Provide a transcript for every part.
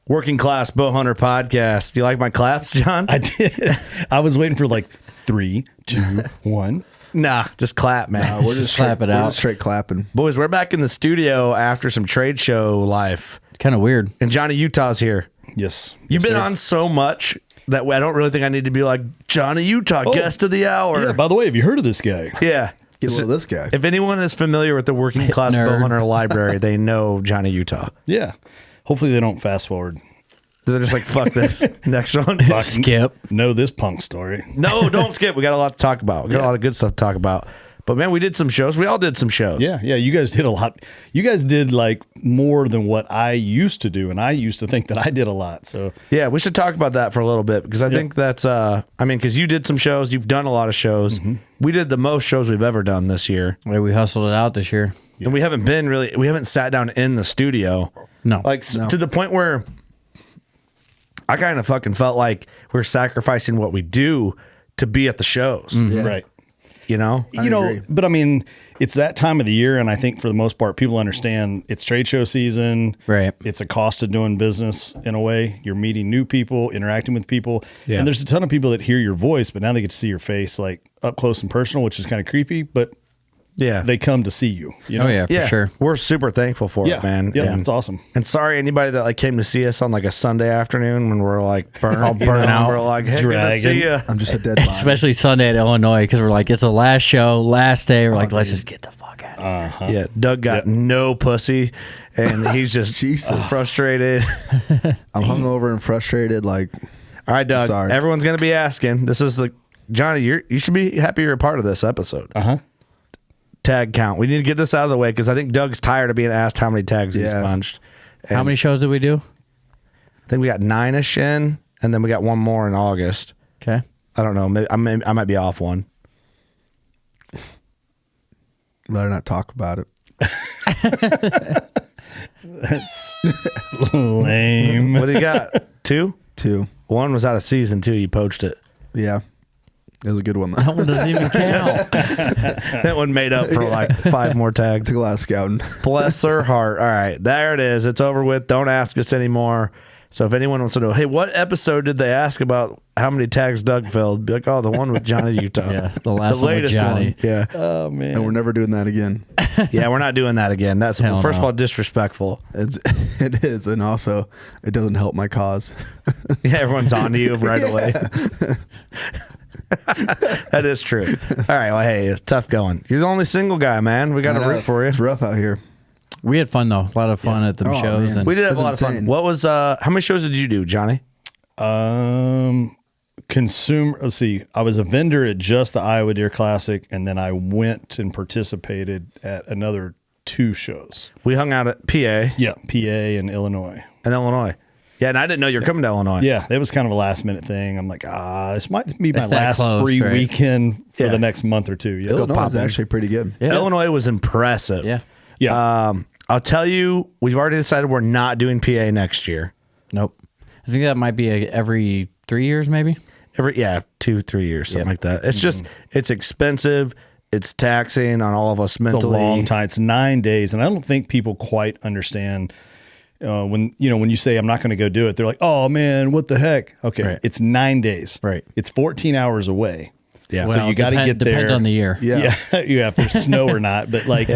Working Class Bowhunter Podcast. Do you like my claps, John? I did. I was waiting for like 3, 2, 1. Nah, just clap, man. We're just clap it out. We're just straight clapping. Boys, we're back in the studio after some trade show life. It's kind of weird. And Johnny Utah's here. Yes. You've been on so much that I don't really think I need to be like, Johnny Utah, guest of the hour. Yeah, by the way, have you heard of this guy? Yeah. Get a load of this guy. If anyone is familiar with the Working Class Bowhunter Library, they know Johnny Utah. Yeah. Hopefully they don't fast forward. They're just like, fuck this. Next one. Skip. Know this punk story. No, don't skip. We got a lot to talk about. We got a lot of good stuff to talk about. But man, we did some shows. We all did some shows. Yeah. You guys did a lot. You guys did like more than what I used to do. And I used to think that I did a lot. So yeah, we should talk about that for a little bit because I think that's, because you did some shows. You've done a lot of shows. Mm-hmm. We did the most shows we've ever done this year. Yeah, we hustled it out this year. And we haven't sat down in the studio. No. To the point where I kind of fucking felt like we're sacrificing what we do to be at the shows. Mm-hmm. Right. You know? But I mean, it's that time of the year. And I think for the most part, people understand it's trade show season. Right. It's a cost of doing business in a way. You're meeting new people, interacting with people. Yeah. And there's a ton of people that hear your voice, but now they get to see your face like up close and personal, which is kind of creepy, but yeah, they come to see you. You know? Oh yeah, for sure. We're super thankful for it, man. Yeah, it's awesome. And sorry anybody that like came to see us on like a Sunday afternoon when we're like burnt out. We're like, hey, good to see ya. I'm just a dead body. Especially Sunday at Illinois because we're like, it's the last show, last day. We're like, let's just get the fuck out of here. Yeah, Doug got no pussy, and he's just frustrated. I'm hungover and frustrated. Like, all right, Doug. Everyone's gonna be asking. This is Johnny. You should be happy you're a part of this episode. Tag count. We need to get this out of the way because I think Doug's tired of being asked how many tags he's punched. How many shows did we do? I think we got 9-ish in, and then we got one more in August. Okay. I don't know. Maybe, I might be off one. Better not talk about it. That's lame. What do you got? 2? 2. One was out of season 2. You poached it. Yeah. It was a good one, though. That one doesn't even count. That one made up for like 5 more tags. Took a lot of scouting. Bless her heart. All right. There it is. It's over with. Don't ask us anymore. So if anyone wants to know, hey, what episode did they ask about how many tags Doug filled? Be like, oh, the one with Johnny Utah. Yeah, the last one with Johnny. One. Yeah. Oh, man. And we're never doing that again. Yeah, we're not doing that again. That's first of all disrespectful. It is, and also it doesn't help my cause. Yeah, everyone's on to you right away. That is true. All right. Well, hey, it's tough going. You're the only single guy, man. We got to root for you. It's rough out here. We had fun though. A lot of fun at the shows. And we did have a lot of fun. What was how many shows did you do, Johnny? Consumer. Let's see. I was a vendor at just the Iowa Deer Classic, and then I went and participated at another 2 shows. We hung out at PA. Yeah, PA and Illinois. Yeah, and I didn't know you were coming to Illinois. Yeah, it was kind of a last minute thing. I'm like, this might be my last free right? weekend for the next month or 2. Yeah. Illinois is actually pretty good. Yeah. Illinois was impressive. Yeah. I'll tell you, we've already decided we're not doing PA next year. Nope. I think that might be every 3 years, maybe. 2-3 years, something like that. It's just it's expensive. It's taxing on all of us mentally. It's a long time. It's 9 days, and I don't think people quite understand. When you say I'm not going to go do it, they're like, "Oh man, what the heck?" Okay, It's 9 days. Right. It's 14 hours away. Yeah. So you got to get there. Depends on the year. Yeah. If there's snow or not, but you're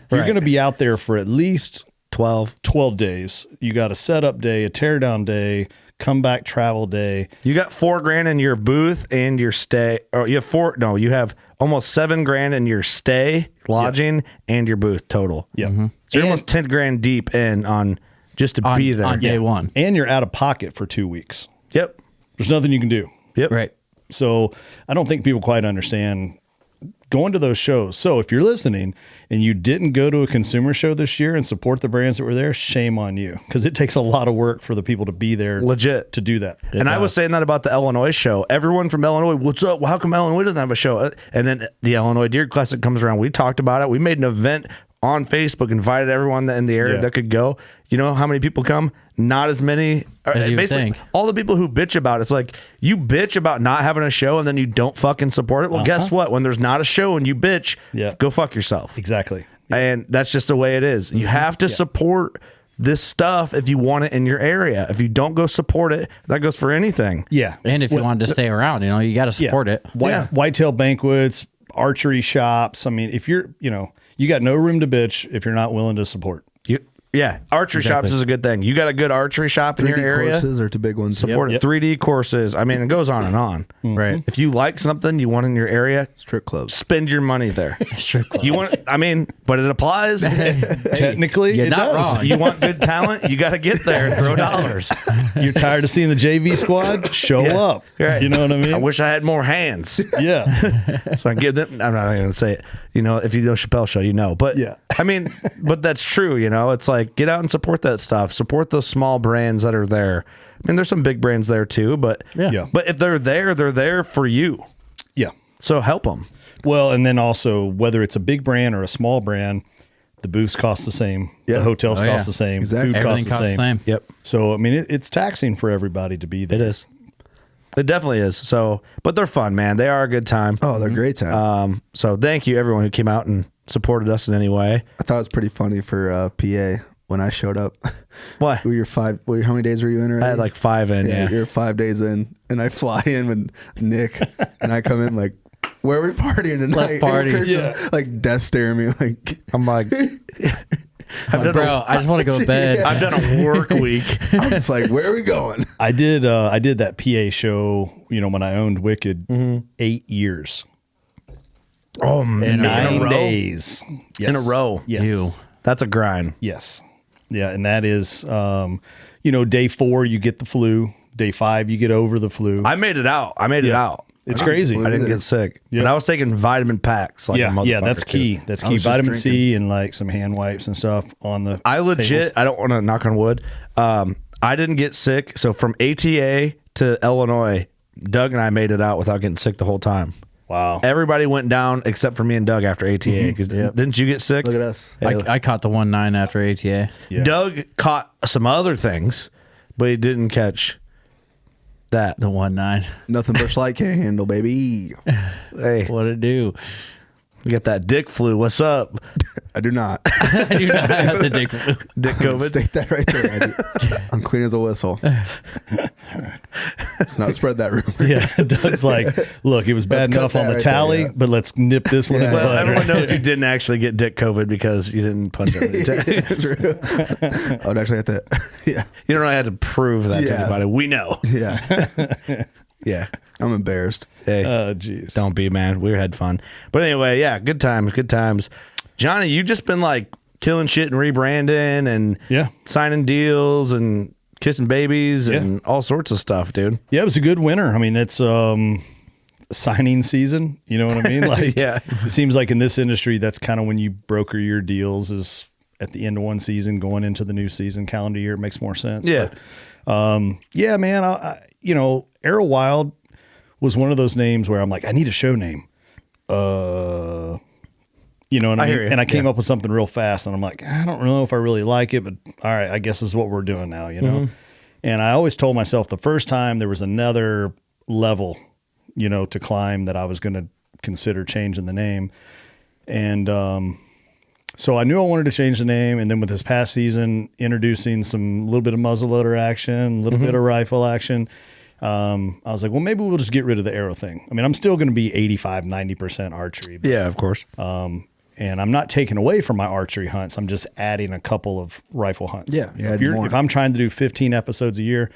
going to be out there for at least 12 days. You got a setup day, a teardown day, come back travel day. You got $4,000 in your booth and your stay, or you have almost $7,000 in your stay, lodging, and your booth total. Yeah. Mm-hmm. So you're almost $10,000 deep in on just to be there on day one, and you're out of pocket for 2 weeks. Yep. There's nothing you can do. Yep. Right. So I don't think people quite understand going to those shows. So if you're listening and you didn't go to a consumer show this year and support the brands that were there, shame on you, because it takes a lot of work for the people to be there legit to do that. And I was saying that about the Illinois show. Everyone from Illinois, what's up? Well, how come Illinois doesn't have a show? And then the Illinois Deer Classic comes around. We talked about it. We made an event on Facebook, invited everyone in the area that could go. You know how many people come? Not as many. As you basically, think. all the people who bitch about it's like, you bitch about not having a show and then you don't fucking support it. Well, guess what? When there's not a show and you bitch, go fuck yourself. Exactly. And that's just the way it is. You have to support this stuff if you want it in your area. If you don't go support it, that goes for anything. Yeah. And if you wanted to stay around, you got to support it. Whitetail banquets, archery shops. I mean, if you're, you got no room to bitch if you're not willing to support. Archery shops is a good thing. You got a good archery shop in your area. Courses are two big ones. Support it. 3D courses. I mean, it goes on and on. Right. If you like something you want in your area, Strip clubs. spend your money there. Strip clubs. You want? I mean, but it applies. Technically, you're it not does. wrong. You want good talent? You got to get there and throw dollars. You're tired of seeing the JV squad? Show up. Right. You know what I mean? I wish I had more hands. Yeah. So I give them. I'm not going to say it. If you know Chappelle Show, but Yeah. I mean, but that's true. It's like get out and support that stuff. Support those small brands that are there. I mean, there's some big brands there too, but Yeah. But if they're there for you. Yeah. So help them. Well, and then also whether it's a big brand or a small brand, the booths cost the same. Yeah. The hotels Oh, cost yeah. the same. Exactly. Food Everything costs the same. Yep. So, I mean, it's taxing for everybody to be there. It is. It definitely is. So, but they're fun, man. They are a good time. Oh, they're a great time. So thank you everyone who came out and supported us in any way. I thought it was pretty funny for PA when I showed up. What? How many days were you in already? I had like 5 in. Yeah. You're 5 days in, and I fly in with Nick, and I come in like, where are we partying tonight? Let's party. And Kirk just, like death staring me like, I'm like, Bro, I just want to go to bed. I've done a work week. I'm just like, where are we going? I did that PA show, when I owned Wicked, 8 years. Oh man, 9 row? days. Yes. In a row. Yes. Ew. That's a grind. Yes. Yeah. And that is, day 4, you get the flu. Day 5, you get over the flu. I made it out. It out. It's crazy. I didn't get sick, but I was taking vitamin packs. Like a motherfucker, Yeah, that's too. key. That's key. was just Vitamin C drinking. and like some hand wipes and stuff on the I legit. tables. I don't want to knock on wood. I didn't get sick. So from ATA to Illinois, Doug and I made it out without getting sick the whole time. Wow. Everybody went down except for me and Doug after ATA. Because didn't you get sick? Look at us. I caught the 1-9 after ATA. Yeah. Doug caught some other things, but he didn't catch that. The 1-9. Nothing Bush Light can't handle, baby. Hey, What'd it do? you got that dick flu. What's up? I do not. I do not have the dick flu. Dick COVID. State that right there. I'm clean as a whistle. Let's not spread that rumor. Yeah. Doug's like, look, it was bad Let's cut enough on that the right tally, there, yeah. but let's nip this one in the Yeah. Well, bud. everyone knows you didn't actually get dick COVID because you didn't punch it. True. I would actually have to. Yeah. You don't really have to prove that to Yeah. anybody. We know. Yeah. Yeah. I'm embarrassed. Hey, Oh, jeez. don't be, man. We had fun. But anyway, yeah, good times, good times. Johnny, you just been like killing shit and rebranding and Yeah. signing deals and kissing babies and all sorts of stuff, dude. Yeah, it was a good winter. I mean, it's signing season. You know what I mean? Like, Yeah. It seems like in this industry, that's kind of when you broker your deals is at the end of one season, going into the new season calendar year. It makes more sense. Yeah. But, yeah, man. Arrow Wild was one of those names where I'm like, I need a show name. You know what I mean? hear you. And I came up with something real fast, and I'm like, I don't know if I really like it, but all right, I guess this is what we're doing now, you know? And I always told myself the first time there was another level, to climb that I was going to consider changing the name. And so I knew I wanted to change the name. And then with this past season, introducing some little bit of muzzleloader action, a little bit of rifle action, I was like, well, maybe we'll just get rid of the arrow thing. I mean, I'm still going to be 85, 90% archery. But, Yeah, of course. and I'm not taking away from my archery hunts. I'm just adding a couple of rifle hunts. Yeah, you add If, more. if I'm trying to do 15 episodes a year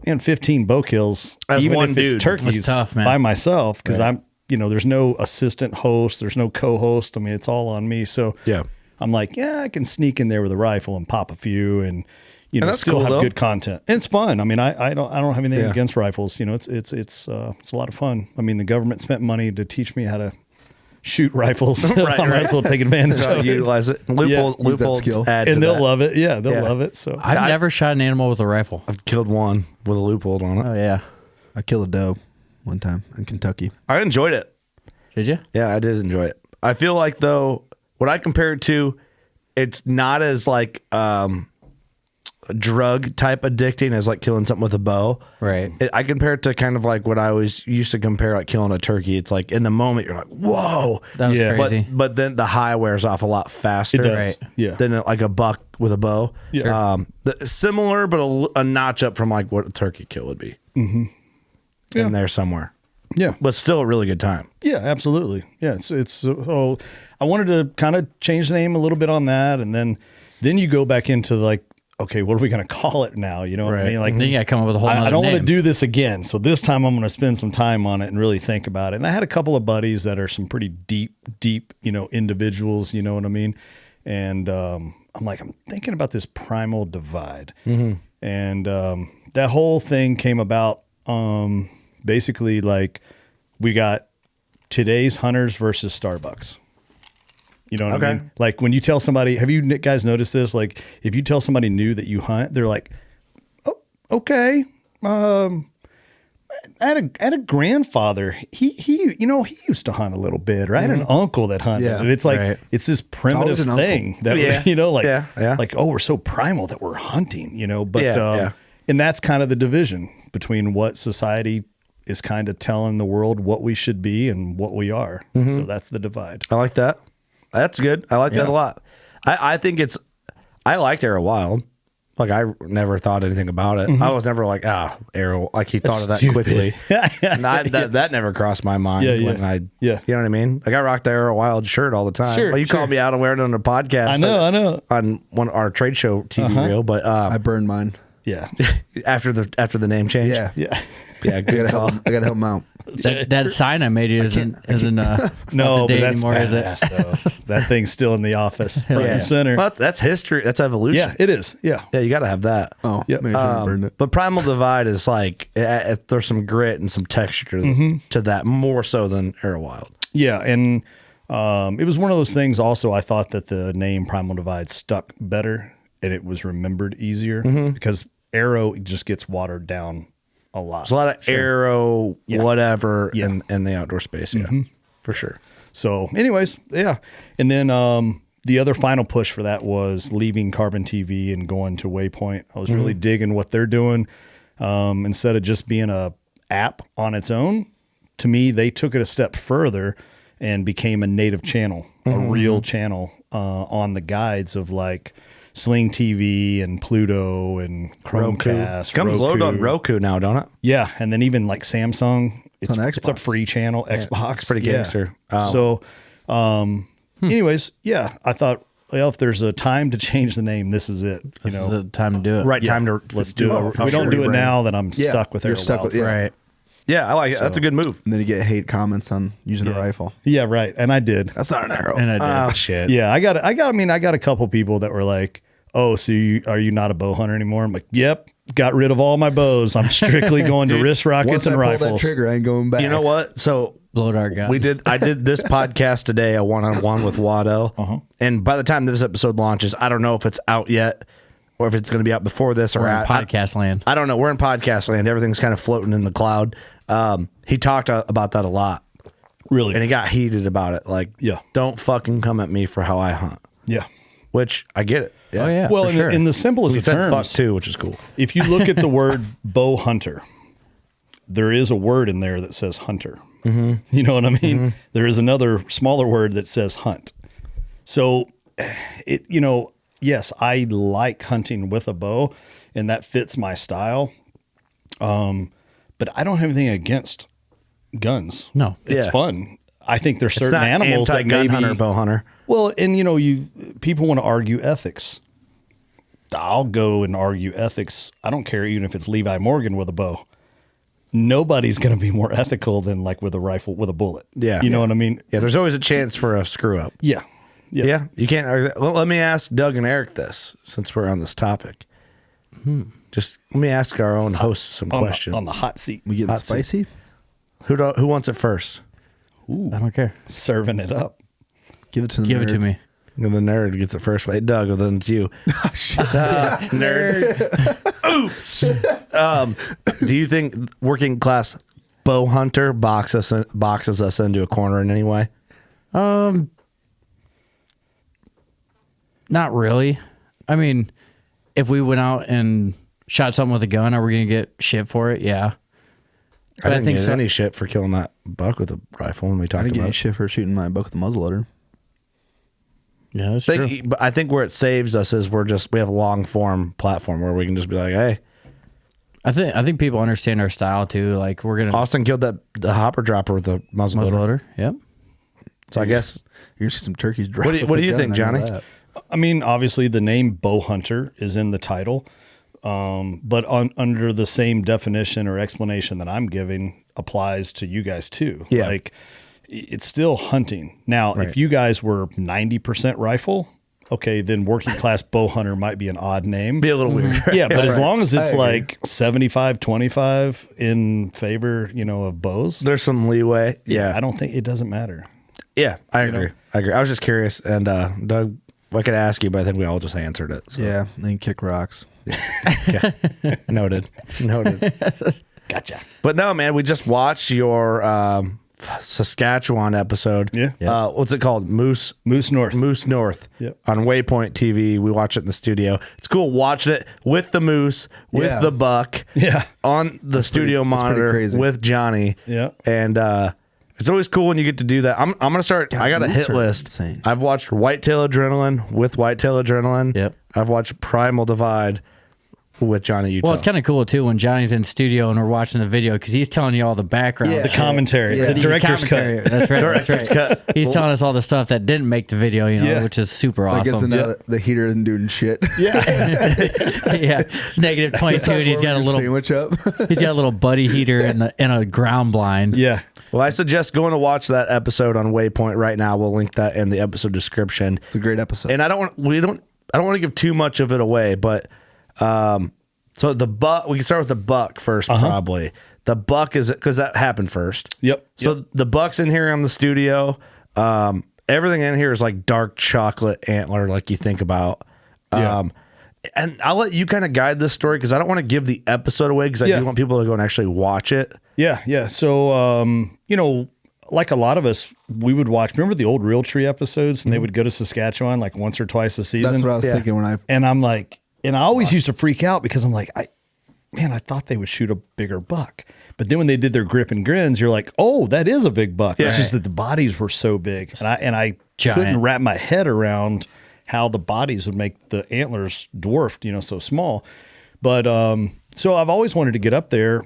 and 15 bow kills, As even one if dude. it's turkeys That's tough, man. by myself, because I'm, there's no assistant host, there's no co-host. I mean, it's all on me. So Yeah. I'm like, yeah, I can sneak in there with a rifle and pop a few and, that's still cool, have though. good content. And it's fun. I mean, I don't have anything Yeah. against rifles. It's a lot of fun. I mean, the government spent money to teach me how to shoot rifles. Right, I might as well take advantage Try to of it. utilize it. Use that Loopholes skill. add to And they'll that. love it. Yeah, they'll Yeah. love it. So I've never shot an animal with a rifle. I've killed one with a loophole on it. Oh, yeah. I killed a doe one time in Kentucky. I enjoyed it. Did you? Yeah, I did enjoy it. I feel like though, what I compare it to, it's not as like drug type addicting as like killing something with a bow. Right. I compare it to kind of like what I always used to compare like killing a turkey. It's like in the moment you're like, whoa, That was crazy. but then the high wears off a lot faster. It does. Right. Yeah. Than like a buck with a bow. Yeah. Similar, but a notch up from like what a turkey kill would be. Mm-hmm. Yeah. In there somewhere. Yeah. But still a really good time. Yeah, absolutely. Yeah, it's I wanted to kind of change the name a little bit on that, and then you go back into like, okay, what are we going to call it now? You know what I mean? Like, then you got to come up with a whole I don't want to name. do this again. So this time I'm going to spend some time on it and really think about it. And I had a couple of buddies that are some pretty deep, individuals, you know what I mean? And I'm like, I'm thinking about this Primal Divide. Mm-hmm. And that whole thing came about basically like we got today's hunters versus Starbucks. You know what I mean? Like when you tell somebody, have you guys noticed this? Like if you tell somebody new that you hunt, they're like, oh, okay. I had a grandfather. He used to hunt a little bit, or I had an uncle that hunted. Yeah. And it's like, it's this primitive an thing that, like, oh, we're so primal that we're hunting, but, and that's kind of the division between what society is kind of telling the world what we should be and what we are. So that's the divide. I like that. That's good. I like that a lot. I think I liked Arrow Wild. Like I never thought anything about it. I was never like, Arrow. Like he thought of that stupid. quickly. And that never crossed my mind. Yeah. You know what I mean? Like I rock the Arrow Wild shirt all the time. Sure, Like you called me out on wearing it on a podcast. I know. On one of our trade show TV reel, but I burned mine. Yeah. after the name change. Yeah. Yeah. Yeah. Good call. I gotta help him out. That sign I made you isn't No, up but to date that's anymore, is it? badass, though. That thing's still in the office, front and center. Well, that's history. That's evolution. Yeah, it is. Yeah. Yeah, you got to have that. Oh, Yep. maybe I shouldn't have burned it. But Primal Divide is like there's some grit and some texture to that more so than Arrow Wild. Yeah, and it was one of those things. Also, I thought that the name Primal Divide stuck better and it was remembered easier because Arrow just gets watered down a lot. There's a lot of arrow, whatever, Yeah. in the outdoor space. Yeah, for sure. So, anyways, yeah, and then the other final push for that was leaving Carbon TV and going to Waypoint. I was really digging what they're doing. Instead of just being a app on its own, to me, they took it a step further and became a native channel, a real channel on the guides of like Sling TV and Pluto and Chromecast. Comes Roku. loaded on Roku now, don't it? Yeah, and then even like Samsung, it's on a Xbox. free channel. Xbox, it's pretty gangster. So, anyways, yeah, I thought, well, if there's a time to change the name, this is it. This is the time to do it. Right time to Let's do it. If we don't sure, do it rebrand. now, then I'm stuck with you're Arrow stuck Wild. with Right. Yeah, I like it. That's a good move. And then you get hate comments on using a rifle. Yeah, right. And I did. That's not an arrow. And I did. Oh shit. Yeah, I got a couple people that were like, "Oh, so are you not a bow hunter anymore?" I'm like, "Yep, got rid of all my bows. I'm strictly going to wrist rockets Once and I pull that rifles." trigger, I ain't going back. You know what? So Blow dart gun. I did this podcast today, a one-on-one with Waddell. And by the time this episode launches, I don't know if it's out yet or if it's going to be out before this We're or in podcast land. I don't know. We're in podcast land. Everything's kind of floating in the cloud. He talked about that a lot. Really? And he got heated about it. Like, Yeah. don't fucking come at me for how I hunt. Yeah. Which I get it. Oh yeah. Well, for in, sure. in the simplest He of said fuck terms, too, which is cool. if you look at the word bow hunter, there is a word in there that says hunter. You know what I mean? There is another smaller word that says hunt. So yes, I like hunting with a bow and that fits my style. But I don't have anything against guns. No. It's Yeah. fun. I think there's certain It's not animals that anti-gun maybe hunter, bow hunter. well, and people want to argue ethics. I'll go and argue ethics. I don't care even if it's Levi Morgan with a bow. Nobody's going to be more ethical than like with a rifle with a bullet. Yeah. You know what I mean? Yeah, there's always a chance for a screw up. Yeah. Yeah, you can't argue that. Well, let me ask Doug and Eric this, since we're on this topic. Just let me ask our own hosts some questions. On the hot seat. We getting Hot seat. spicy? Who wants it first? I don't care. Serving it up. Give it to the Give it nerd. to me. And the nerd gets it first. Wait, Doug, well, then it's you. Nerd. Oops. Do you think working class bow hunter boxes us into a corner in any way? Not really. I mean, if we went out and shot something with a gun, are we going to get shit for it? Yeah. I didn't get any shit for killing that buck with a rifle when we talked I didn't get about any it. shit for shooting my buck with a muzzleloader. Yeah, that's true. But I think where it saves us is we have a long form platform where we can just be like, hey. I think people understand our style too. Like we're gonna Austin killed the hopper dropper with the muzzleloader. Yep. So I guess You're gonna see some turkeys drop. What do you think, Johnny? I mean, obviously the name bow hunter is in the title, but under the same definition or explanation that I'm giving applies to you guys too. Yeah. Like it's still hunting. Now, if you guys were 90% rifle, okay, then working class bow hunter might be an odd name. Be a little weird. Yeah, but as long as it's agree. like 75-25 in favor, of bows, There's some leeway. Yeah. I don't think it doesn't matter. Yeah, I agree. I agree. I was just curious. And Doug, I could ask you, but I think we all just answered it. So. Yeah, then kick rocks. Noted. Gotcha. But no, man, we just watched your Saskatchewan episode. Yeah. What's it called? Moose North. Yep. On Waypoint TV. We watch it in the studio. It's cool watching it with the moose, with the buck, on the studio monitor crazy. with Johnny. Yeah. And it's always cool when you get to do that. I'm gonna start. I got a moose hit are list. insane. I've watched Whitetail Adrenaline with Whitetail Adrenaline. Yep. I've watched Primal Divide with Johnny Utah. Well, it's kind of cool too when Johnny's in studio and we're watching the video because he's telling you all the background, Yeah. The commentary, Yeah. the director's commentary. cut. That's right. Director's cut. He's telling us all the stuff that didn't make the video, Yeah. which is super I guess awesome. the heater isn't doing shit. Yeah. Yeah, it's negative 22, and he's got a little sandwich up. he's got a little buddy heater in a ground blind. Yeah. Well, I suggest going to watch that episode on Waypoint right now. We'll link that in the episode description. It's a great episode. And I don't want to give too much of it away, but so the buck, we can start with the buck first, probably. The buck is because that happened first. Yep. So the buck's in here on the studio. Everything in here is like dark chocolate antler, like you think about. Yeah. And I'll let you kind of guide this story because I don't want to give the episode away because I do want people to go and actually watch it. Yeah. So, like a lot of us, we would watch, remember the old Real Tree episodes and they would go to Saskatchewan like once or twice a season? That's what I was thinking when And I'm like, and I always used to freak out because I'm like, I thought they would shoot a bigger buck. But then when they did their grip and grins, you're like, oh, that is a big buck. It's just that the bodies were so big. And I couldn't wrap my head around how the bodies would make the antlers dwarfed, so small. But so I've always wanted to get up there.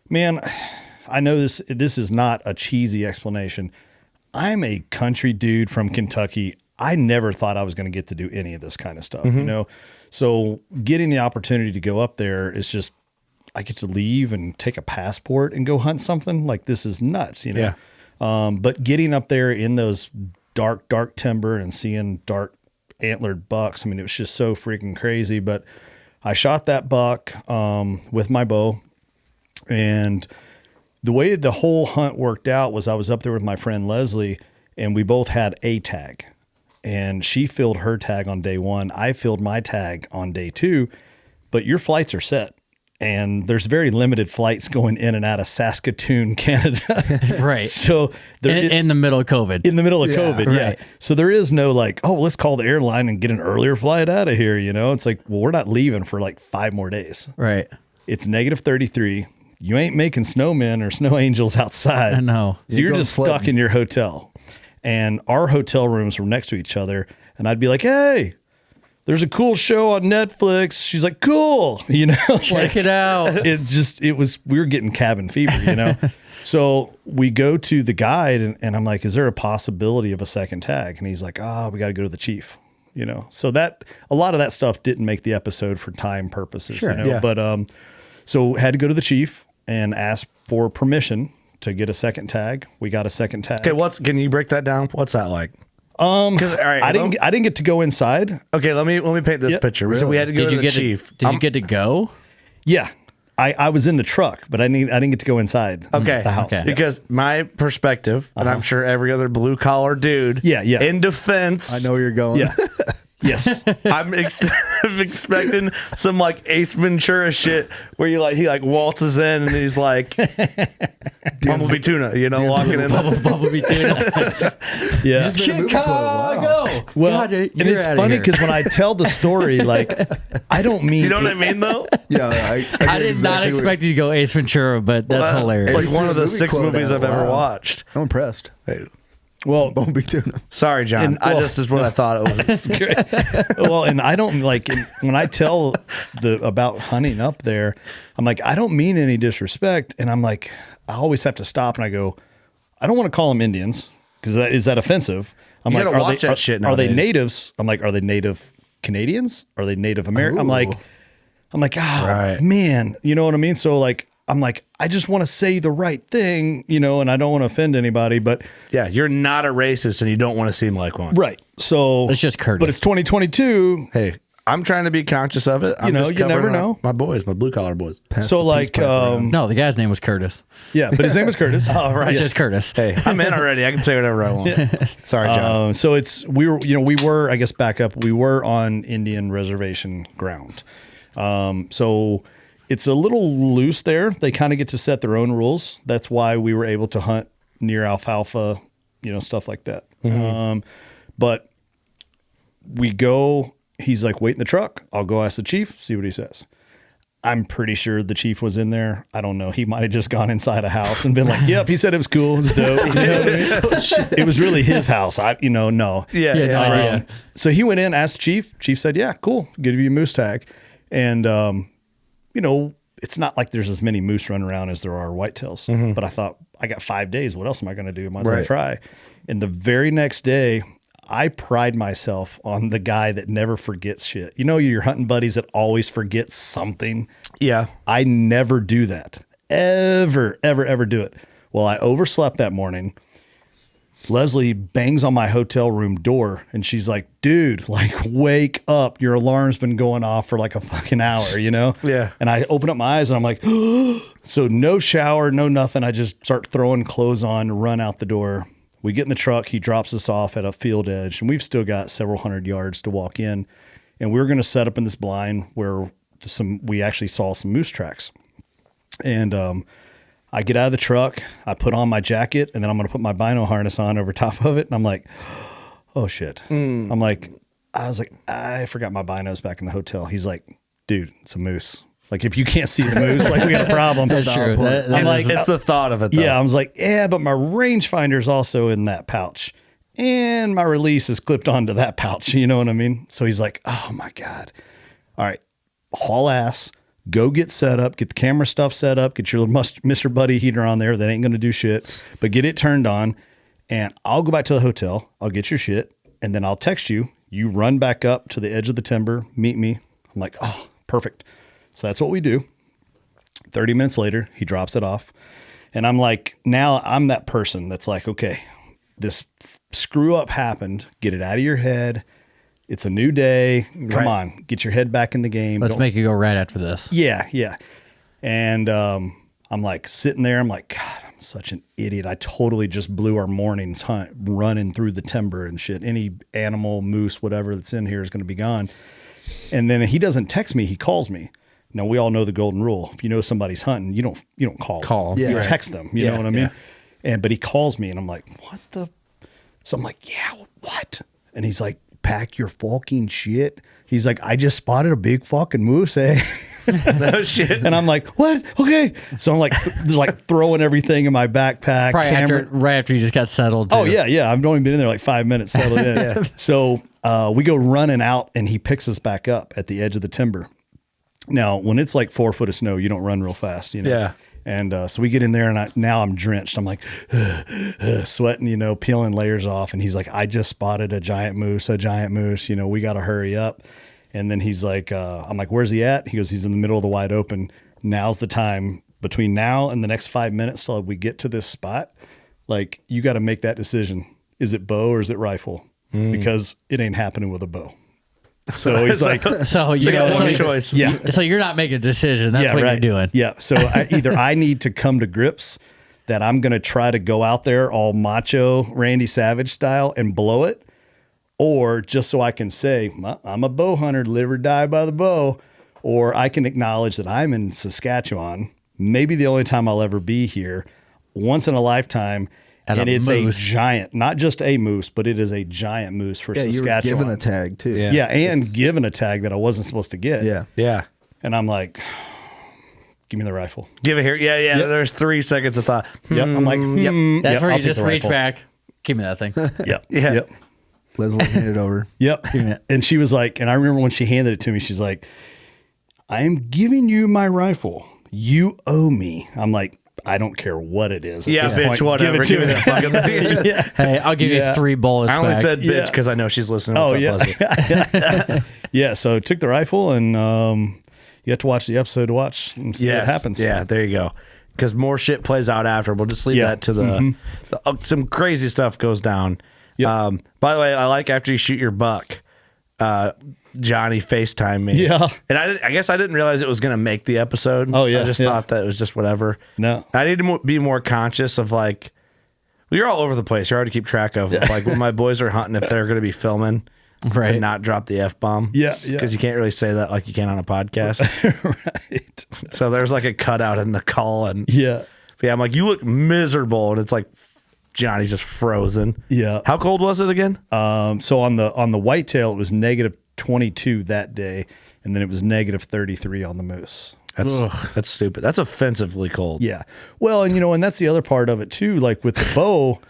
Man, I know this is not a cheesy explanation. I'm a country dude from Kentucky. I never thought I was going to get to do any of this kind of stuff, So getting the opportunity to go up there is just, I get to leave and take a passport and go hunt something. Like, this is nuts, Yeah. But getting up there in those dark timber and seeing dark antlered bucks, I mean, it was just so freaking crazy. But I shot that buck with my bow, and the way the whole hunt worked out was I was up there with my friend Leslie, and we both had a tag. And she filled her tag on day one. I filled my tag on day two. But your flights are set. And there's very limited flights going in and out of Saskatoon, Canada. Right. So in the middle of COVID. in the middle of COVID, right. So there is no like, oh, let's call the airline and get an earlier flight out of here. It's like, well, we're not leaving for like 5 more days. Right. It's negative 33. You ain't making snowmen or snow angels outside. I know. So you're going just stuck in your hotel. And our hotel rooms were next to each other. And I'd be like, hey, there's a cool show on Netflix. She's like, cool. Check it out. We were getting cabin fever, So we go to the guide and I'm like, is there a possibility of a second tag? And he's like, we got to go to the chief, So that, a lot of that stuff didn't make the episode for time purposes, Yeah. But, so had to go to the chief and ask for permission to get a second tag. We got a second tag. Okay, can you break that down? What's that like? All right, I didn't get to go inside. Okay, let me paint this picture. So we had to go to the chief. Did you get to go? Yeah. I was in the truck, but I didn't get to go inside Okay. the house. Okay. Because my perspective, and I'm sure every other blue collar dude, Yeah. in defense, I know where you're going. Yeah. Yes. I'm I'm expecting some like Ace Ventura shit where he like waltzes in and he's like Bumblebee Tuna, walking in. Bumblebee Tuna. Yeah. Chicago. Well, God, and it's funny because when I tell the story, like, I don't mean. You know what I mean, though? Yeah, I did not expect you to go Ace Ventura, but that's hilarious. Like one of the Movie 6 quote movies out. I've ever Wow. watched. I'm impressed. Hey, Well, Bumblebee Tuna. sorry, John. I just is what I thought it was. well, and I don't like when I tell about hunting up there, I'm like, I don't mean any disrespect, and I'm like, I always have to stop and I go, I don't want to call them Indians because is that offensive? I'm You like, gotta are watch they that shit are they nowadays. natives? I'm like, are they Native Canadians? Are they Native American? I'm like, Right. man, you know what I mean? So like, I'm like, I just want to say the right thing, and I don't want to offend anybody, but Yeah, you're not a racist and you don't want to seem like one. right. So It's just courteous. but it's 2022. Hey, I'm trying to be conscious of it. I'm just You never covering know. my boys, my blue collar boys. So like, No, the guy's name was Curtis. yeah, but his name is Curtis. Oh, right. It's just Curtis. Hey, I'm in already. I can say whatever I want. Sorry, John. So we were, I guess back up, we were on Indian reservation ground. So it's a little loose there. They kind of get to set their own rules. That's why we were able to hunt near alfalfa, stuff like that. But we go, he's like, wait in the truck. I'll go ask the chief, see what he says. I'm pretty sure the chief was in there. I don't know. He might have just gone inside a house and been like, yep, he said it was cool. It was dope. You know what I mean? It was really his house. No. Yeah. So he went in, asked the chief. Chief said, yeah, cool. Give you a moose tag. And, it's not like there's as many moose running around as there are whitetails. But I thought, I got 5 days. What else am I going to do? Might as well try. And the very next day, I pride myself on the guy that never forgets shit. Your hunting buddies that always forget something. Yeah. I never do that. Ever do it. Well, I overslept that morning. Leslie bangs on my hotel room door and she's like, dude, like, wake up. Your alarm's been going off for like a fucking hour, Yeah. And I open up my eyes and I'm like, so no shower, no nothing. I just start throwing clothes on, run out the door. We get in the truck. He drops us off at a field edge and we've still got several hundred yards to walk in. And we were going to set up in this blind where we actually saw some moose tracks. And, I get out of the truck, I put on my jacket, and then I'm going to put my bino harness on over top of it. And I'm like, oh shit. I was like, I forgot my binos back in the hotel. He's like, dude, it's a moose. Like, if you can't see the moose, like, we got a problem. That's true. I'm like, It's the thought of it, though. yeah, I was like, yeah, but my rangefinder's also in that pouch. And my release is clipped onto that pouch. You know what I mean? So he's like, oh my God. All right, haul ass. Go get set up, get the camera stuff set up, get your Mr. Buddy heater on there. That ain't going to do shit, but get it turned on. And I'll go back to the hotel. I'll get your shit. And then I'll text you. You run back up to the edge of the timber, meet me. I'm like, oh, perfect. So that's what we do. 30 minutes later, he drops it off. And I'm like, now I'm that person that's like, okay, this screw up happened. Get it out of your head. It's a new day. Come on, get your head back in the game. Let's make it go right after this. Yeah. And I'm like sitting there. I'm like, God, I'm such an idiot. I totally just blew our morning's hunt running through the timber and shit. Any animal, moose, whatever that's in here is going to be gone. And then he doesn't text me. He calls me. Now, we all know the golden rule. If you know somebody's hunting, you don't call. Yeah. You text them. You know what I mean? But he calls me and I'm like, what the? So I'm like, yeah, what? And he's like, pack your fucking shit. He's like, I just spotted a big fucking moose, eh? No shit. And I'm like, what? Okay. So I'm like throwing everything in my backpack. Probably right after you just got settled. Oh too. yeah. I've only been in there like 5 minutes settled in. So we go running out and he picks us back up at the edge of the timber. Now, when it's like 4 foot of snow, you don't run real fast, Yeah. And so we get in there and now I'm drenched. I'm like sweating, peeling layers off. And he's like, I just spotted a giant moose. We got to hurry up. And then he's like, I'm like, where's he at? He goes, he's in the middle of the wide open. Now's the time between now and the next 5 minutes. So we get to this spot. Like, you got to make that decision. Is it bow or is it rifle? Because it ain't happening with a bow. So he's like, So You got one choice. yeah. So you're not making a decision. That's what you're doing. Yeah. So either I need to come to grips that I'm going to try to go out there all macho Randy Savage style and blow it, or just so I can say, I'm a bow hunter, live or die by the bow, or I can acknowledge that I'm in Saskatchewan, maybe the only time I'll ever be here, once in a lifetime. And it's moose. A giant, not just a moose, but it is a giant moose for Saskatchewan. You were given a tag too. Yeah, and given a tag that I wasn't supposed to get. Yeah. And I'm like, give me the rifle. Give it here. Yeah. Yep. There's 3 seconds of thought. Yep. I'm like, yep. That's where you just reach back. Give me that thing. Yep. Yeah. Yep. Leslie handed it over. Yep. And she was like, and I remember when she handed it to me, she's like, I am giving you my rifle. You owe me. I'm like, I don't care what it is. Yeah, bitch, whatever. Give me that fucking thing. Yeah. Hey, I'll give you 3 bullets. I only back. said bitch because I know she's listening. What's up, Yeah. So took the rifle, and you have to watch the episode to watch and see what happens. Yeah, there you go. Because more shit plays out after. We'll just leave that to the some crazy stuff goes down. Yep. By the way, I like after you shoot your buck, Johnny FaceTime me. Yeah. And I guess I didn't realize it was going to make the episode. Oh, yeah. I just thought that it was just whatever. No. I need to be more conscious of like, well, you're all over the place. You're hard to keep track of. Like when my boys are hunting, if they're going to be filming, right, and not drop the F-bomb. Yeah. Because you can't really say that like you can on a podcast. Right. So there's like a cutout in the call. And yeah, I'm like, you look miserable. And it's like, Johnny's just frozen. Yeah. How cold was it again? So on the whitetail, it was -22 that day, and then it was -33 on the moose. That's stupid. That's offensively cold. Yeah. Well, and that's the other part of it too. Like with the bow,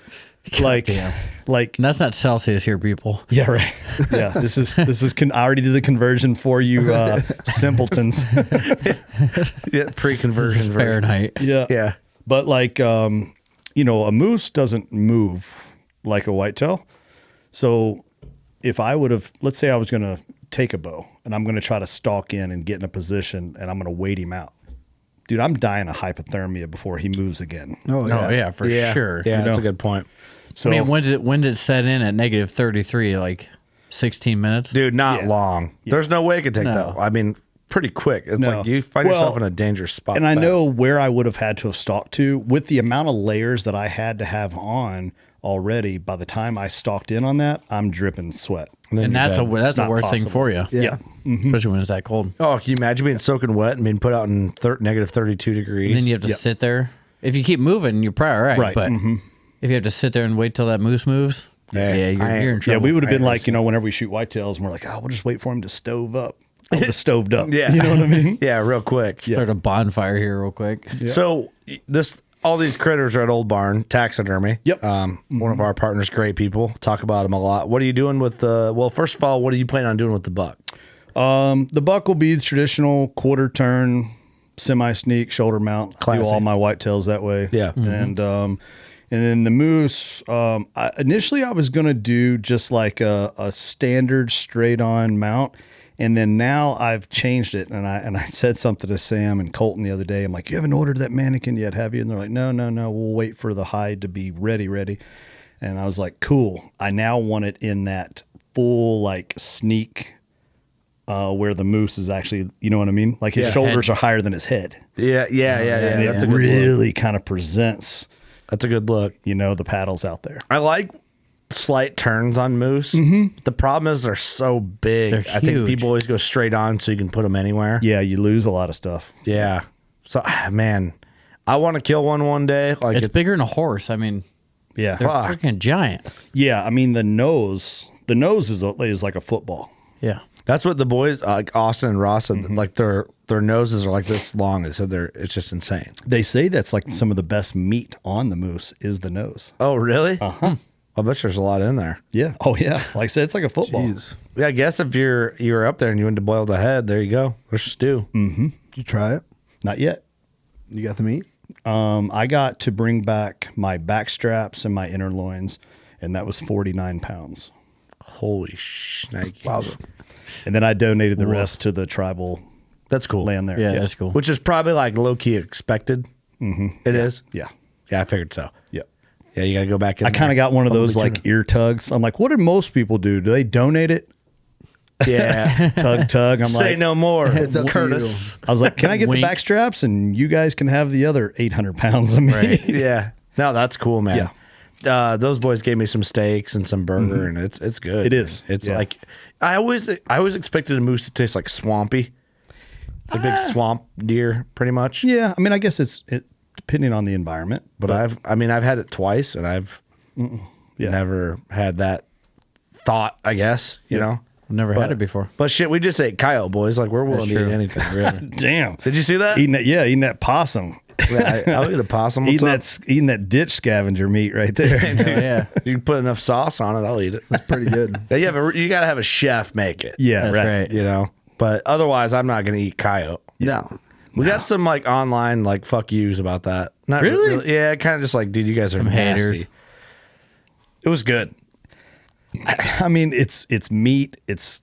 like and that's not Celsius here, people. Yeah, right. Yeah, this is I already did the conversion for you, simpletons. Yeah, pre-conversion Fahrenheit. Yeah. But like, a moose doesn't move like a whitetail. So if I would have, let's say I was going to take a bow and I'm going to try to stalk in and get in a position and I'm going to wait him out. Dude, I'm dying of hypothermia before he moves again. Oh, yeah. For sure. Yeah, that's a good point. So, I mean, when's it set in at -33? Like 16 minutes? Dude, not long. Yeah. There's no way it could take that. I mean, pretty quick. It's like you find yourself in a dangerous spot. And I know where I would have had to have stalked to with the amount of layers that I had to have on already. By the time I stalked in on that, I'm dripping sweat. And that's the worst thing for you. Yeah. Mm-hmm. Especially when it's that cold. Oh, can you imagine being soaking wet and being put out in -32 degrees? And then you have to sit there. If you keep moving, you're probably all right. Right. But if you have to sit there and wait till that moose moves, you're in trouble. Yeah, we would have been like, whenever we shoot whitetails, and we're like, we'll just wait for him to stove up. I would have stoved up. Yeah. You know what I mean? Yeah, real quick. Start a bonfire here real quick. Yeah. So all these critters are at Old Barn Taxidermy. Yep. One of our partners, great people. Talk about them a lot. What are you doing with first of all, what are you planning on doing with the buck? The buck will be the traditional quarter turn, semi-sneak, shoulder mount. Classic. I do all my whitetails that way. Yeah. And then the moose, initially I was going to do just like a standard straight on mount. And then now I've changed it. And I said something to Sam and Colton the other day. I'm like, you haven't ordered that mannequin yet, have you? And they're like, no, we'll wait for the hide to be ready. And I was like, cool. I now want it in that full like sneak where the moose is actually, you know what I mean? Like his shoulders are higher than his head. Yeah. And That's it really kind of presents. That's a good look. The paddles out there. I like slight turns on moose. The problem is they're so big. I think people always go straight on so you can put them anywhere. Yeah, you lose a lot of stuff. Yeah. So, man, I want to kill one day. Like it's bigger than a horse. I mean, yeah, they're freaking giant. Yeah, I mean the nose is like a football. Yeah. That's what the boys, like Austin and Ross said, like their noses are like this long. They said it's just insane. They say that's like some of the best meat on the moose is the nose. Oh, really? Uh-huh. I bet there's a lot in there. Yeah. Oh, yeah. Like I said, it's like a football. Jeez. Yeah, I guess if you're up there and you want to boil the head, there you go. There's stew. Mm-hmm. Did you try it? Not yet. You got the meat? I got to bring back my back straps and my inner loins, and that was 49 pounds. Holy shnikes. Wow. And then I donated the rest to the tribal That's cool. land there. Yeah, that's cool. Which is probably like low-key expected. It is? Yeah. Yeah, I figured so. Yeah. Yeah, you got to go back in I kind of got one of those Probably like ear tugs. I'm like, what do most people do? Do they donate it? Yeah. Tug. I'm Say like, no more, It's up to Curtis. I was like, can I get the Wink. back straps and you guys can have the other 800 pounds of me? Right. Yeah. No, that's cool, man. Yeah. those boys gave me some steaks and some burger, and it's good. It is. It's like I always expected a moose to taste like swampy, a big swamp deer, pretty much. Yeah, I mean, I guess it's depending on the environment. But I've had it twice, and I've never had that thought. I guess you know. I've never had it before. But shit, we just ate coyote, boys. Like we're willing to eat anything, really. Damn. Did you see that? Eating that possum. I'll eat a possum. What's Eating that ditch scavenger meat right there. Yeah. You put enough sauce on it, I'll eat it. It's pretty good. You got to have a chef make it. Yeah, That's right. You know, but otherwise, I'm not going to eat coyote. No. We got some like online like fuck yous about that. Not Really? Yeah, kind of just like, dude, you guys are nasty. haters. It was good. I mean, it's meat. It's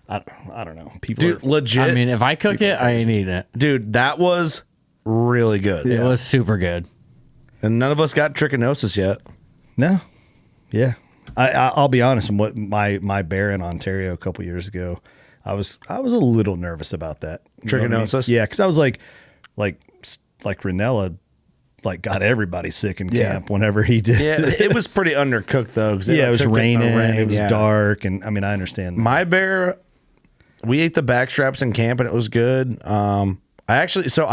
I don't know. People Dude, legit. I mean, if I cook it, I ain't eating it. Dude, that was really good. It was super good. And none of us got trichinosis yet. no. Yeah. I'll be honest. What my bear in Ontario a couple years ago, I was a little nervous about that. You know what I mean? Trichinosis? Yeah, because I was like Ranella, like got everybody sick in camp whenever he did. Yeah, it was pretty undercooked though. 'Cause Yeah, it was cooked in the raining. rain, It was yeah. dark, and I mean, I understand that. My bear, we ate the back straps in camp and it was good. I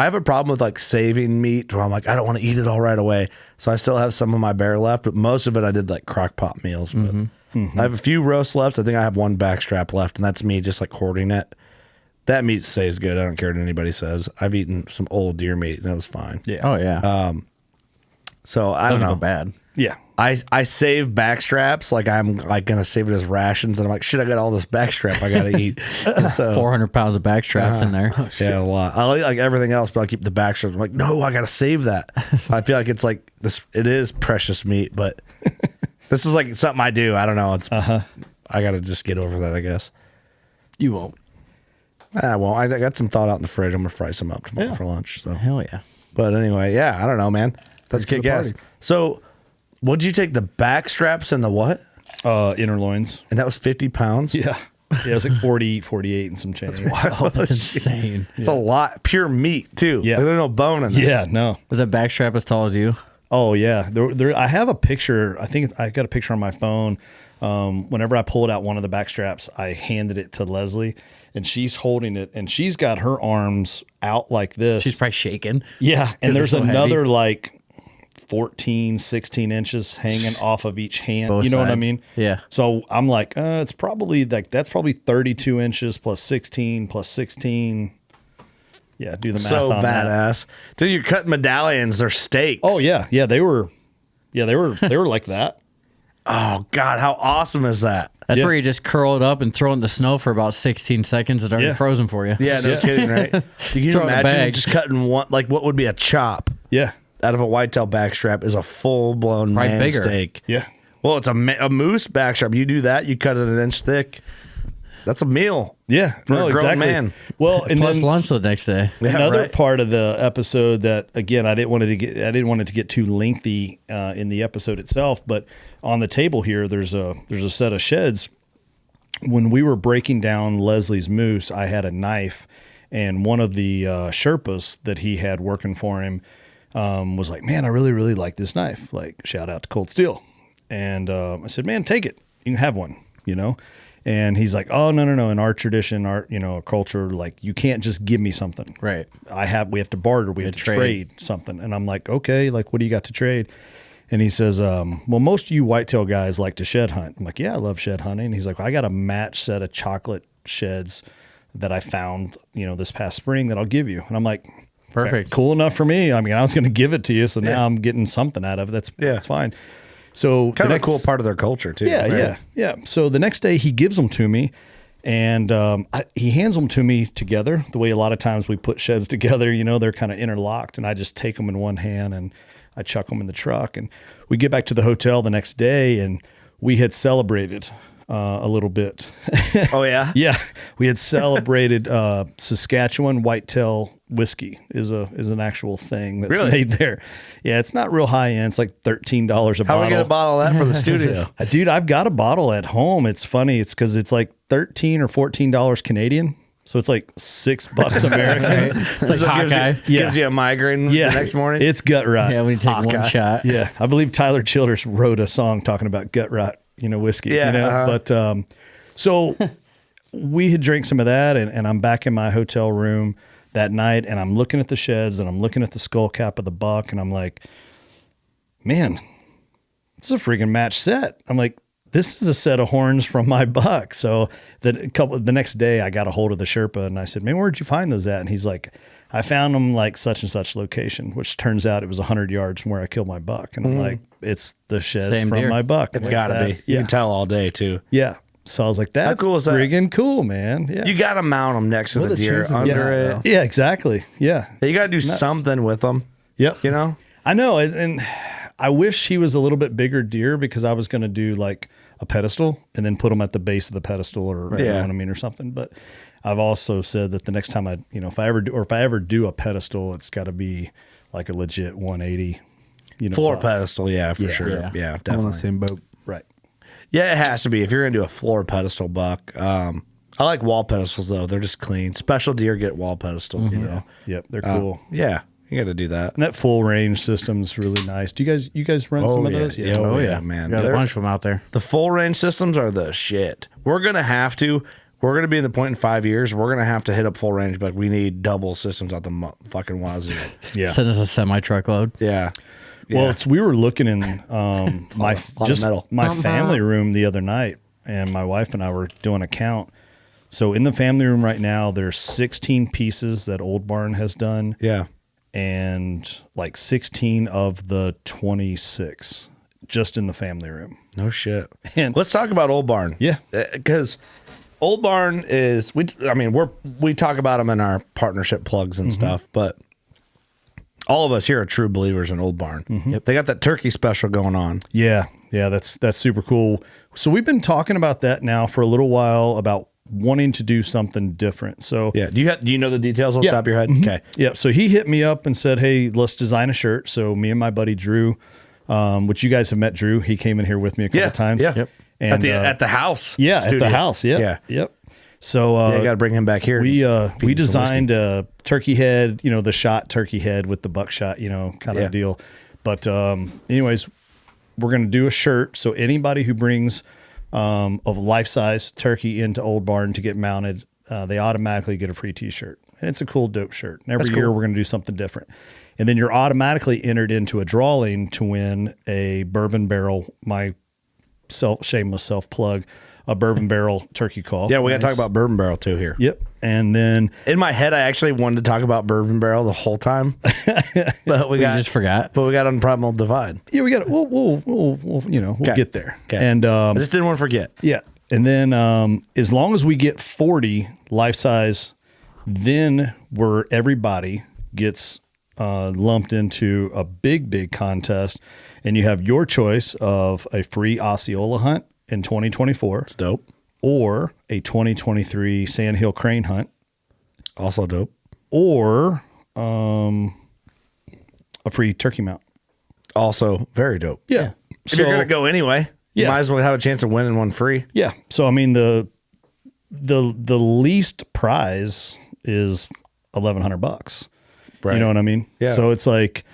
have a problem with like saving meat where I'm like, I don't want to eat it all right away. So I still have some of my bear left, but most of it I did like crock pot meals. But I have a few roasts left. I think I have one back strap left, and that's me just like hoarding it. That meat stays good. I don't care what anybody says. I've eaten some old deer meat and it was fine. Yeah. Oh yeah. So I don't Doesn't know. go bad. Yeah. I save back straps like I'm like gonna save it as rations, and I'm like, shit, I got all this back strap I gotta eat. So 400 pounds of back straps in there. yeah, a lot. I'll eat like everything else, but I'll keep the back straps. I'm like, no, I gotta save that. I feel like it's like this. It is precious meat, but this is like something I do. I don't know. It's I gotta just get over that, I guess. You won't. I won't. I got some thawed out in the fridge. I'm gonna fry some up tomorrow for lunch. So, Hell yeah. but anyway, yeah, I don't know, man. That's Bring kick to the ass. party. So, what'd you take? The back straps and the what? Inner loins. And that was 50 pounds. Yeah. Yeah, it was like 40, 48 and some change. Oh, that's insane. It's a lot. Pure meat too. Yeah. Like, there's no bone in there. Yeah, no. Was that back strap as tall as you? Oh yeah, there. I have a picture. I think I got a picture on my phone. Whenever I pulled out one of the back straps, I handed it to Leslie, and she's holding it, and she's got her arms out like this. She's probably shaking. Yeah, and they're there's so another heavy. like 14, 16 inches hanging off of each hand. Both you know what I sides. mean? Yeah. So I'm like, it's probably like that's probably 32 inches plus 16 plus 16. Yeah, do the math So on that. badass. Dude, you're cutting medallions or steaks. Oh yeah, they were like that. Oh God, how awesome is that? That's Yeah. where you just curl it up and throw it in the snow for about 16 seconds. It's already Yeah. frozen for you. Yeah, no kidding, right? Can you Throw it in a imagine bag. just cutting one, like what would be a chop Yeah, out of a whitetail backstrap is a full blown Right, man bigger. steak. yeah. Well, it's a moose backstrap. You do that, you cut it an inch thick. That's a meal. Yeah, For a grown man. Well, and Plus then lunch the next day. Yeah, another right. part of the episode that again I didn't want it to get too lengthy in the episode itself, but on the table here there's a set of sheds. When we were breaking down Leslie's moose, I had a knife, and one of the Sherpas that he had working for him was like, "Man, I really like this knife." Like, shout out to Cold Steel, and I said, "Man, take it. You can have one." You know. And he's like, "Oh, no. In our tradition, our culture, like you can't just give me something. Right. We have to barter. We have to trade. trade something." And I'm like, "Okay, like what do you got to trade?" And he says, "Well, most of you whitetail guys like to shed hunt." I'm like, "Yeah, I love shed hunting." And he's like, "I got a match set of chocolate sheds that I found, this past spring that I'll give you." And I'm like, Perfect. cool enough for me. I mean, I was going to give it to you, so now I'm getting something out of it. That's fine. So Kind the of a cool part of their culture too. Yeah, right? yeah. So the next day he gives them to me, and he hands them to me together. The way a lot of times we put sheds together, they're kind of interlocked, and I just take them in one hand and I chuck them in the truck. And we get back to the hotel the next day, and we had celebrated a little bit. Oh yeah. Yeah, we had celebrated Saskatchewan whitetail whiskey is an actual thing that's Really? made there. Yeah, it's not real high end. It's like $13 a How bottle. are we gonna bottle that for the studio? Dude, I've got a bottle at home. It's funny. It's because it's like $13 or $14 Canadian. So it's like $6 American. It's like Hawkeye. Gives you a migraine the next morning. It's gut rot. Yeah, when you take one shot. Yeah, I believe Tyler Childers wrote a song talking about gut rot, whiskey. Yeah, But so we had drank some of that, and I'm back in my hotel room that night, and I'm looking at the sheds, and I'm looking at the skull cap of the buck, and I'm like, man, this is a freaking match set. I'm like, this is a set of horns from my buck. So the next day I got a hold of the Sherpa and I said, man, where'd you find those at? And he's like, I found them like such and such location, which turns out it was 100 yards from where I killed my buck. And I'm like, it's the sheds Same from deer. my buck. It's got to be. You can tell all day too. Yeah. So I was like, that's cool is that? friggin' cool, man. Yeah. You got to mount them next to What the are the deer, chances of under that, it. Yeah, exactly. Yeah. You got to do something with them. Yep. You know? I know. And I wish he was a little bit bigger deer because I was going to do like a pedestal and then put them at the base of the pedestal or you know what I mean, or something. But I've also said that the next time if I ever do a pedestal, it's got to be like a legit 180, Floor buck. pedestal, for sure. Yeah. Yeah, I'm on definitely. the same boat. Right. Yeah, it has to be. If you're going to do a floor pedestal buck, I like wall pedestals though. They're just clean. Special deer get wall pedestal, you know? Yep. They're cool. Yeah, you got to do that. And that full range system's really nice. Do you guys run some of those? Yeah. Oh, yeah, man. Got a They're- bunch of them out there. The full range systems are the shit. We're going to be in the point in 5 years. We're going to have to hit up full range, but we need double systems out the fucking wazoo. Yeah. Send us a semi truckload. Yeah. Well, we were looking in my lot of metal. family room the other night, and my wife and I were doing a count. So in the family room right now, there's 16 pieces that Old Barn has done, Yeah. and like 16 of the 26 just in the family room. No shit. And- Let's talk about Old Barn. Yeah. Because Old Barn is, we talk about them in our partnership plugs and stuff, but all of us here are true believers in Old Barn. Yep. They got that turkey special going on. Yeah, that's super cool. So we've been talking about that now for a little while about wanting to do something different. So Yeah. Do you know the details off the top of your head? Okay. yeah, so he hit me up and said, "Hey, let's design a shirt." So me and my buddy Drew, which you guys have met Drew, he came in here with me a couple times. Yeah. Yep. And At the house. yeah, studio. at the house. Yeah, Yeah. yep. So You got to bring him back here. we designed a turkey head, the shot turkey head with the buckshot, kind of deal. But anyways, we're going to do a shirt. So anybody who brings a life-size turkey into Old Barn to get mounted, they automatically get a free T-shirt. And it's a cool, dope shirt. And every year we're going to do something different. And then you're automatically entered into a drawing to win a bourbon barrel, shameless self-plug, a bourbon barrel turkey call. Yeah, we got to talk about Bourbon Barrel too here. Yep. And then In my head, I actually wanted to talk about Bourbon Barrel the whole time, but we just forgot. But we got on Primal Divide. yeah, we got it. We'll get there. Okay. And I just didn't want to forget. yeah. And then as long as we get 40 life size, then everybody gets lumped into a big contest, and you have your choice of a free Osceola hunt in 2024 It's dope. or a 2023 Sandhill crane hunt Also dope. or a free turkey mount. Also very dope. Yeah. If you're gonna go anyway, you Yeah. might as well have a chance of winning one free. Yeah. So I mean the least prize is $1,100. Right. You know what I mean? Yeah. So it's like,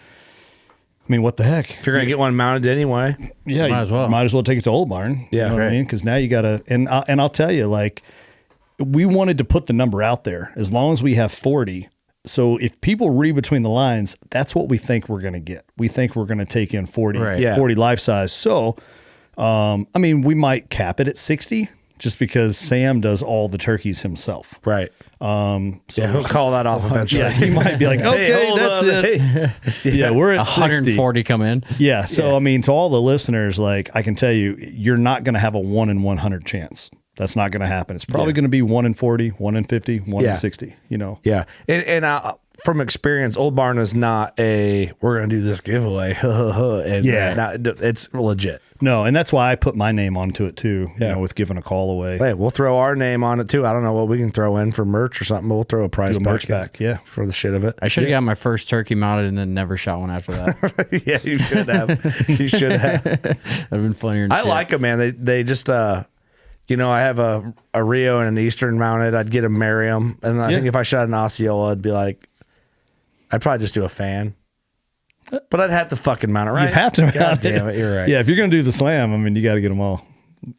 I mean, what the heck? If you're gonna get one mounted anyway, Yeah, Might as well. Might as well take it to Old Barn. Yeah. You know what I Right. mean? Because now you gotta, and I'll tell you, like, we wanted to put the number out there as long as we have 40. So if people read between the lines, that's what we think we're going to get. We think we're going to take in 40, Right. Yeah. 40 life size. So, I mean, we might cap it at 60 just because Sam does all the turkeys himself. right? So Yeah, he'll call that off eventually. yeah, he might be like, okay, hold that's on. it. Hey. Yeah, we're at 60. 140 come in. Yeah. So, I mean, to all the listeners, like, I can tell you, you're not going to have a 1 in 100 chance. That's not going to happen. It's probably going to be 1 in 40, 1 in 50, 1 Yeah. in 60, Yeah, and from experience, Old Barn is not we're gonna do this giveaway. And Yeah. it's legit. No, and that's why I put my name onto it too, with giving a call away. Hey, we'll throw our name on it too. I don't know what we can throw in for merch or something, but we'll throw a prize Do a merch in back, yeah. for the shit of it. I should have got my first turkey mounted and then never shot one after that. Yeah, you should have. You should have. That'd been funnier. Than I shit. like them, man. They just you know, I have a Rio and an Eastern mounted. I'd get them, marry them. And I think if I shot an Osceola, I'd be like, I'd probably just do a fan. But I'd have to fucking mount it, right? You'd have to God mount it. damn it, you're right. Yeah, if you're going to do the slam, I mean, you got to get them all.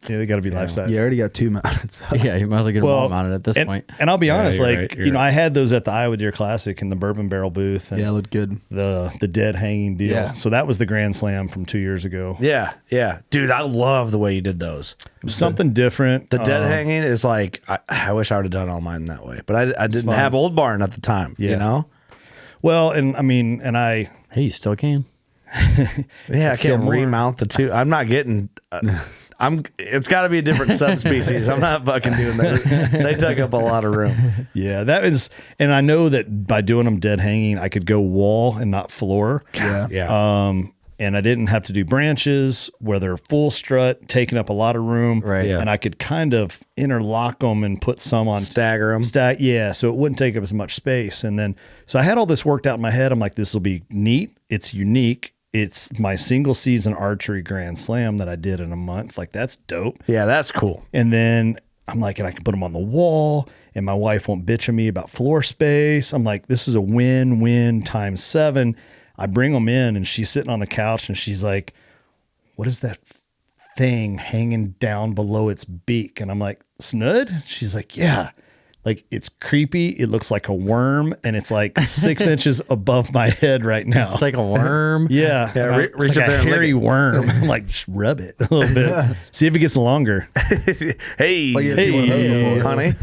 Yeah, they got to be life size. You already got 2 mounted. So. Yeah, you might as well get them all mounted at this and, point. And I'll be honest, you're like, right, you know, right. I had those at the Iowa Deer Classic in the bourbon barrel booth. And Yeah, it looked good. the dead hanging deal. Yeah. So that was the Grand Slam from 2 years ago. Yeah, yeah. Dude, I love the way you did those. It was something different. The dead hanging is like, I wish I would have done all mine that way. But I didn't have Old Barn at the time, you know? Well, and I mean, and I... Hey, you still can. Yeah, I can't remount the two. I'm not getting... it's got to be a different subspecies. I'm not fucking doing that. They took up a lot of room. Yeah, that is... And I know that by doing them dead hanging, I could go wall and not floor. Yeah. Yeah. And I didn't have to do branches where they're full strut, taking up a lot of room. Right. Yeah. And I could kind of interlock them and put some on Stagger them. Yeah. So it wouldn't take up as much space. And then, so I had all this worked out in my head. I'm like, this will be neat. It's unique. It's my single season archery Grand Slam that I did in a month. Like, that's dope. Yeah, that's cool. And then I'm like, and I can put them on the wall and my wife won't bitch at me about floor space. I'm like, this is a win-win times 7. I bring them in and she's sitting on the couch and she's like, what is that thing hanging down below its beak? And I'm like, snud? She's like, yeah. Like, it's creepy. It looks like a worm and it's like 6 inches above my head right now. It's like a worm. Yeah. Yeah, It's reach like up there a and lick hairy it. worm. I'm like, just rub it a little bit. See if it gets longer. Hey, Like, you see one of those before. honey.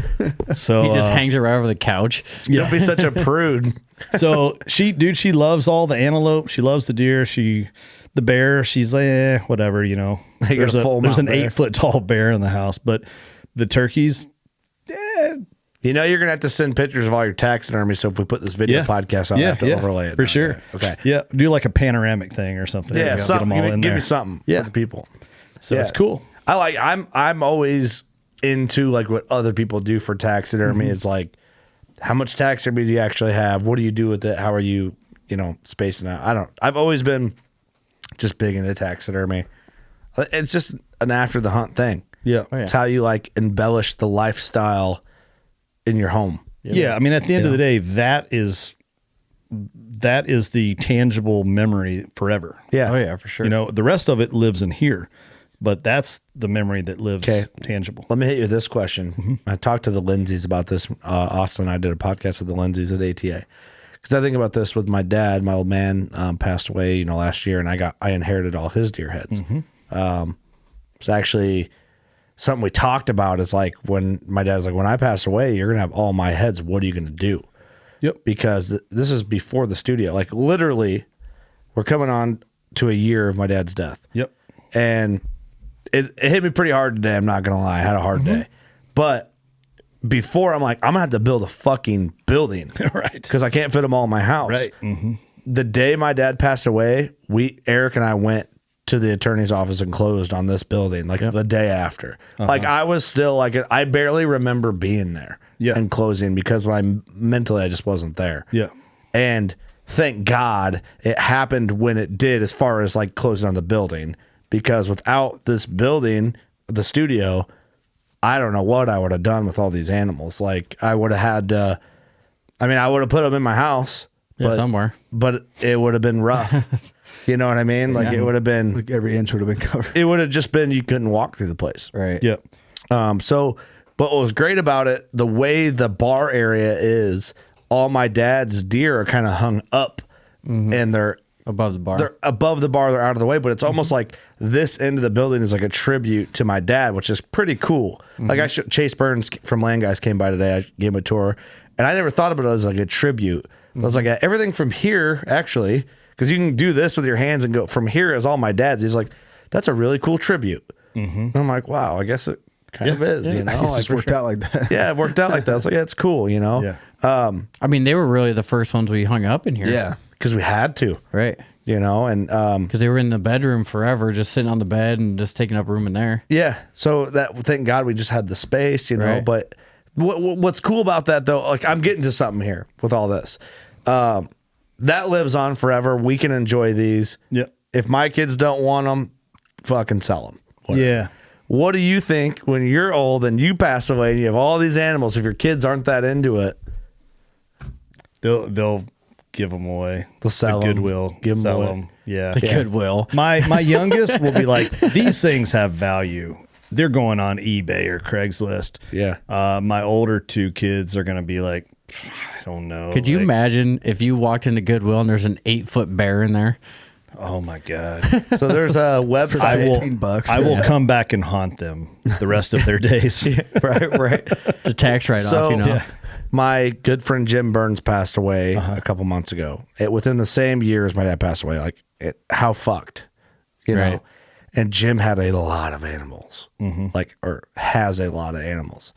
So He just hangs it right over the couch. Don't be such a prude. So she loves all the antelope. She loves the deer. The bear, she's like, whatever, you know. You got a full There's an mount bear. 8-foot tall bear in the house, but the turkeys, You know, you're going to have to send pictures of all your taxidermy. So if we put this video podcast on, I have to overlay it. for on sure. there. Okay. Yeah, do like a panoramic thing or something. Yeah, Get something. them all in Give there. me something Yeah. for the people. So Yeah. it's cool. I'm always into like what other people do for taxidermy. It's like, how much taxidermy do you actually have? What do you do with it? How are you, spacing out? I've always been just big into taxidermy. It's just an after the hunt thing. Yeah. Oh, yeah. It's how you like embellish the lifestyle in your home. Yeah. I mean, at the end of the day, that is the tangible memory forever. Yeah. Oh, yeah, for sure. You know, the rest of it lives in here, but that's the memory that lives tangible. Let me hit you with this question. I talked to the Lindsays about this. Austin and I did a podcast with the Lindsays at ATA. Because I think about this with my dad. My old man passed away, last year, and I inherited all his deer heads. It's actually something we talked about. Is like when my dad's like, when I pass away, you're gonna have all my heads. What are you gonna do? Yep. Because this is before the studio. Like literally, we're coming on to a year of my dad's death. Yep. And it hit me pretty hard today. I'm not gonna lie. I had a hard day, but before I'm like, I'm gonna have to build a fucking building, Right. Because I can't fit them all in my house. Right. Mm-hmm. The day my dad passed away, Eric and I went to the attorney's office and closed on this building like the day after. Like I was still like, I barely remember being there and closing because mentally I just wasn't there. Yeah. And thank God it happened when it did, as far as like closing on the building, because without this building, the studio, I don't know what I would have done with all these animals. Like I would have had to, I would have put them in my house, but somewhere. but it would have been rough. You know what I mean? Like it would have been, Like every inch would have been covered. it would have just been, you couldn't walk through the place. Right. Yep. So, but what was great about it, the way the bar area is, all my dad's deer are kind of hung up and they're Above the bar. They're above the bar, they're out of the way, but it's almost like this end of the building is like a tribute to my dad, which is pretty cool. Like Chase Burns from Land Guys came by today. I gave him a tour, and I never thought about it as like a tribute. I was like, everything from here, actually, because you can do this with your hands and go from here is all my dad's. He's like, that's a really cool tribute. And I'm like, wow, I guess it kind of is, It like, just worked out like that. Yeah, it worked out like that. I was like, yeah, it's cool, Yeah. They were really the first ones we hung up in here. Yeah. because we had to, Right. and Because they were in the bedroom forever, just sitting on the bed and just taking up room in there. yeah. So thank God we just had the space, Right. But what's cool about that though, like I'm getting to something here with all this. That lives on forever. We can enjoy these. Yep. If my kids don't want them, fucking sell them. Yeah. What do you think when you're old and you pass away and you have all these animals? If your kids aren't that into it, They'll give them away. They'll sell The 'em. Goodwill. Give 'em sell away. them. Yeah. The Goodwill. My youngest will be like, these things have value. They're going on eBay or Craigslist. Yeah. My older 2 kids are going to be like, I don't know. Could you like, imagine if you walked into Goodwill and there's an 8-foot bear in there? Oh my God. So there's a website. $15. I will come back and haunt them the rest of their days. right. The tax write-off, So you know? my good friend Jim Burns passed away a couple months ago. Within the same year as my dad passed away, how fucked, you know? Right. And Jim had a lot of animals, or has a lot of animals.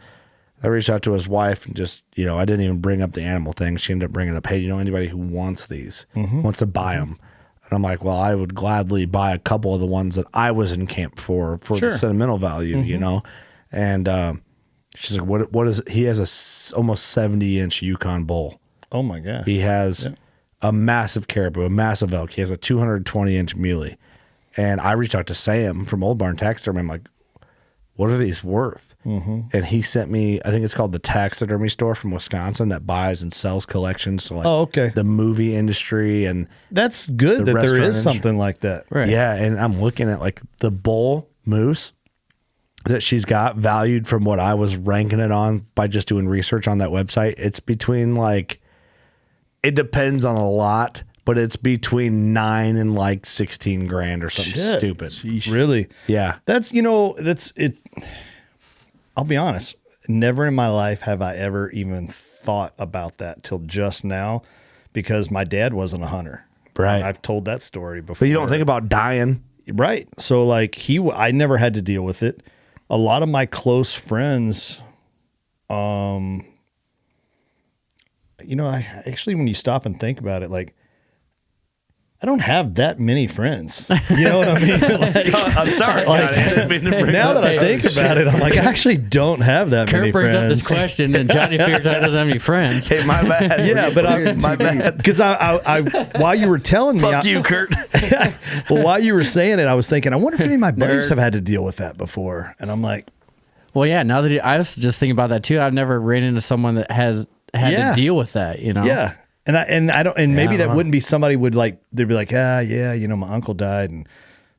I reached out to his wife and just, I didn't even bring up the animal thing. She ended up bringing up, hey, anybody who wants these, wants to buy them? And I'm like, well, I would gladly buy a couple of the ones that I was in camp for the sentimental value, And she's like, what is it? He has a almost 70-inch Yukon bull. Oh my God. He has a massive caribou, a massive elk. He has a 220-inch muley. And I reached out to Sam from Old Barn Taxidermy. I'm like, what are these worth? And he sent me, I think it's called the Taxidermy Store from Wisconsin that buys and sells collections to the movie industry. And that's good that there restaurant is something like that. Right. yeah, and I'm looking at the bull moose that she's got valued from what I was ranking it on by just doing research on that website. It's between it depends on a lot, but it's between 9 and 16 grand or something stupid. Sheesh. Really? Yeah. That's it. I'll be honest. Never in my life have I ever even thought about that till just now, because my dad wasn't a hunter. Right. I've told that story before. But you don't think about dying. Right. So I never had to deal with it. A lot of my close friends, I actually, when you stop and think about it, I don't have that many friends. You know what I mean? I'm sorry. Now that I think about it, I'm like, I actually don't have that many Kurt brings friends. up this question, and Johnny figures out he doesn't have any friends. Hey, my bad. Yeah, but my bad. because I while you were telling me, Fuck you, Kurt. well, while you were saying it, I was thinking, I wonder if any of my buddies have had to deal with that before. And I'm like, Well, yeah, now that I was just thinking about that too. I've never ran into someone that has had to deal with that, yeah. And I don't, and maybe that wouldn't be somebody would they'd be like, my uncle died and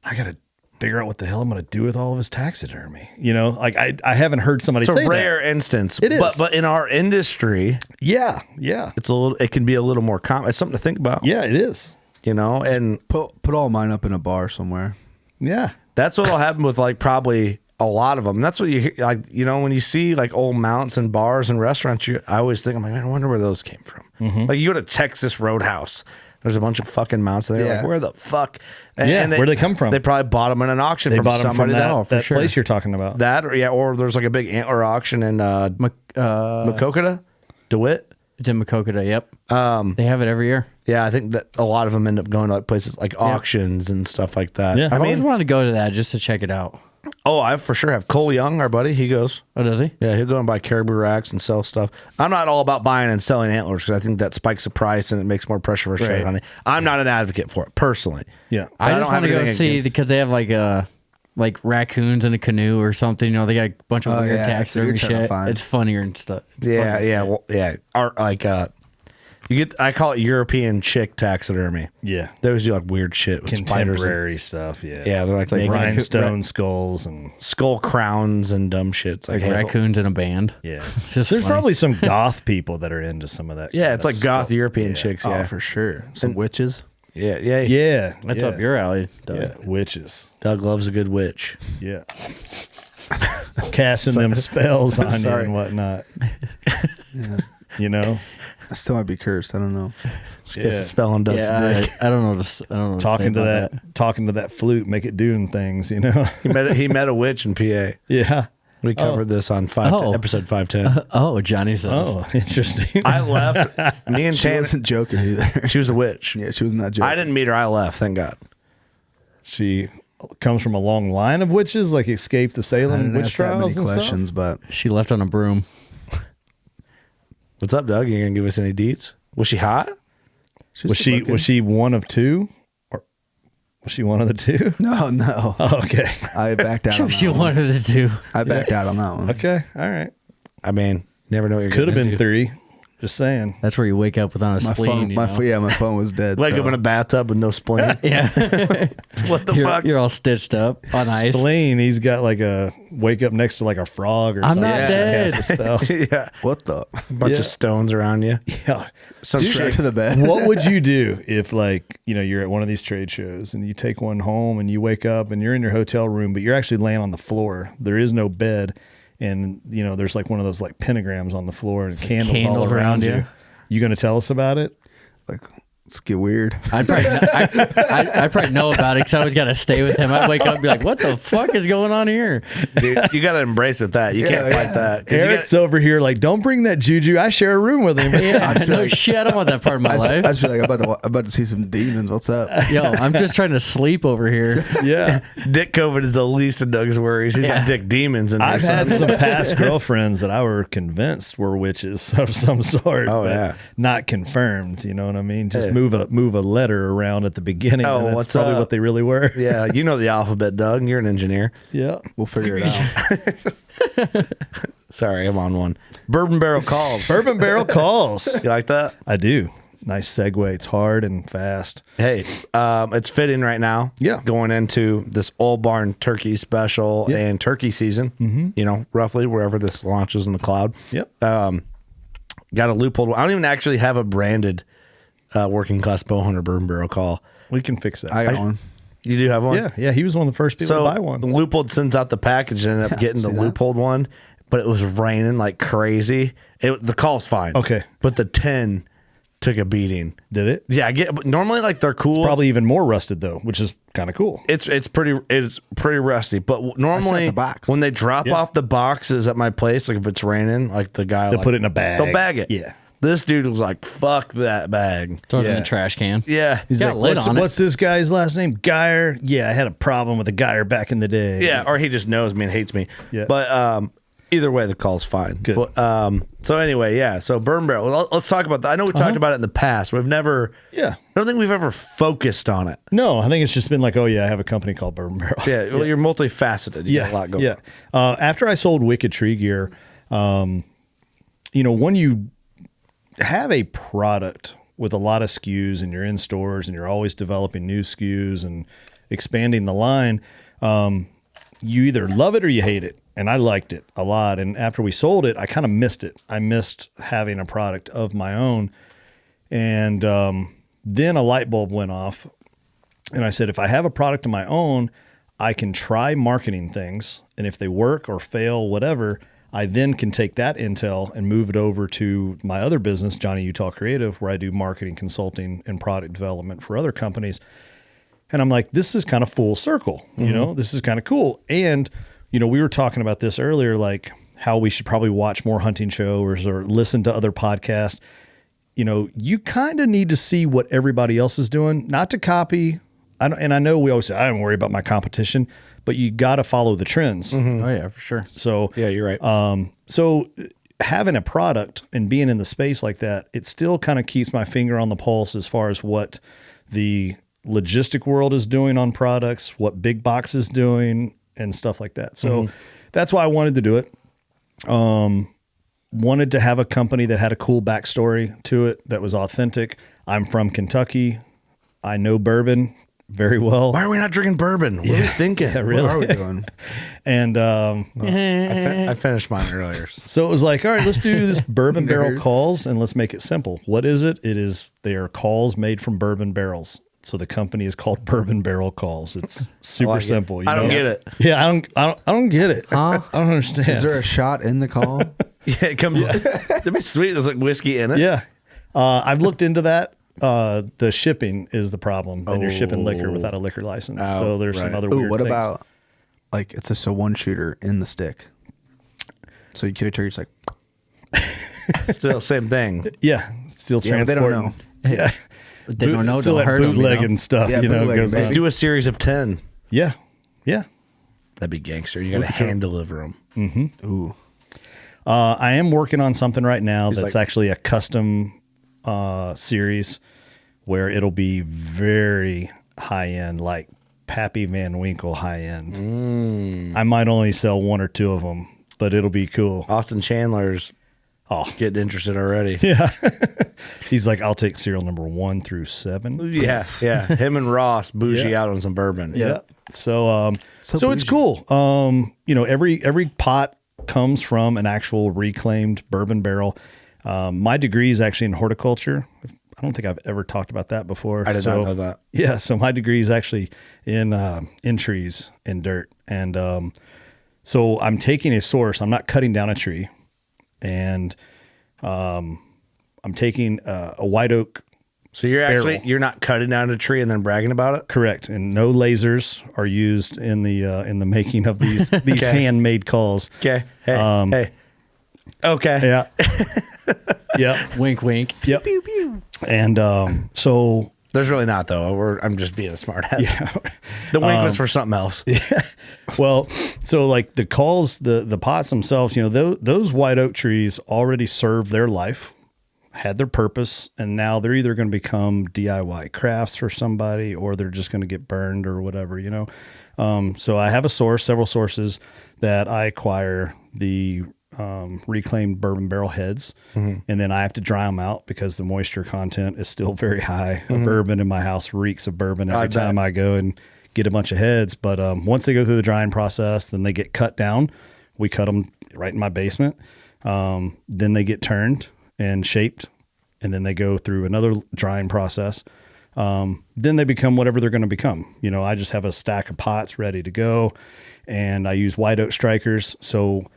I got to figure out what the hell I'm going to do with all of his taxidermy. I haven't heard somebody say It's that. a rare instance. It is. But in our industry, Yeah. it can be a little more common. It's something to think about. Yeah, it is. And Put all mine up in a bar somewhere. Yeah. that's what'll happen with probably a lot of them. That's what you hear, when you see old mounts and bars and restaurants, I always think, man, I wonder where those came from. You go to Texas Roadhouse, there's a bunch of fucking mounts there. Yeah. Where the fuck? Where'd they come from? They probably bought them in an auction They from bought them from somebody that place you're talking about. or there's a big antler auction in Macokota, DeWitt. It's in Macokota, yep. They have it every year. Yeah, I think that a lot of them end up going to places like auctions and stuff like that. Yeah. I've always wanted to go to that just to check it out. Oh, I for sure have. Cole Young, our buddy, he goes. Oh, does he? Yeah, he'll go and buy caribou racks and sell stuff. I'm not all about buying and selling antlers because I think that spikes the price and it makes more pressure for shed hunting. I'm not an advocate for it personally. Yeah. I don't just have want to go anything see against- because they have like raccoons in a canoe or something. They got a bunch of weird yeah, that's what taxidermy you're trying to shit. find. It's funnier and stuff. Art I call it European chick taxidermy. Yeah. They always do weird shit with spiders. Contemporary stuff. Yeah. Yeah, they're making Rhinestone skulls and skull crowns and dumb shit. It's Like hey, raccoons in a band. yeah. It's just There's funny. probably some goth people that are into some of that. Yeah, kind it's of like goth stuff. European chicks. Oh, Yeah, for sure. Some witches. yeah. Yeah. That's yeah. up your alley, Doug. Yeah. Witches. Doug loves a good witch. Yeah. Casting them spells on you Sorry. and whatnot. I still might be cursed. I don't know. Gets the spell on Doug's dick. I don't know. I don't know. Talking to that flute, make it doing things, He met a witch in PA. Yeah. We covered this on episode 510. Oh, Johnny says. Oh, interesting. I left. Me and She Shannon. wasn't joking either. She was a witch. Yeah, she was not joking. I didn't meet her. I left. Thank God. She comes from a long line of witches, like escaped the I Salem didn't witch ask that many trials and questions, stuff. but She left on a broom. What's up, Doug? You gonna give us any deets? Was she hot? Was she one of two? Or Was she one of the two? No. Oh, okay. I backed out on that She one. wanted to do. I backed out on that one. Okay. All right. I mean, never know what you're Could have getting been into. 3. Just saying. That's where you wake up without a My spleen. phone, my phone was dead. Wake so. up in a bathtub with no spleen. Yeah. What the you're, fuck? You're all stitched up on ice. Spleen, he's got like a wake up next to like a frog or I'm something. not Yeah. dead. Cast a spell. Yeah. What the? Bunch Yeah. of stones around you. Yeah. Some Straight to the bed. What would you do if, like, you know, you're at one of these trade shows and you take one home and you wake up and you're in your hotel room, but you're actually laying on the floor. There is no bed. And, you know, there's like one of those like pentagrams on the floor and candles all around you. You going to tell us about it? Like, let's get weird. I'd probably know about it because I always got to stay with him. I'd wake up and be like, what the fuck is going on here? Dude, you got to embrace with that. You can't fight that. 'Cause you Eric's over here like, don't bring that juju. I share a room with him. Yeah, no shit. I don't want that part of my I life. just feel like I'm about to see some demons. What's up? Yo, I'm just trying to sleep over here. Yeah. Dick COVID is the least of Doug's worries. He's got dick demons in there. I've had son. some past girlfriends that I were convinced were witches of some sort. Oh, but yeah. not confirmed. You know what I mean? Just Hey. move a letter around at the beginning. Oh, and that's what's probably up? what they really were. Yeah, you know the alphabet, Doug. You're an engineer. Yeah. We'll figure it out. Sorry, I'm on one. Bourbon barrel calls. Bourbon barrel calls. You like that? I do. Nice segue. It's hard and fast. Hey, it's fitting right now. Yeah. Going into this Old Barn turkey special Yep. and turkey season, you know, roughly wherever this launches in the cloud. Yep. Got a loophole. I don't even actually have a branded working class bow hunter bourbon barrel call. We can fix that. I got one. You do have one? Yeah. Yeah. He was one of the first people So to buy one. Loophole sends out the package and ended up getting the see that? Loophole one, but it was raining like crazy. The call's fine. Okay. But the 10 took a beating. Did it? Yeah, but normally like they're cool. Probably even more rusted though, which is kind of cool. It's pretty rusty, but normally the box. when they drop off the boxes at my place, like if it's raining, like the guy They'll put it in a bag. They'll bag it. Yeah. This dude was like, "Fuck that bag." Throw it in Yeah. the trash can. Yeah, He's Got like, a lid on it. what's this guy's last name? Geyer. Yeah, I had a problem with a Geyer back in the day. yeah, or he just knows me and hates me. Yeah. But either way, the call's fine. Good. But, so anyway, yeah. So bourbon barrel. Let's talk about that. I know we talked about it in the past. We've never. Yeah. I don't think we've ever focused on it. No, I think it's just been like, oh yeah, I have a company called Bourbon Barrel. Yeah. Well, you're multifaceted. You got a lot going. Yeah. After I sold Wicked Tree Gear, you know, when you have a product with a lot of SKUs and you're in stores and you're always developing new SKUs and expanding the line, you either love it or you hate it. And I liked it a lot. And after we sold it, I kind of missed it. I missed having a product of my own. And then a light bulb went off. And I said, if I have a product of my own, I can try marketing things. And if they work or fail, whatever, I then can take that intel and move it over to my other business, Johnny Utah Creative, where I do marketing, consulting, and product development for other companies. And I'm like, this is kind of full circle, you know, this is kind of cool. And, you know, we were talking about this earlier, like how we should probably watch more hunting shows or listen to other podcasts. You know, you kind of need to see what everybody else is doing, not to copy. And I know we always say, I don't worry about my competition, but you got to follow the trends. Oh, yeah, for sure. So, Yeah, you're right. so having a product and being in the space like that, it still kind of keeps my finger on the pulse as far as what the logistic world is doing on products, what big box is doing and stuff like that. So that's why I wanted to do it. Wanted to have a company that had a cool backstory to it that was authentic. I'm from Kentucky. I know bourbon very well. Why are we not drinking bourbon? What are we thinking? Yeah, really. What are we doing? And I finished mine earlier. so it was like, all right, let's do this bourbon barrel Nerd. calls and let's make it simple. What is it? They are calls made from bourbon barrels. So the company is called Bourbon Barrel Calls. It's super like it. simple. I don't get it. Yeah, I don't get it. Huh? I don't understand. Is there a shot in the call? Yeah, it comes. That'd be sweet. There's like whiskey in it. Yeah. I've looked into that. The shipping is the problem. And you're shipping liquor without a liquor license. So there's some right. other Ooh, weird what things. about like it's just a one shooter in the stick? So you kill a turkey, it's like Still same thing. Yeah. Still yeah, but they don't transporting. know. Yeah. They don't know. Still Don't that hurt 'em, you know? bootlegging stuff. Yeah, you know, bootlegging, goes baby. on. Let's do a series of 10. Yeah. Yeah. That'd be gangster. You got to hand deliver them. Ooh. I am working on something right now that's like- actually a custom series where it'll be very high end, like Pappy Van Winkle high end. I might only sell 1 or 2 of them, but it'll be cool. Austin Chandler's getting interested already. Yeah. He's like, I'll take serial number 1 through 7. Yeah. Him and Ross bougie out on some bourbon. Yeah. So it's cool. Every pot comes from an actual reclaimed bourbon barrel. My degree is actually in horticulture. I don't think I've ever talked about that before. I did not know that. Yeah. So my degree is actually in trees, in dirt. And so I'm taking a source. I'm not cutting down a tree. And I'm taking a white oak. So you're not cutting down a tree and then bragging about it? Correct. And no lasers are used in the making of these handmade calls. Okay. Hey. Okay. Yeah. Yeah. Wink, wink. Yep. Pew, pew. And so there's really not though. I'm just being a smart ass. Yeah. The wink was for something else. Yeah. Well, so like the calls, the pots themselves, those white oak trees already served their life, had their purpose, and now they're either going to become DIY crafts for somebody or they're just going to get burned or whatever, So I have several sources that I acquire the reclaimed bourbon barrel heads, and then I have to dry them out because the moisture content is still very high. Bourbon in my house reeks of bourbon every time I go and get a bunch of heads. But once they go through the drying process, then they get cut down. We cut them right in my basement. Then they get turned and shaped, and then they go through another drying process. Then they become whatever they're going to become. I just have a stack of pots ready to go, and I use white oak strikers. So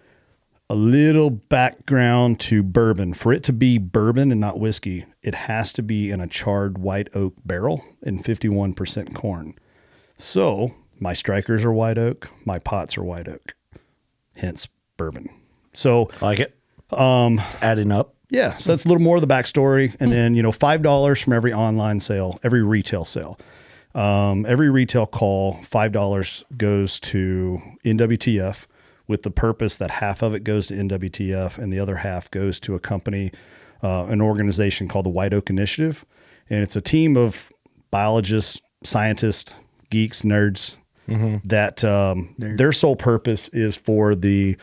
a little background to bourbon. For it to be bourbon and not whiskey, it has to be in a charred white oak barrel and 51% corn. So my strikers are white oak, my pots are white oak, hence bourbon. So like it. It's adding up. Yeah. So that's a little more of the backstory. And then, $5 from every online sale, every retail sale. Every retail call, $5 goes to NWTF, with the purpose that half of it goes to NWTF and the other half goes to a company, an organization called the White Oak Initiative. And it's a team of biologists, scientists, geeks, nerds, that their sole purpose is for the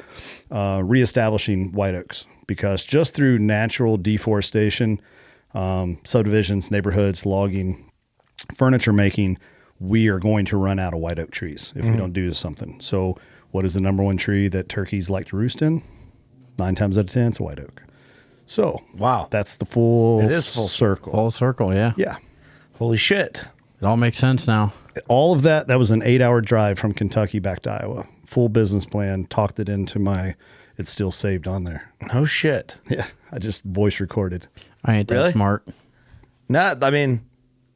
reestablishing white oaks, because just through natural deforestation, subdivisions, neighborhoods, logging, furniture making, we are going to run out of white oak trees if we don't do something. So what is the number one tree that turkeys like to roost in? 9 times out of 10, it's a white oak. So, wow, that's the full It is full circle. Full circle, yeah. Yeah. Holy shit. It all makes sense now. All of that was an 8-hour drive from Kentucky back to Iowa. Full business plan, talked it into it's still saved on there. No shit. Yeah. I just voice recorded. I ain't that Really? smart. I mean,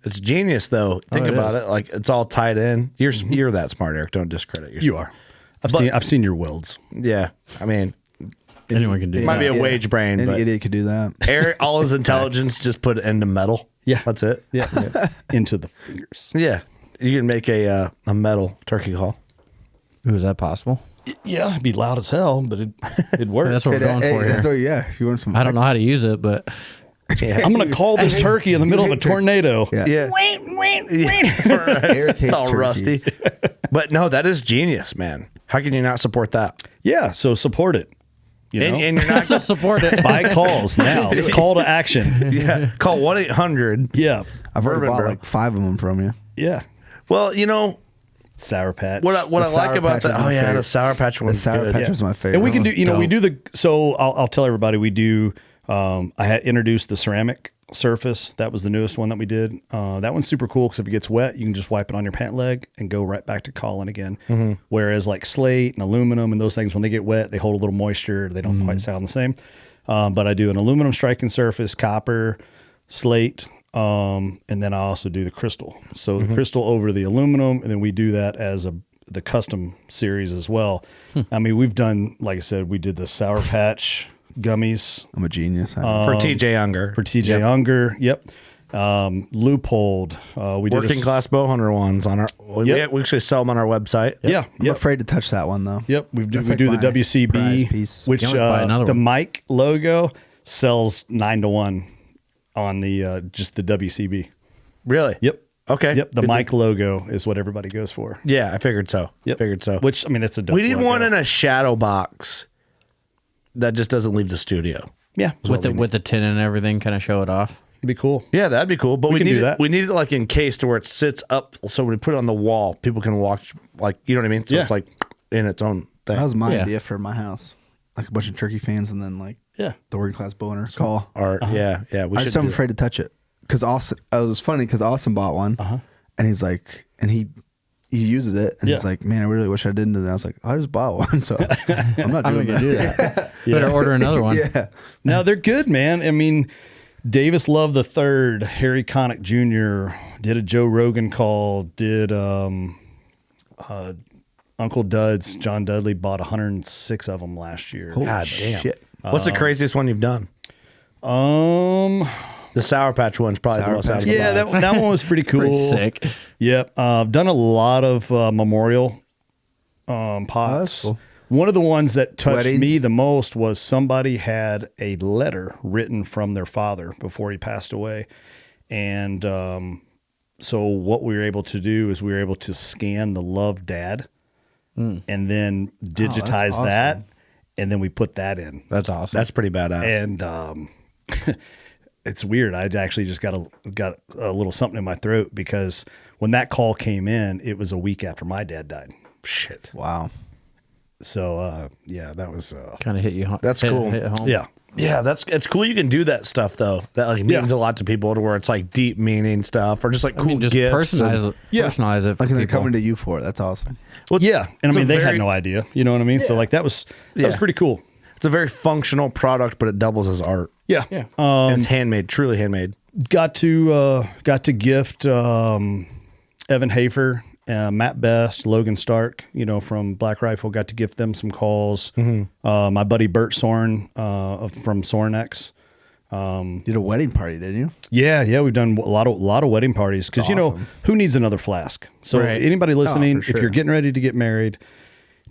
it's genius though. Think it about is. it. Like it's all tied in. You're that smart, Eric. Don't discredit yourself. You are. I've seen your welds. Yeah. I mean, Anyone can do might that. be a wage brain, Any but idiot could do that. Eric, all his intelligence just put it into metal. Yeah. That's it. Yeah. Into the fingers. Yeah. You can make a metal turkey call. Ooh, is that possible? Yeah. It'd be loud as hell, but it'd work. That's what we're going for That's here. what, yeah. If you want some, I don't know how to use it, but Yeah. I'm going to call this turkey in the middle of a tornado. Yeah. Yeah. Eric hates It's all rusty. turkeys. But no, that is genius, man. How can you not support that? Yeah. So support it. You know? And you're not so support it. Buy calls now. Call to action. yeah. Call 1-800. Yeah. I've already Bourbon bought barrel. like 5 of them from you. Yeah. Well, Sour Patch. what I The like Sour about Patch that. is my Oh yeah, favorite. the Sour Patch The one's Sour good. Patch was my favorite. And we can do, That was we do so I'll tell everybody we do, I had introduced the ceramic surface. That was the newest one that we did. That one's super cool because if it gets wet, you can just wipe it on your pant leg and go right back to calling again. Whereas like slate and aluminum and those things, when they get wet, they hold a little moisture. They don't quite sound the same. But I do an aluminum striking surface, copper, slate, and then I also do the crystal. So the crystal over the aluminum, and then we do that as the custom series as well. I mean, we've done, like I said, we did the Sour Patch gummies I'm a genius. For TJ Unger. for TJ Unger. Yep. Loophole. We did Working class bow hunter ones on our. We actually sell them on our website. Yeah. I'm Yep. afraid to touch that one though. Yep. We That's do like the my prize WCB, piece. which You always buy another the one. Mike logo sells 9-1 on the just the WCB. Really? Yep. Okay. Yep, the mic logo is what everybody goes for. Yeah, I figured so. Yep. Figured so. Which, I mean, that's a dope We need logo. one in a shadow box that just doesn't leave the studio. Yeah, With the tin and everything, kind of show it off. it'd be cool. Yeah, that'd be cool. But we can need do it, that. we need it like encased to where it sits up, so when we put it on the wall, people can watch. Like, you know what I mean? So Yeah. it's like in its own thing. That was my Yeah. idea for my house. Like a bunch of turkey fans and then like Yeah. the working class boner call. Art. Yeah, yeah. We I should. just am do afraid to touch it because Austin. It was funny because Austin bought one, and he's like, and he uses it, and he's Yeah. like, man, I really wish I didn't. And I was like, I just bought one, so I'm not doing that. do that. Better order another one. Yeah, No, they're good, man. I mean, Davis Love the Third, Harry Connick Jr. did a Joe Rogan call. Did Uncle Dud's John Dudley bought 106 of them last year. God damn. shit. What's the craziest one you've done? The Sour Patch one's probably the most out of the Yeah, box. that one was pretty cool. Pretty sick. Yep. I've done a lot of memorial pots. that's cool. One of the ones that touched Weddings? me the most was somebody had a letter written from their father before he passed away. And so what we were able to do is we were able to scan the Love Dad and then digitize awesome. that. And then we put that in. That's awesome. That's pretty badass. And it's weird. I actually just got a little something in my throat because when that call came in, it was a week after my dad died. Shit. wow. So yeah, that was kind of hit you. That's cool. Hit home. yeah. Yeah, it's cool. You can do that stuff though. That like means Yeah. a lot to people, to where it's like deep meaning stuff, or just like I cool mean, just gifts. personalize and- personalize it for Like they're people. coming to you for it. That's awesome. Well, Yeah, and I it's a mean they very- had no idea. You know what I mean? So like that was pretty cool. It's a very functional product, but it doubles as art. Yeah. Yeah. And it's handmade, truly handmade. Got to gift Evan Hafer, Matt Best, Logan Stark, from Black Rifle. Got to gift them some calls. My buddy Bert Sorn from Sornex. You did a wedding party, didn't you? Yeah, we've done a lot of wedding parties because awesome. who needs another flask? So Right. anybody listening, for sure. if you're getting ready to get married,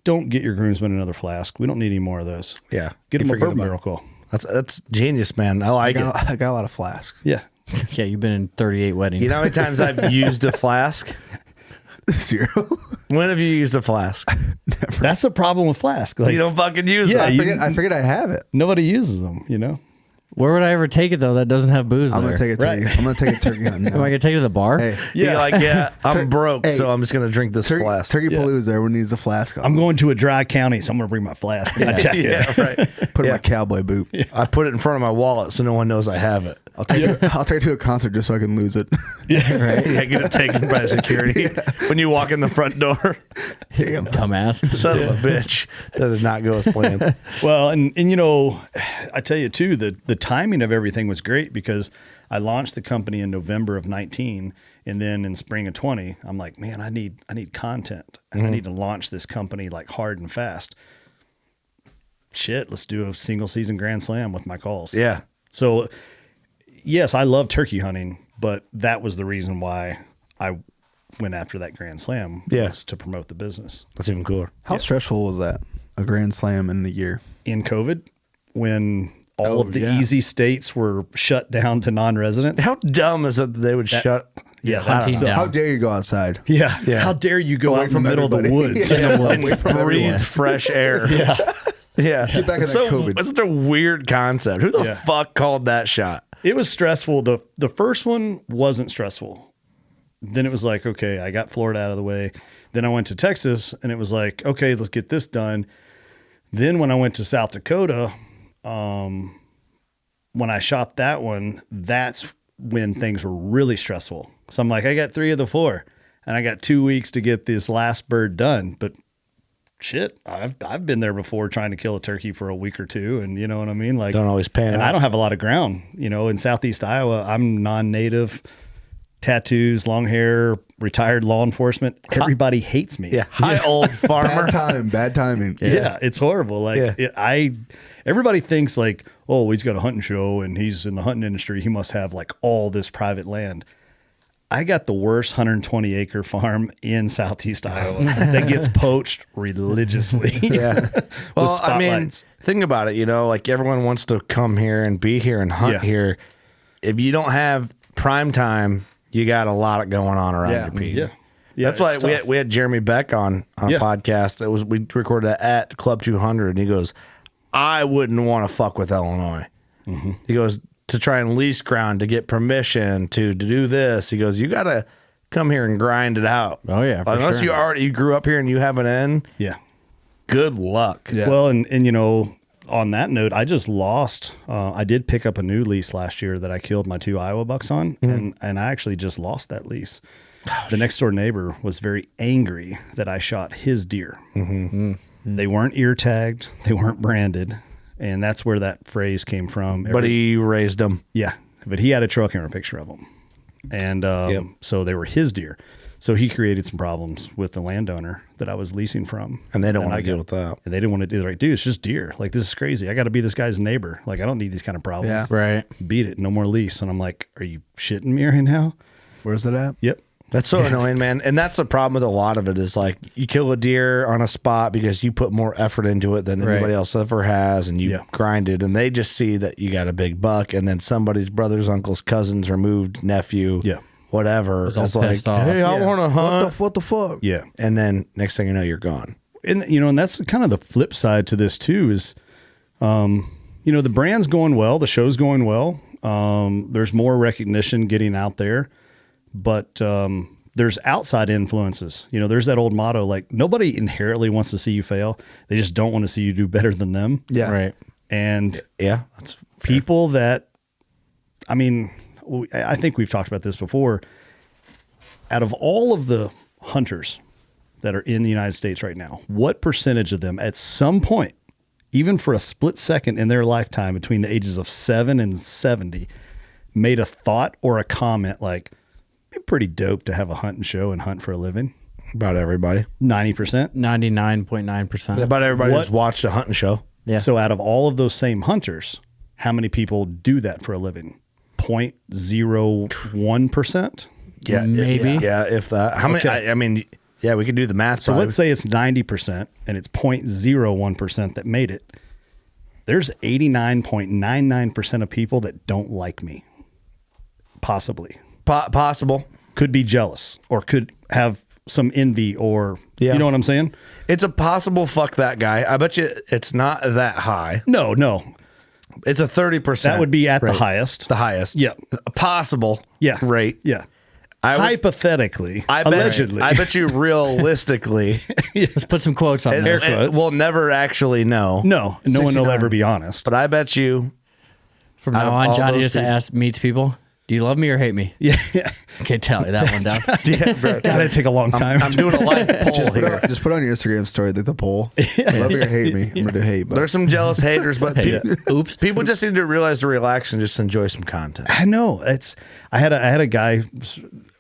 don't get your groomsmen another flask. We don't need any more of those. Yeah, Get You them a forget bourbon about barrel it. call. That's genius, man. I like it. I got a lot of flasks. Yeah, Yeah, you've been in 38 weddings. You know how many times I've used a flask? 0. When have you used a flask? that's the problem with flask. Like You don't fucking use Yeah, them. I figured I have it. nobody uses them. Where would I ever take it though? That doesn't have booze I'm there. gonna take a turkey. Right. I'm gonna take a turkey hunting. Am I now. gonna take it to the bar? Hey, You're like, I'm broke, hey, so I'm just gonna drink this flask. Turkey Palooza. Everyone needs a flask. I'm going to a dry county, so I'm going to bring my flask. My jacket. Yeah, right. put it in my cowboy boot. I put it in front of my wallet so no one knows I have it. I'll take it to a concert just so I can lose it. Right? Yeah, get it taken by security when you walk in the front door. Here you go. Dumbass. Son of a bitch. That did not go as planned. Well, and I tell you too, the timing of everything was great because I launched the company in November of 19, and then in spring of 20, I'm like, man, I need content, and I need to launch this company like hard and fast. Shit, let's do a single season Grand Slam with my calls. Yeah. So, yes, I love turkey hunting, but that was the reason why I went after that Grand Slam. Yeah. Was to promote the business. That's even cooler. How stressful was that? A Grand Slam in a year. In COVID, when all of the yeah. easy states were shut down to non-residents. How dumb is it that they would shut? Yeah, I don't that's- know. Yeah. How dare you go outside? Yeah. Yeah. How dare you go Away out in the from middle of the everybody. woods? Yeah. And Away from breathe everyone. fresh air. Yeah. Yeah. Get back in It's that COVID. It's such a weird concept. Who the Yeah. fuck called that shot? It was stressful. The first one wasn't stressful. Then it was like, okay, I got Florida out of the way. Then I went to Texas and it was like, okay, let's get this done. Then when I went to South Dakota, when I shot that one, that's when things were really stressful. So I'm like, I got 3 of the 4 and I got 2 weeks to get this last bird done. But shit, I've been there before trying to kill a turkey for a week or 2. And you know what I mean? Like, Don't always pan and out. I don't have a lot of ground, in Southeast Iowa. I'm non-native, tattoos, long hair, retired law enforcement. Everybody hates me. Yeah. Hi, old farmer. Bad timing. Yeah, it's horrible. Like Yeah. everybody thinks like, oh, he's got a hunting show and he's in the hunting industry. He must have like all this private land. I got the worst 120 acre farm in Southeast Iowa that gets poached religiously. Yeah. Well, With I mean, spotlights. think about it. Like everyone wants to come here and be here and hunt Yeah. here. If you don't have prime time you got a lot going on around Yeah. your piece. Yeah. Yeah, That's why it's we tough. had Jeremy Beck on a Yeah. podcast. We recorded it at Club 200, and he goes, I wouldn't want to fuck with Illinois. Mm-hmm. He goes, to try and lease ground, to get permission, to do this. He goes, you got to come here and grind it out. Oh, yeah, for Unless sure. you grew up here and you have an in, Yeah. good luck. Yeah. Well, and you know, on that note, I just lost. I did pick up a new lease last year that I killed my 2 Iowa bucks on, and I actually just lost that lease. The next door neighbor was very angry that I shot his deer. They weren't ear tagged, they weren't branded, and that's where that phrase came from. But he raised them. Yeah, but he had a trail camera picture of them, and so they were his deer. So he created some problems with the landowner that I was leasing from, And they don't want I to deal got- with that. And they didn't want to do the right, dude. It's just deer. Like, this is crazy. I got to be this guy's neighbor. Like, I don't need these kind of problems. Yeah. Right. Beat it. No more lease. And I'm like, are you shitting me right now? Where's it at? Yep. That's so annoying, man. And that's the problem with a lot of it is like you kill a deer on a spot because you put more effort into it than Right. anybody else ever has, and you Yeah. grind it, and they just see that you got a big buck, and then somebody's brothers, uncles, cousins, removed nephew, Yeah. whatever. all It's like, pissed off. hey, I want to hunt. What the fuck? Yeah. And then next thing you know, you're gone. And, you know, and that's kind of the flip side to this too is, you know, the brand's going well, the show's going well. There's more recognition getting out there, but, there's outside influences. You know, there's that old motto, like, nobody inherently wants to see you fail. They just don't want to see you do better than them. Yeah. Right. And Yeah, that's fair. people that, I mean, I think we've talked about this before. Out of all of the hunters that are in the United States right now, what percentage of them at some point, even for a split second in their lifetime between the ages of 7 and 70, made a thought or a comment like, it'd be pretty dope to have a hunting show and hunt for a living? About everybody. 90%. 99.9%. About everybody What- who's watched a hunting show. Yeah. So out of all of those same hunters, how many people do that for a living? 0.01%. Yeah, Maybe. Yeah, if that. How many? Okay. I mean, yeah, we could do the math. So probably. let's say it's 90% and it's 0.01% that made it. There's 89.99% of people that don't like me. Possibly. Possible. Could be jealous or could have some envy or, Yeah. you know what I'm saying? It's a possible fuck that guy. I bet you it's not that high. No. It's a 30%. That would be at the rate. highest. The highest. Yeah. A possible Yeah. rate. Yeah. I would- Hypothetically, I bet, allegedly. I bet you realistically, Let's put some quotes on Air this. quotes. we'll never actually know. no one will 69. ever be honest. But I bet you, From Out now of on, all Johnny those just meets people. Do you love me or hate me? Yeah. Okay, tally that one down. yeah, bro, That'd take a long time. I'm doing a live poll here. Just put on your Instagram story like the poll. Love me or hate me. I'm gonna hate, but There's some jealous haters, but Hey, oops. people just need to realize to relax and just enjoy some content. I know. I had a guy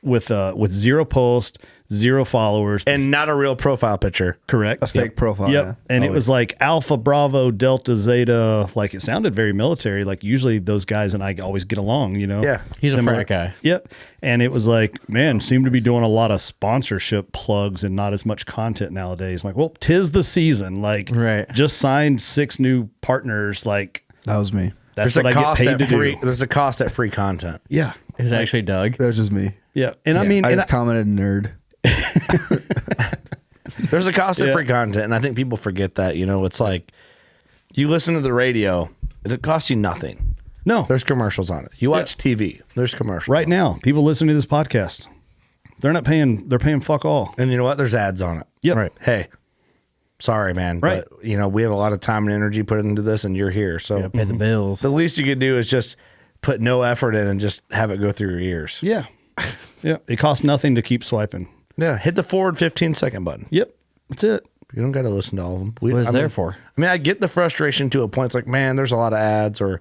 with zero post, 0 followers, And not a real profile picture. correct. a fake profile. Yep. Yeah. And it was like Alpha Bravo Delta Zeta. Like, it sounded very military. Like, usually those guys and I always get along, you know? Yeah. He's a Similar. frat guy. Yep. And it was like, man, seem to be doing a lot of sponsorship plugs and not as much content nowadays. I'm like, well, 'tis the season. Like, Right. just signed 6 new partners. Like, That was me. that's There's what a I get cost paid at to free. do. There's a cost at free content. Yeah. It was actually Doug. That was just me. Yeah. And I mean, I and just commented nerd. There's a cost at Yeah. free content, and I think people forget that. You know, it's like you listen to the radio, it costs you nothing. no, There's commercials on it. You watch TV, there's commercials. right now, people listening to this podcast, they're not paying, they're paying fuck all. And you know what? There's ads on it. Yep. Right. Hey, sorry, man. Right. But, you know, we have a lot of time and energy put into this, and you're here. So Gotta pay the bills. the least you could do is just put no effort in and just have it go through your ears. Yeah. Yeah. It costs nothing to keep swiping. Yeah. Hit the forward 15-second button. Yep. That's it. You don't got to listen to all of them. What is I there mean- for? I mean, I get the frustration to a point. It's like, man, there's a lot of ads or,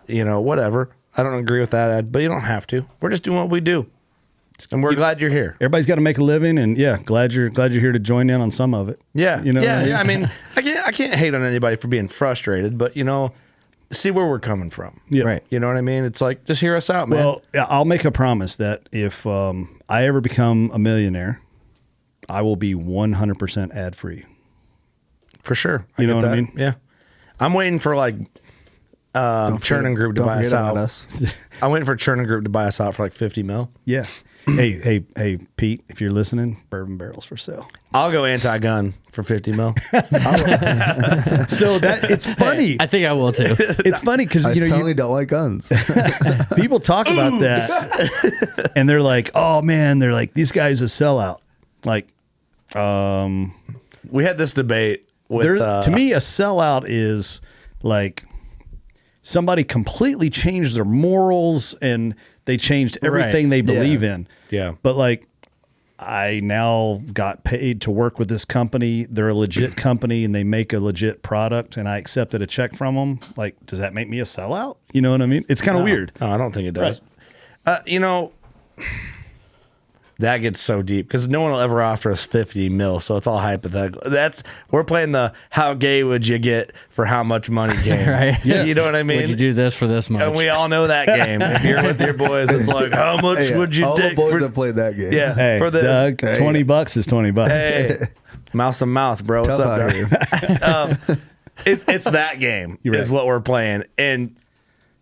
you know, whatever. I don't agree with that ad, but you don't have to. We're just doing what we do. And we're glad you're here. Everybody's got to make a living, and yeah, glad you're here to join in on some of it. Yeah. You know. Yeah. what Yeah. I mean, I can't hate on anybody for being frustrated, but, you know, see where we're coming from. Yeah. Right. You know what I mean? It's like, just hear us out, man. Well, yeah, I'll make a promise that if I ever become a millionaire, I will be 100% ad free. For sure. You know get what I that. mean? Yeah. I'm waiting for like Churning Group to don't buy us forget about out. us. I'm waiting for Churning Group to buy us out for like 50 mil. Yeah. Hey, Pete, if you're listening, bourbon barrels for sale. I'll go anti-gun for 50 mil. So it's funny. I think I will too. It's funny because I suddenly don't like guns. people talk about that, and they're like, "Oh man," they're like, "This guy's a sellout." Like, We had this debate with to me, a sellout is like somebody completely changed their morals and they changed everything they believe in. Yeah. But like, I now got paid to work with this company. They're a legit company and they make a legit product, and I accepted a check from them. Like, does that make me a sellout? You know what I mean? It's kind of weird. No, I don't think it does. You know, that gets so deep because no one will ever offer us 50 mil, so it's all hypothetical. We're playing the how gay would you get for how much money game. Right. Yeah. You know what I mean? Would you do this for this much? And we all know that game. If you're with your boys, it's like, how much would you all take the boys for that played that game. Yeah. Hey, for this. Doug, $20 is $20. Hey, mouse to mouth, bro. What's Tough up, out Doug? here. It's that game You're is right. what we're playing. And,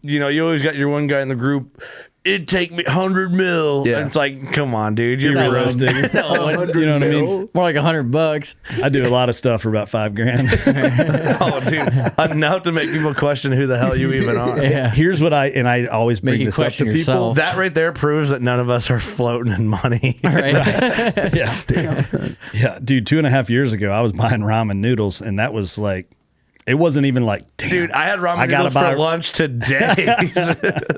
you know, you always got your one guy in the group, it'd take me 100 mil. Yeah. And it's like, come on, dude. You're You're real. roasting. You know what I mean? More like $100. I do a lot of stuff for about $5,000. Oh, dude. Enough to make people question who the hell you even are. Yeah. Here's what I always bring Make you this up to question people. yourself. That right there proves that none of us are floating in money. Right. Yeah. Yeah. Dude, 2.5 years ago, I was buying ramen noodles, and that was like, it wasn't even like, damn, Dude, I had ramen I gotta noodles buy- for lunch today.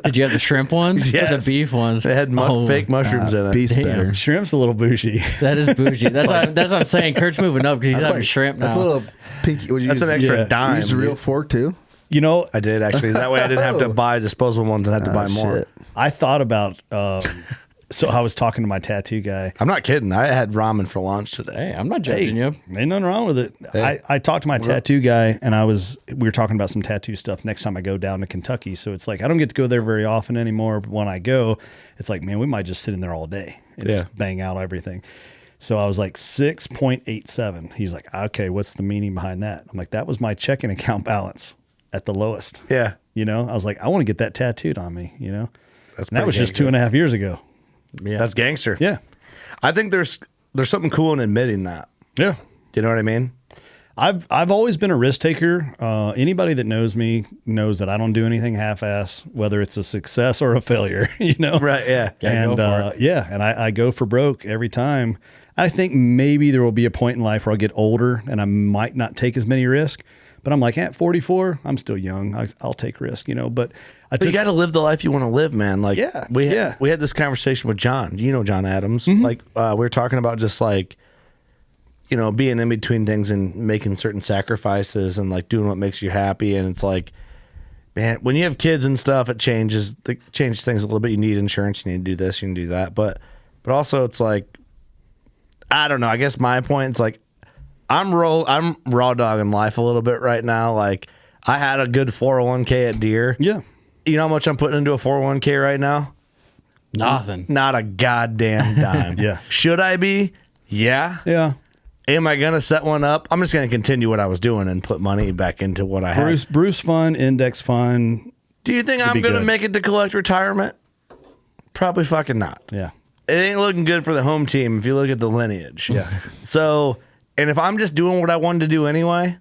Did you have the shrimp ones? Yes. Or the beef ones? They had fake mushrooms in it. Beef's Damn. better. shrimp's a little bougie. That is bougie. That's what I'm saying. Kurt's moving up because he's having shrimp now. That's a little pinky. Would you That's use, an extra Yeah. dime. use a real dude. fork too? You know, I did actually. That way I didn't have to buy disposable ones and had to buy more. Shit. I thought about, so I was talking to my tattoo guy. I'm not kidding. I had ramen for lunch today. Hey, I'm not judging you. Ain't nothing wrong with it. I talked to my tattoo guy, and we were talking about some tattoo stuff next time I go down to Kentucky. So it's like I don't get to go there very often anymore. But when I go, it's like, man, we might just sit in there all day and just bang out everything. So I was like 6.87. He's like, okay, what's the meaning behind that? I'm like, that was my checking account balance at the lowest. Yeah. You know, I was like, I want to get that tattooed on me, you know? That's And that was just 2.5 years ago. Yeah. That's gangster. Yeah. I think there's something cool in admitting that. Yeah. Do you know what I mean? I've always been a risk taker. Anybody that knows me knows that I don't do anything half-ass, whether it's a success or a failure, you know? Right. Yeah. And go for it. yeah, and I go for broke every time. I think maybe there will be a point in life where I'll get older and I might not take as many risks. But I'm like, at 44, I'm still young. I'll take risk, you know. But But you got to live the life you want to live, man. Like, Yeah, we yeah. had this conversation with John. You know John Adams. Like, we were talking about just like, you know, being in between things and making certain sacrifices and like doing what makes you happy. And it's like, man, when you have kids and stuff, it changes things a little bit. You need insurance. You need to do this. You need to do that. But also, it's like, I don't know. I guess my point is like, I'm raw dogging life a little bit right now. Like, I had a good 401k at Deere. yeah. You know how much I'm putting into a 401k right now? Nothing. Not a goddamn dime. Yeah. Should I be? Yeah. Yeah. Am I going to set one up? I'm just going to continue what I was doing and put money back into what I had. Bruce fund, index fund. Do you think I'm be going to good. make it to collect retirement? Probably fucking not. Yeah. It ain't looking good for the home team if you look at the lineage. Yeah. So, and if I'm just doing what I wanted to do anyway,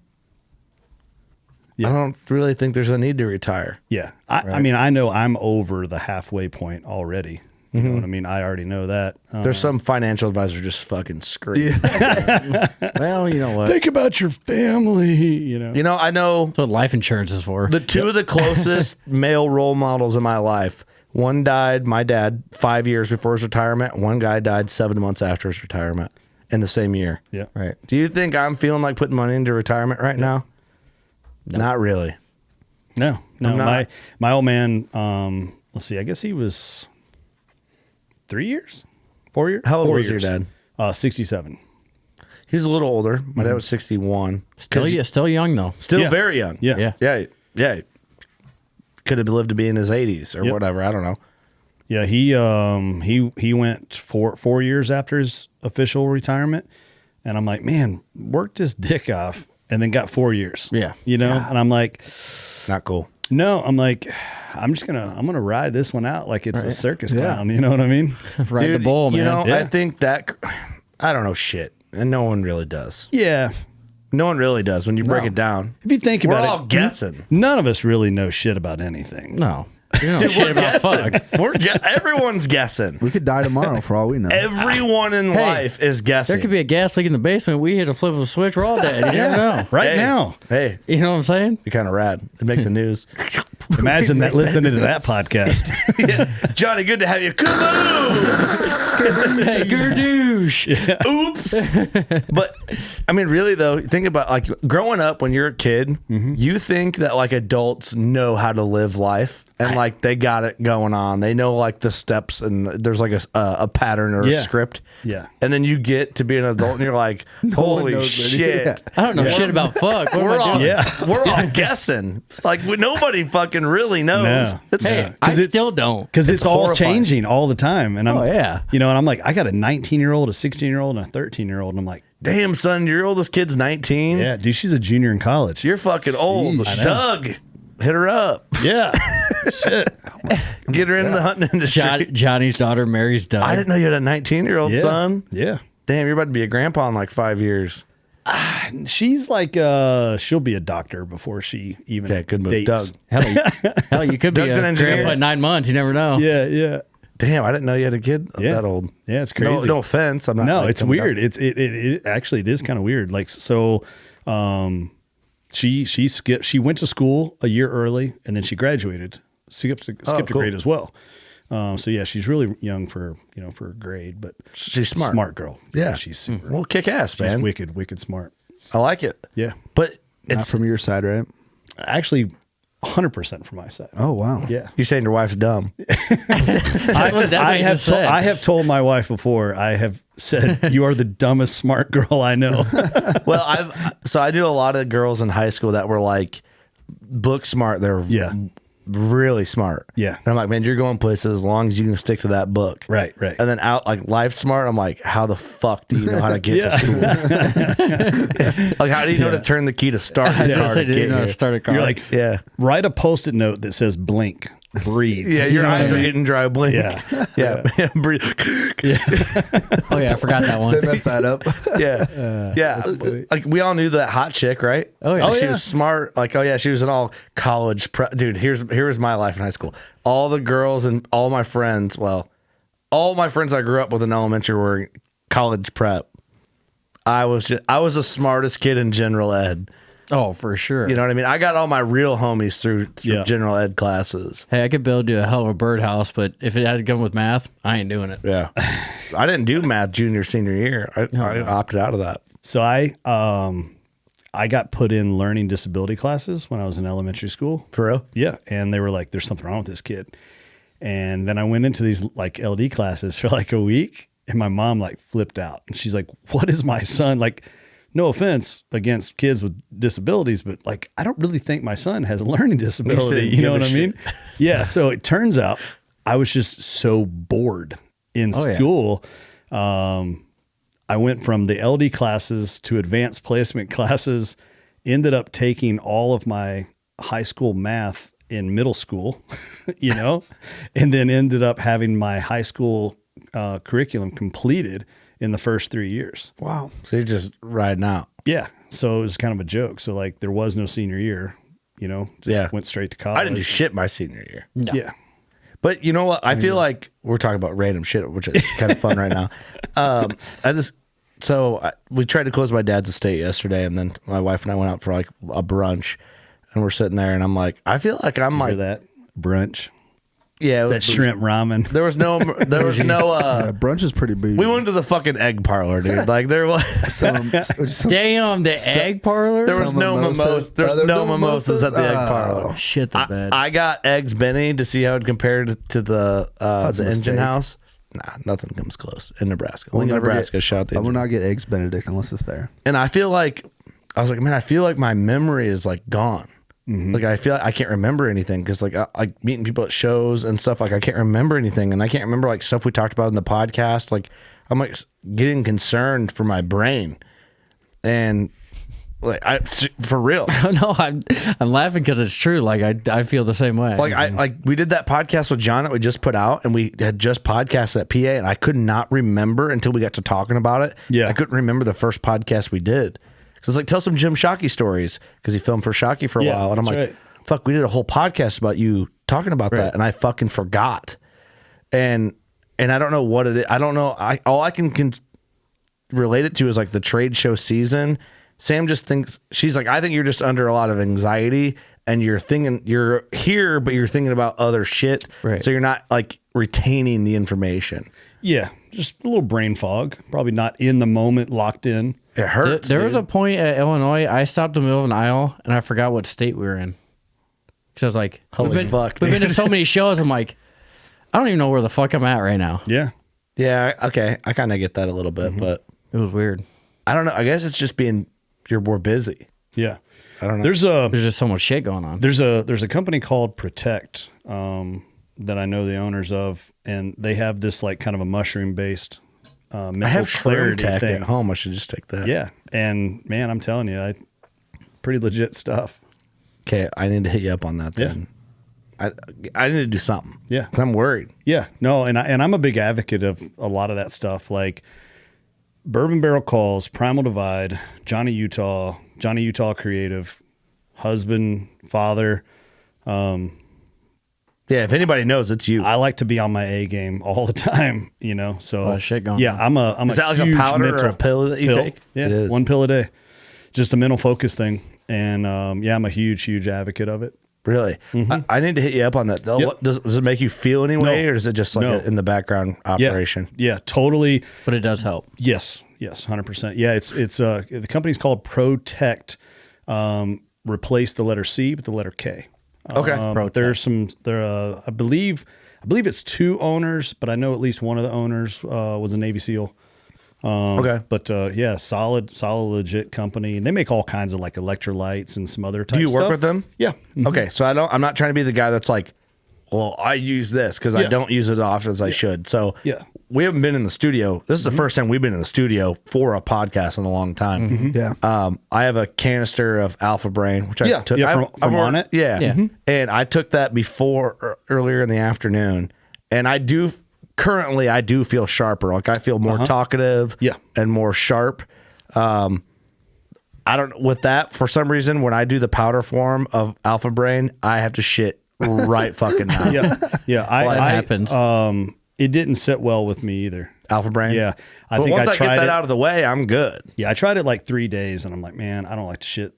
Yeah. I don't really think there's a need to retire. Yeah. I mean, I know I'm over the halfway point already. You know what I mean? I already know that. There's some financial advisor just fucking scream. Well, you know what? Think about your family, you know. You know, I know That's what life insurance is for. the two of the closest male role models in my life. One died, my dad, 5 years before his retirement. One guy died 7 months after his retirement in the same year. Yeah. Right. Do you think I'm feeling like putting money into retirement right now? Not really. No. I'm not. My old man, let's see, I guess he was 3 years? 4 years? How old 4 was your years. dad? 67. He was a little older. My dad was 61. Still young though. Still Yeah. very young. Yeah. Yeah. Yeah. Could have lived to be in his 80s or Yep. whatever. I don't know. Yeah, he went 4 years after his official retirement, and I'm like, man, worked his dick off, and then got 4 years. Yeah. you know, and I'm like, Not cool. No, I'm like, I'm gonna ride this one out like it's a circus clown. You know what I mean? Ride the bull, man. You know, Yeah. I think that I don't know shit, and no one really does. Yeah. No one really does when you break it down. If you think We're about it, all guessing. none of us really know shit about anything. No. You don't know shit about fuck. Everyone's guessing. We could die tomorrow for all we know. Everyone in life is guessing. There could be a gas leak in the basement. We hit a flip of a switch. We're all dead. You never know. Right now. Hey, You know what I'm saying? be kind of rad. It'd make the news. Imagine that listening to that podcast. Johnny, good to have you. Kaboom! Hey, Gerdouche. Oops. But I mean, really though, think about like growing up when you're a kid, you think that like adults know how to live life and like they got it going on. They know like the steps and there's like a pattern or a script. Yeah. And then you get to be an adult and you're like, holy knows shit. Yeah. I don't know shit about fuck. What am I doing? We're all guessing. Like nobody fucking really knows. No. It's, Hey, I still don't. Because it's all horrifying. changing all the time. And I'm, Oh, yeah. You know, and I'm like, I got a 19-year-old, a 16-year-old, and a 13-year-old. And I'm like, Damn, son, your oldest kid's 19. yeah, dude, she's a junior in college. You're fucking old. Jeez. Doug, hit her up. Yeah. Get her in the hunting industry. Johnny's daughter marries Doug. I didn't know you had a 19-year-old Yeah. son. Yeah. Damn, you're about to be a grandpa in like 5 years. She's like, she'll be a doctor before she even Okay, good move. dates. Doug. Hell, you could be Doug's an a engineer. grandpa at 9 months. You never know. Yeah, yeah. Damn, I didn't know you had a kid that old. Yeah, it's crazy. No offense. I'm not. No, like, it's coming weird. down. It actually it is kind of weird. Like so, she went to school a year early and then she graduated. Skipped a cool. grade as well. So yeah, she's really young for her grade, but She's smart. smart girl. Yeah. she's super. Well, kick ass, She's man. wicked smart. I like it. Yeah, But Not it's from your side, right? actually, 100% from my side. Oh, wow. Yeah, you saying your wife's dumb. I have told my wife before. I have said you are the dumbest smart girl I know. Well, I knew a lot of girls in high school that were like book smart. They're really smart. Yeah. And I'm like, man, you're going places as long as you can stick to that book. Right. And then out like life smart, I'm like, how the fuck do you know how to get to school? Like, how do you know to turn the key to start I your car just to said you get didn't know how here? to start a car. You're like, Yeah. write a Post-it note that says blink, breathe. Yeah, your eyes are getting dry. Blink. Yeah. Yeah. Breathe. oh yeah, I forgot that one. They messed that up. Yeah. Like we all knew that hot chick, right? Oh, yeah. Like, Oh, she yeah. was smart. Like, oh yeah, she was in all college prep. Dude, here's my life in high school. All the girls and all my friends, all my friends I grew up with in elementary were in college prep. I was the smartest kid in general ed. Oh, for sure. You know what I mean? I got all my real homies through Yeah. general ed classes. Hey, I could build you a hell of a birdhouse, but if it had to come with math, I ain't doing it. Yeah. I didn't do math junior, senior year. I opted out of that. So I got put in learning disability classes when I was in elementary school. For real? Yeah. And they were like, there's something wrong with this kid. And then I went into these like LD classes for like a week and my mom like flipped out and she's like, what is my son? Like, no offense against kids with disabilities, but like, I don't really think my son has a learning disability. You know what I mean? Yeah. So it turns out I was just so bored in school. I went from the LD classes to advanced placement classes, ended up taking all of my high school math in middle school, and then ended up having my high school curriculum completed in the first 3 years. Wow. So you're just riding out. Yeah. So it was kind of a joke. So like there was no senior year, went straight to college. I didn't do shit my senior year. No. Yeah. But you know what? I feel like we're talking about random shit, which is kind of fun right now. We tried to close my dad's estate yesterday, and then my wife and I went out for like a brunch, and we're sitting there, and I'm like, I feel like I'm Hear like that brunch. Yeah, it That was shrimp ramen. There was no. Brunch is pretty big. We went to the fucking egg parlor, dude. Like there was. Some Damn, the egg parlor? There was Some no mimosas. mimosas. There's There no were no mimosas at the egg mimosas? parlor. Shit the bed. I got eggs Benny to see how it compared to the That's a engine mistake. house. Nah, nothing comes close in Nebraska. We'll Only never Nebraska get- shout the I will engine. not get eggs Benedict unless it's there. And I feel like I was like, man, I feel like my memory is like gone. Like I feel like I can't remember anything because like meeting people at shows and stuff, like I can't remember anything, and I can't remember like stuff we talked about in the podcast. Like I'm like getting concerned for my brain, and Like for real. No, I'm laughing because it's true. Like I feel the same way. Like we did that podcast with John that we just put out, and we had just podcasted at PA, and I could not remember until we got to talking about it. Yeah. I couldn't remember the first podcast we did. So it's like, tell some Jim Shockey stories, because he filmed for Shockey for a while, and I'm like, right. fuck, we did a whole podcast about you talking about that, and I fucking forgot. And I don't know what it is. I don't know. All I can relate it to is like the trade show season. Sam just thinks, she's like, I think you're just under a lot of anxiety, and you're here, but you're thinking about other shit. Right. So you're not like retaining the information. Yeah, just a little brain fog. Probably not in the moment, locked in. It hurts. There was a point at Illinois, I stopped in the middle of an aisle and I forgot what state we were in. Because I was like, Holy fuck, we've been to dude. so many shows. I'm like, I don't even know where the fuck I'm at right now. Yeah. Yeah. Okay. I kind of get that a little bit, but It was weird. I don't know. I guess it's just you're more busy. Yeah. I don't know. There's There's just so much shit going on. There's a company called Protect that I know the owners of, and they have this like kind of a mushroom based mental I have Shroom clarity Tech thing. at home. I should just take that. Yeah, and man, I'm telling you, pretty legit stuff. Okay. I need to hit you up on that then. I need to do something. Yeah. 'Cause I'm worried. Yeah, no, and I'm a big advocate of a lot of that stuff, like Bourbon Barrel Calls, Primal Divide, Johnny Utah Creative, husband, father. Yeah. If anybody knows, it's you. I like to be on my A game all the time, you know. So A lot of shit going yeah, on. I'm Is that like a huge powder or mental a pill that you take? Yeah, It is. one pill a day, just a mental focus thing, and yeah, I'm a huge advocate of it. Really? I need to hit you up on that. Yep. What, does it make you feel anyway, No. or is it just like No. in the background operation? Yeah, totally. But it does help. Yes, 100%. Yeah, it's the company's called Protect. Replace the letter C with the letter K. Okay. But I believe it's 2 owners, but I know at least one of the owners was a Navy SEAL. Okay. But yeah, solid, legit company. And they make all kinds of like electrolytes and some other type Do you work stuff. with them? Yeah. Okay. So I'm not trying to be the guy that's like, well, I use this because I Yeah. don't use it as often as I should. So Yeah. we haven't been in the studio. This is the first time we've been in the studio for a podcast in a long time. Yeah. I have a canister of Alpha Brain, which I Yeah, took yeah, from I've On It? Yeah. Yeah. And I took that earlier in the afternoon, and I do feel sharper. Like I feel more talkative Yeah. and more sharp. I don't, with that, for some reason, when I do the powder form of Alpha Brain, I have to shit right fucking now. Yeah. Yeah. That happens. It didn't sit well with me either. Alpha Brain? Yeah. But think once I, tried get that it. out of the way, I'm good. Yeah, I tried it like 3 days, and I'm like, man, I don't like to shit.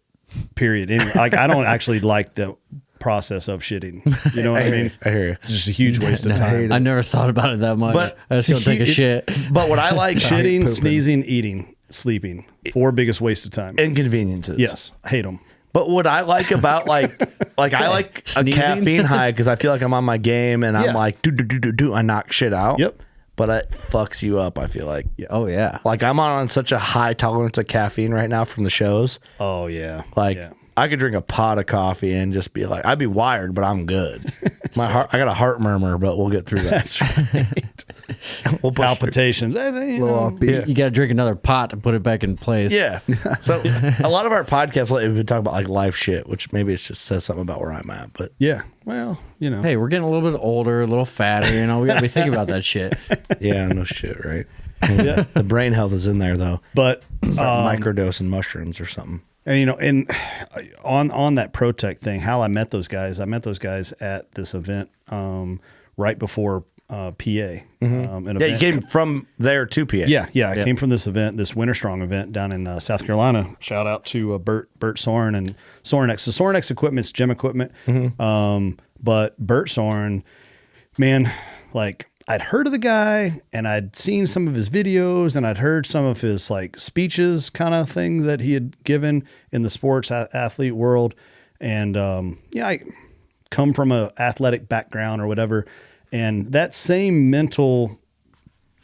Period. Anyway, like I don't actually like the process of shitting. You know what I mean? I hear you. It's just a huge waste of time. I never thought about it that much. But I just go take a shit. But what I like, Shitting, sneezing, eating, sleeping. 4 biggest waste of time. inconveniences. Yes, I hate them. But what I like about like I like a Sneezing? caffeine high because I feel like I'm on my game and I'm Yeah. like do I knock shit out. Yep. But it fucks you up. I feel like. Oh, yeah. Like I'm on such a high tolerance of caffeine right now from the shows. Oh yeah. Like yeah. I could drink a pot of coffee and just be like, I'd be wired, but I'm good. My heart, I got a heart murmur, but we'll get through that. That's right. We'll push through. Palpitations. You know. Little offbeat. You got to drink another pot to put it back in place. Yeah. So a lot of our podcasts lately we've been talking about like life shit, which maybe it just says something about where I'm at. But Yeah. Well, you know. Hey, we're getting a little bit older, a little fatter. You know, we got to be thinking about that shit. yeah, no shit, right? Yeah. The brain health is in there though. But Microdosing mushrooms or something. and you know, and on that Protect thing, how I met those guys at this event right before PA. An Yeah, you event. came from there to PA. Yeah. I came from this event, this Winter Strong event down in South Carolina. Shout out to Bert Soren and Sorenex. So Sorenex equipment's gym equipment. But Bert Soren, man, like I'd heard of the guy and I'd seen some of his videos and I'd heard some of his like speeches kind of thing that he had given in the sports athlete world. And, I come from a athletic background or whatever. And that same mental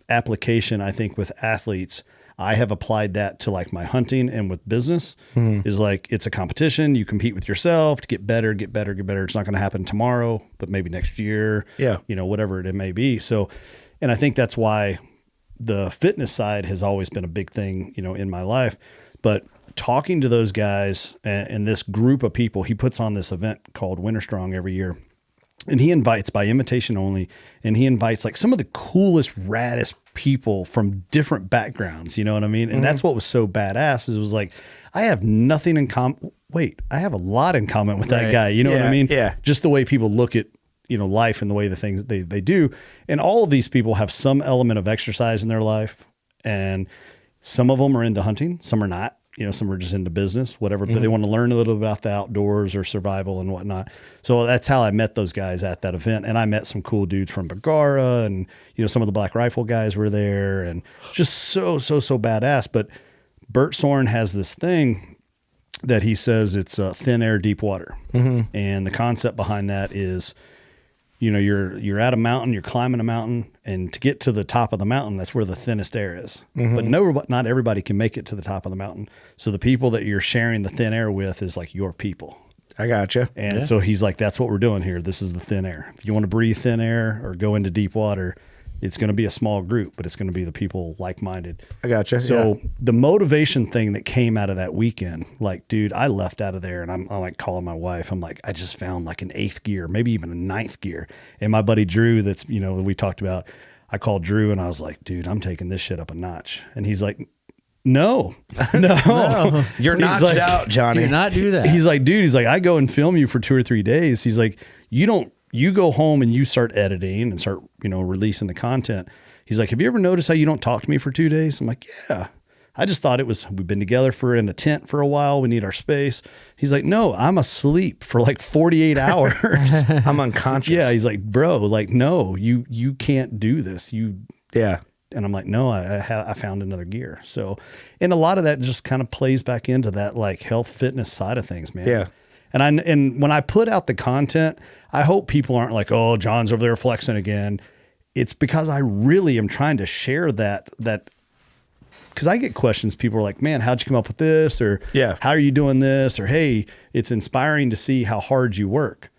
application, I think, with athletes, I have applied that to like my hunting and with business is like, it's a competition. You compete with yourself to get better. It's not going to happen tomorrow, but maybe next year, Yeah. whatever it may be. So, and I think that's why the fitness side has always been a big thing, in my life. But talking to those guys and this group of people, he puts on this event called Winter Strong every year. And he invites by invitation only. And he invites like some of the coolest, raddest people from different backgrounds. You know what I mean? And that's what was so badass is it was like, I have nothing in common. Wait, I have a lot in common with that guy. You know what I mean? Yeah. Just the way people look at, life and the way the things they do. And all of these people have some element of exercise in their life. And some of them are into hunting. Some are not. Some are just into business, whatever, but they want to learn a little bit about the outdoors or survival and whatnot. So that's how I met those guys at that event. And I met some cool dudes from Bagara and, some of the Black Rifle guys were there and just so badass. But Bert Soren has this thing that he says it's thin air, deep water. And the concept behind that is, you're at a mountain, you're climbing a mountain, and to get to the top of the mountain, that's where the thinnest air is. But not everybody can make it to the top of the mountain. So the people that you're sharing the thin air with is like your people. I gotcha. And so he's like, that's what we're doing here. This is the thin air. If you want to breathe thin air or go into deep water, it's going to be a small group, but it's going to be the people like-minded. I gotcha. So the motivation thing that came out of that weekend, like, dude, I left out of there and I'm like calling my wife. I'm like, I just found like an 8th gear, maybe even a 9th gear. And my buddy Drew, that's, we talked about, I called Drew and I was like, dude, I'm taking this shit up a notch. And he's like, no. You're notched like, out, Johnny. Do not do that. He's like, dude, I go and film you for 2 or 3 days. He's like, you go home and you start editing and start, releasing the content. He's like, have you ever noticed how you don't talk to me for 2 days? I'm like, yeah. I just thought we've been together in a tent for a while. We need our space. He's like, no, I'm asleep for like 48 hours. I'm unconscious. Yeah. He's like, bro, like, no, you can't do this. Yeah. And I'm like, no, I found another gear. So, and a lot of that just kind of plays back into that like health fitness side of things, man. Yeah. And when I put out the content, I hope people aren't like, oh, John's over there flexing again. It's because I really am trying to share that because I get questions. People are like, man, how'd you come up with this? Or how are you doing this? Or, hey, it's inspiring to see how hard you work.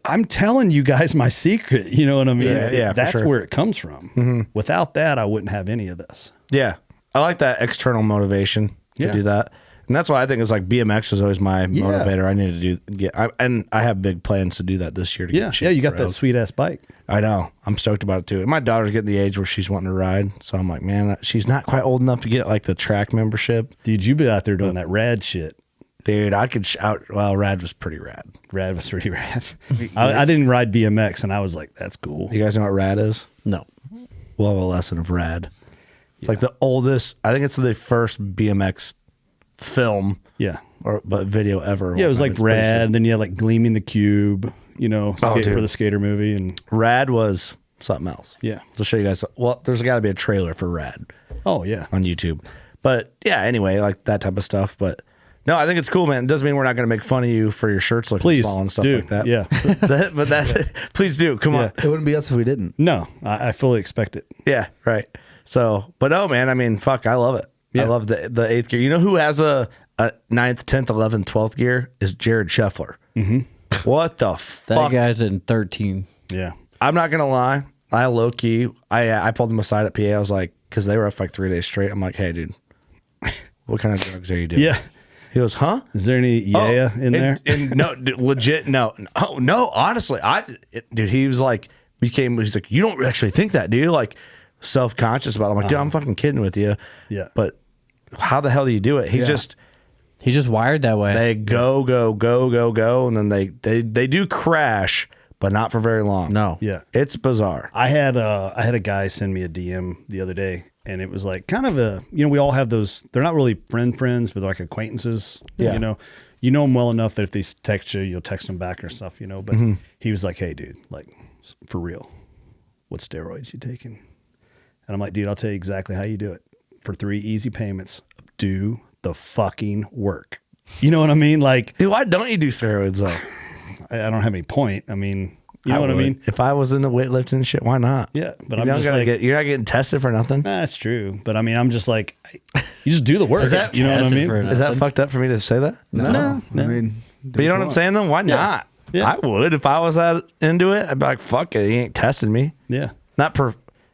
I'm telling you guys my secret. You know what I mean? Yeah, that's for sure. where it comes from. Without that, I wouldn't have any of this. Yeah. I like that external motivation to do that. And that's why I think it's like BMX was always my motivator. I needed to and I have big plans to do that this year. To get you got that sweet ass bike. I know. I'm stoked about it too. And my daughter's getting the age where she's wanting to ride. So I'm like, man, she's not quite old enough to get like the track membership. Dude, you be out there doing that rad shit. Dude, I could rad was pretty rad. Rad was pretty rad. I didn't ride BMX and I was like, that's cool. You guys know what rad is? No. We'll have a lesson of rad. It's like the oldest, I think it's the first BMX film but video ever. Yeah, it was like rad, and then you had like Gleaming the Cube, for the skater movie, and rad was something else. Yeah. So show you guys, there's got to be a trailer for rad. Oh yeah. On YouTube. But yeah, anyway, like that type of stuff. But no, I think it's cool, man. It doesn't mean we're not going to make fun of you for your shirts looking small and stuff like that. Yeah. Please do. Come on. It wouldn't be us if we didn't. No, I fully expect it. Yeah, right. So, but no, man, I mean, fuck, I love it. Yeah. I love the 8th gear. You know who has a 9th, 10th, 11th, 12th gear is Jared Scheffler. What the fuck? That guy's in 13. Yeah. I'm not going to lie. I low key, I pulled him aside at PA. I was like, because they were up for like 3 days straight. I'm like, hey, dude, what kind of drugs are you doing? Yeah. He goes, huh? Is there any in there? And no, legit, no. Oh, no, honestly, dude, he's like, he's like, you don't actually think that, do you? Like, self-conscious about it. I'm like, dude, I'm fucking kidding with you. Yeah. But how the hell do you do it? He's just wired that way. They go, and then they do crash, but not for very long. No. Yeah. It's bizarre. I had a guy send me a DM the other day, and it was like kind of we all have those, they're not really friends, but they're like acquaintances. Yeah. You know them well enough that if they text you, you'll text them back or stuff, but he was like, hey dude, like for real, what steroids you taking? And I'm like, dude, I'll tell you exactly how you do it. For 3 easy payments, do the fucking work. You know what I mean? Like, dude, why don't you do steroids though? I don't have any point. I mean, you know what I mean? If I was into weightlifting and shit, why not? Yeah, but you're not getting tested for nothing. That's true. But I mean, I'm just like, you just do the work. You know what I mean? Is that fucked up for me to say that? No. I mean, but you know what I'm saying though? Why not? Yeah. I would if I was that into it. I'd be like, fuck it, he ain't testing me. Yeah. Not per.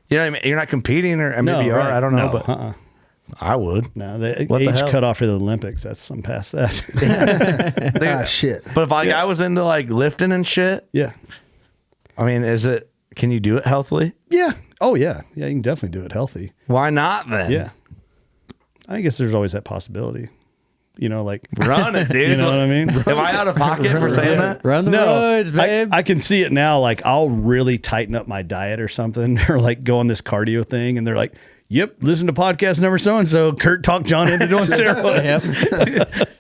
You know what I mean? You're not competing, or maybe you are. Right. I don't know, No, but I would. No, the What the age hell? cutoff for the Olympics, I'm past that. Ah, shit. But if I was into like lifting and shit, Yeah. I mean, can you do it healthily? Yeah. Oh, yeah. Yeah, you can definitely do it healthy. Why not then? Yeah. I guess there's always that possibility. You know, like Run it, dude. You know what I mean? Am I out of pocket for saying that? Run the roads, babe. I can see it now. Like I'll really tighten up my diet or something, or like go on this cardio thing, and they're like, "Yep, listen to podcast number so and so. Kurt talked John into doing steroids."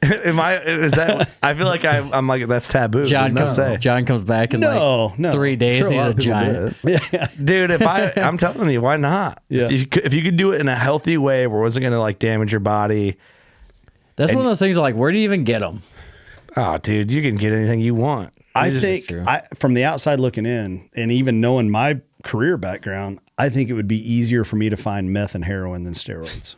Is that? I feel like I'm like that's taboo. John to comes, say. John comes back in No. 3 days. Sure, He's lot a of people giant. do it. Dude, I'm telling you, why not? Yeah. If you could do it in a healthy way where it wasn't going to like damage your body. That's one of those things like, where do you even get them? Oh, dude, you can get anything you want. I think from the outside looking in, and even knowing my career background, I think it would be easier for me to find meth and heroin than steroids.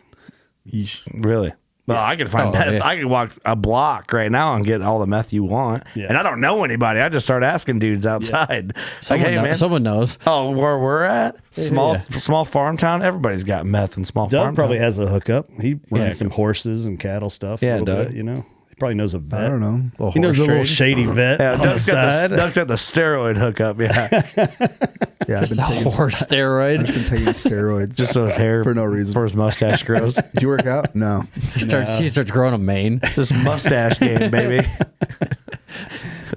Really? Well, I could find meth. yeah. I could walk a block right now and get all the meth you want. Yeah. And I don't know anybody. I just start asking dudes outside. Like, hey, man. Someone knows. Oh, where we're at? Yeah. Small farm town. Everybody's got meth in small Doug farm probably town. has a hookup. He runs Yeah. some horses and cattle stuff. Yeah, a little Doug. bit, you know. He probably knows a vet. I don't know. He knows a little shady vet Yeah, on the Doug's side. got the steroid hookup. Yeah. Yeah, I've been taking, Horse steroid. I've been taking steroids Just so his hair for no reason. for his mustache grows. Did you work out? No. He starts growing a mane. It's this mustache game, baby.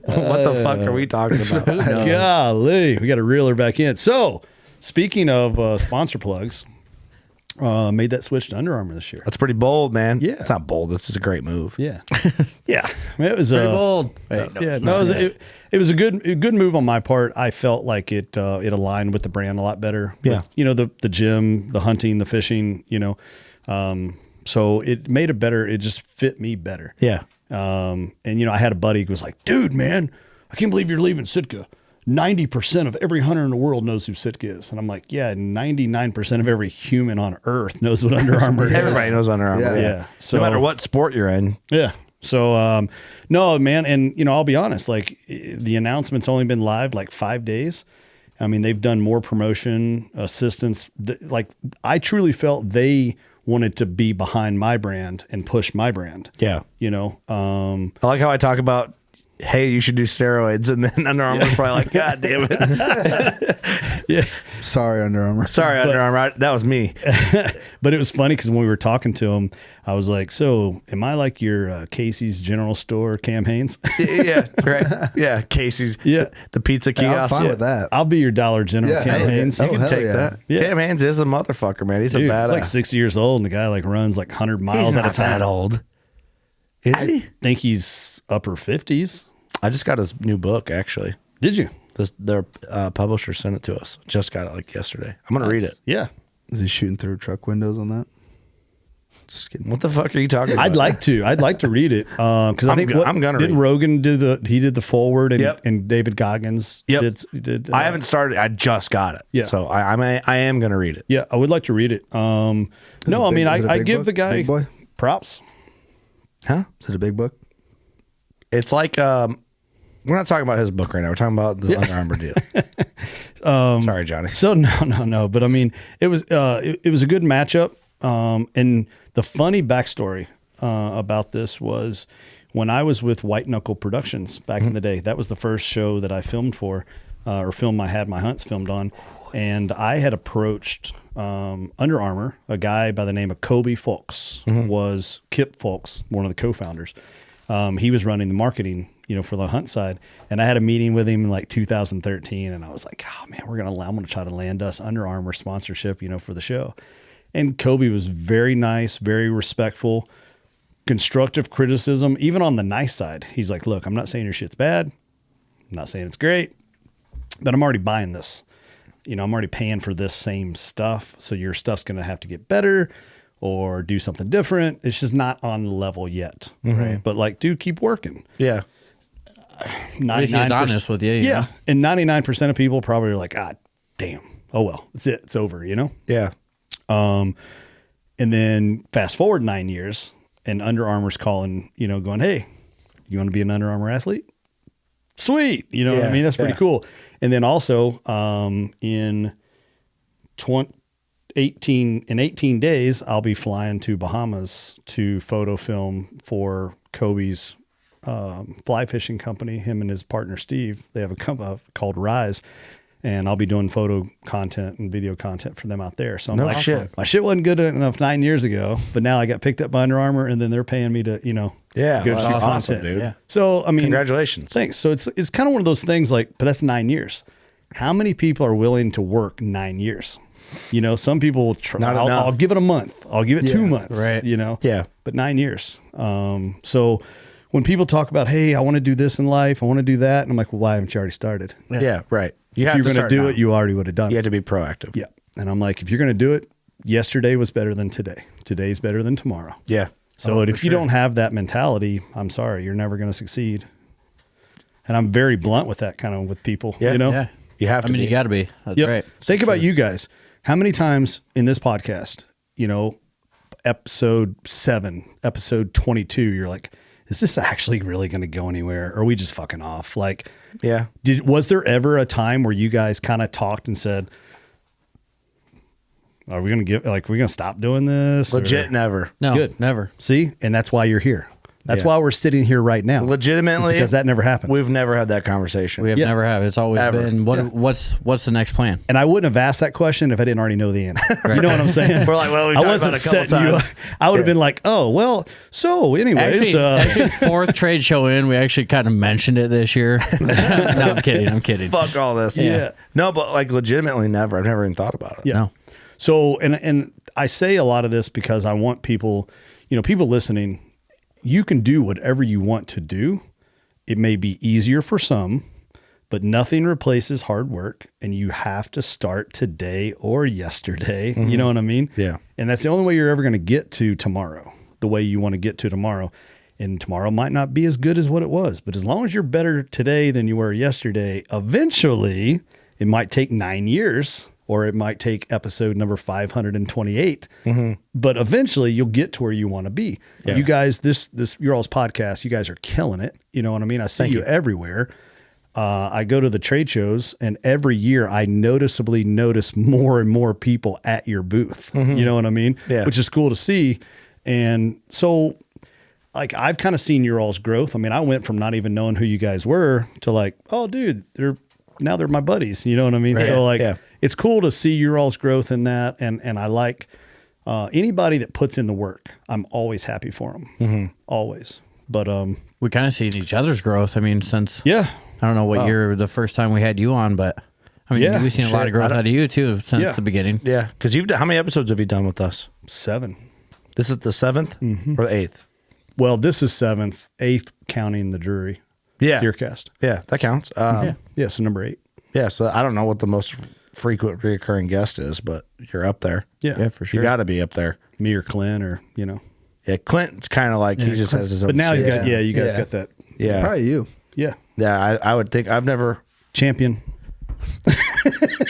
What the fuck are we talking about? Golly, we got to reel her back in. So, speaking of sponsor plugs, made that switch to Under Armour this year. That's pretty bold, man. Yeah. It's not bold. This is a great move. Yeah, yeah. I mean, it was Pretty bold. it was a good move on my part. I felt like it aligned with the brand a lot better. Yeah. With, you know, the gym, the hunting, the fishing. You know, so it made it better. It just fit me better. Yeah. And you know, I had a buddy who was like, "Dude, man, I can't believe you're leaving Sitka. 90% of every hunter in the world knows who Sitka is." And I'm like, "Yeah, 99% of every human on Earth knows what Under Armour is." Everybody knows Under Armour. Yeah. Yeah. So No matter what sport you're in. Yeah. So, no, man. And, you know, I'll be honest, like the announcement's only been live like 5 days. I mean, they've done more promotion assistance. Like I truly felt they wanted to be behind my brand and push my brand. Yeah. You know, I like how I talk about, hey, you should do steroids. And then Under Armour's probably like, God damn it. yeah. Sorry, Under Armour. Sorry, Under Armour. That was me. But it was funny because when we were talking to him, I was like, "So, am I like your Casey's General Store, Cam Haines?" Yeah. Right. Yeah. Casey's. Yeah. The pizza Yeah, I'm kiosk. fine with that. I'll be your Dollar General, Yeah, Cam hell yeah. Haines. Oh, You can hell take yeah. that. Yeah. Cam Haines is a motherfucker, man. He's Dude, a badass. he's like 60 years old, and the guy like runs like 100 miles He's at a not time. that old. Is he? I think he's upper 50s. I just got his new book, actually. Did you? Their publisher sent it to us. Just got it like yesterday. I'm going to read it. Yeah. Is he shooting through truck windows on that? Just kidding. What the fuck are you talking about? I'd like to read it. Cause I I'm think I'm gonna didn't read it. Rogan he did the forward and, Yep. and David Goggins Yep. did I haven't started. I just got it. Yeah. So I am going to read it. Yeah, I would like to read it. No, I mean, is it a I big give book? the guy Big boy? props. Huh? Is it a big book? It's like we're not talking about his book right now. We're talking about the Under Armour deal. Sorry, Johnny. So no. But I mean, it was a good matchup. And the funny backstory about this was when I was with White Knuckle Productions back in the day. That was the first show that I filmed for, I had my hunts filmed on, and I had approached Under Armour. A guy by the name of Kobe Folks was Kip Folks, one of the co-founders. He was running the marketing, you know, for the hunt side. And I had a meeting with him in like 2013. And I was like, oh man, I'm going to try to land us Under Armour sponsorship, you know, for the show. And Kobe was very nice, very respectful, constructive criticism, even on the nice side. He's like, look, I'm not saying your shit's bad. I'm not saying it's great, but I'm already buying this. You know, I'm already paying for this same stuff. So your stuff's going to have to get better or do something different. It's just not on the level yet. Right. But like, dude, keep working. Yeah. At least he's honest with you. Yeah. And 99% of people probably are like, ah, damn. Oh, well, that's it. It's over, you know? Yeah. And then fast forward 9 years and Under Armour's calling, you know, going, hey, you want to be an Under Armour athlete? Sweet. You know what I mean? That's pretty cool. And then also in in 18 days, I'll be flying to Bahamas to photo film for Kobe's fly fishing company. Him and his partner Steve, they have a company called Rise, and I'll be doing photo content and video content for them out there. So I'm No like, shit. my shit wasn't good enough 9 years ago, but now I got picked up by Under Armour, and then they're paying me to, Yeah, go well, shoot that's awesome, content. dude. Yeah. So I mean, Congratulations. thanks. So it's kind of one of those things like, but that's 9 years. How many people are willing to work 9 years? Some people will try. Not enough. I'll give it a month. I'll give it 2 months. right. Yeah. But 9 years. So when people talk about, hey, I want to do this in life, I want to do that, and I'm like, well, why haven't you already started? Yeah, right. You If have you're to going to start do now. it, you already would have done You it. have to be proactive. Yeah. And I'm like, if you're going to do it, yesterday was better than today. Today's better than tomorrow. Yeah. So if you don't have that mentality, I'm sorry, you're never going to succeed. And I'm very blunt with that kind of with people, Yeah. Yeah. You have to I mean, be. you got to be. That's Yep. right. Think about you guys. How many times in this podcast, episode 7, episode 22, you're like, is this actually really going to go anywhere? Or are we just fucking off? Like, Yeah. was there ever a time where you guys kind of talked and said, are we going to stop doing this? Legit, Or- never. No, Good. never. See? And that's why you're here. That's Yeah. why we're sitting here right now. Legitimately, It's because that never happened. We've never had that conversation. We have Yeah. never have. It's always Ever. been what's the next plan? And I wouldn't have asked that question if I didn't already know the answer. You know what I'm saying? We're like, well, we I talked about wasn't it a couple setting you times. up. I would have been like, oh, well, so anyways. Actually, fourth trade show in, we actually kind of mentioned it this year. No, I'm kidding. Fuck all this. Yeah. No, but like legitimately never. I've never even thought about it. Yeah. No. So, and I say a lot of this because I want people, people listening, you can do whatever you want to do. It may be easier for some, but nothing replaces hard work, and you have to start today or yesterday. You know what I mean? Yeah. And that's the only way you're ever going to get to tomorrow, the way you want to get to tomorrow. And tomorrow might not be as good as what it was, but as long as you're better today than you were yesterday, eventually it might take 9 years, or it might take episode number 528, but eventually you'll get to where you want to be. Yeah. You guys, this Your All's podcast, you guys are killing it. You know what I mean? I see you everywhere. I go to the trade shows, and every year I noticeably notice more and more people at your booth. You know what I mean? Yeah. Which is cool to see. And so, like, I've kind of seen your all's growth. I mean, I went from not even knowing who you guys were to like, oh, dude, they're my buddies. You know what I mean? Right. So like, Yeah. it's cool to see your all's growth in that. And I like anybody that puts in the work. I'm always happy for them. Always. But We kind of seen each other's growth. I mean, since yeah. I don't know what year the first time we had you on, but I mean, Yeah, we've seen a lot shit. of growth out of you too since Yeah. the beginning. Yeah. Because how many episodes have you done with us? 7. This is the 7th or the 8th? Well, this is 7th, 8th counting the Drury Yeah. Deercast. Yeah, that counts. Yeah, so number 8. Yeah, so I don't know what the most frequent reoccurring guest is, but you're up there. Yeah. Yeah, for You sure. got to be up there. Me or Clint or, Yeah, Clint's kind of like he just has his own. But now he's got, season. you guys Yeah. got that. yeah, Probably you. Yeah. yeah. I would think I've never. Champion.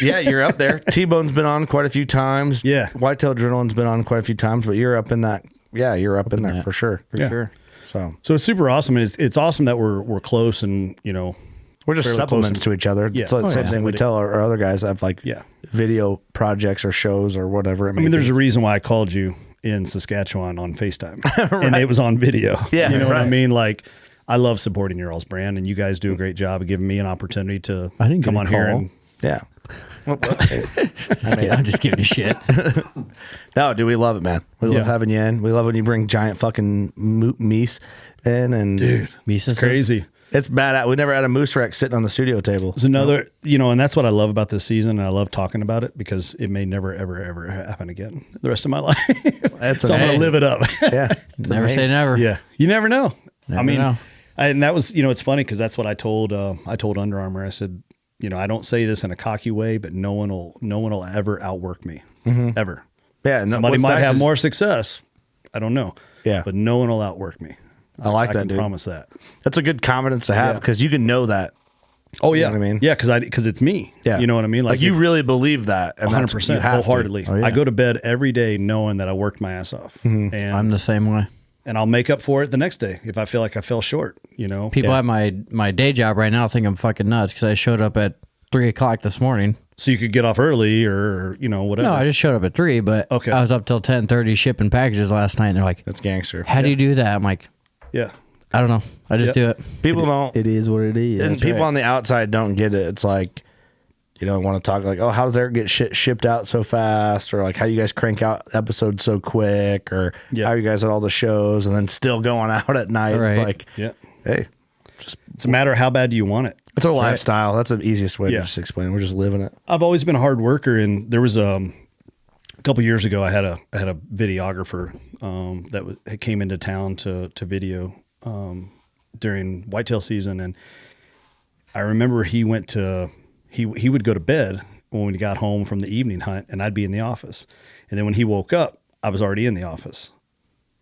Yeah, you're up there. T-Bone's been on quite a few times. Yeah. Whitetail Adrenaline's been on quite a few times, but you're up in that. Yeah, you're up in there for sure. For Yeah. sure. So it's super awesome. And it's awesome that we're close and, We're just fairly supplements close to each other. Yeah. It's like the Oh, same yeah. thing we tell our other guys that have like Yeah. video projects or shows or whatever it may I mean, there's be. a reason why I called you in Saskatchewan on FaceTime and it was on video. Yeah, You know what I right. mean? Like, I love supporting your all's brand, and you guys do a great job of giving me an opportunity to I didn't come get a on here. call. And Yeah. Well, I'm just giving you shit. no, dude, we love it, man. We Yeah. love having you in. We love when you bring giant fucking meese in, and dude, Mises crazy. it's bad. We never had a moose rack sitting on the studio table. There's another, and that's what I love about this season, and I love talking about it because it may never, ever, ever happen again the rest of my life. That's So I'm going to amazing. live it up. Yeah, Never say never. Yeah, you never know. Never know. And that was, it's funny because that's what I told Under Armour. I said, I don't say this in a cocky way, but no one will ever outwork me, ever. yeah. And Somebody what's might nice have is- more success. I don't know. Yeah. but no one will outwork me. I like I that, can dude. promise that. That's a good confidence to have Yeah. because you can know that. Oh yeah, what I mean? yeah, because it's me. Yeah, you know what I mean. Like you it's really believe that, and 100% you have to. wholeheartedly. Oh, yeah. I go to bed every day knowing that I worked my ass off, and I'm the same way. and I'll make up for it the next day if I feel like I fell short. People at my day job right now think I'm fucking nuts because I showed up at 3:00 this morning So you could get off early or, whatever. No, I just showed up at 3, but Okay. I was up till 10:30 shipping packages last night, and they're like, That's gangster. how do you do that? I'm like, Yeah. I don't know. I just do it. People don't. It is what it is. And people right. on the outside don't get it. It's like, want to talk like, oh, how does Eric get shit shipped out so fast? Or like, how you guys crank out episodes so quick? Or how you guys at all the shows and then still going out at night? Right. It's like, Yeah. hey, It's a matter of how bad do you want it. it's a lifestyle. That's the easiest way to Yeah. just explain. We're just living it. I've always been a hard worker, and there was a couple years ago I had a videographer that came into town to video during whitetail season, and I remember he would go to bed when we got home from the evening hunt, and I'd be in the office, and then when he woke up, I was already in the office.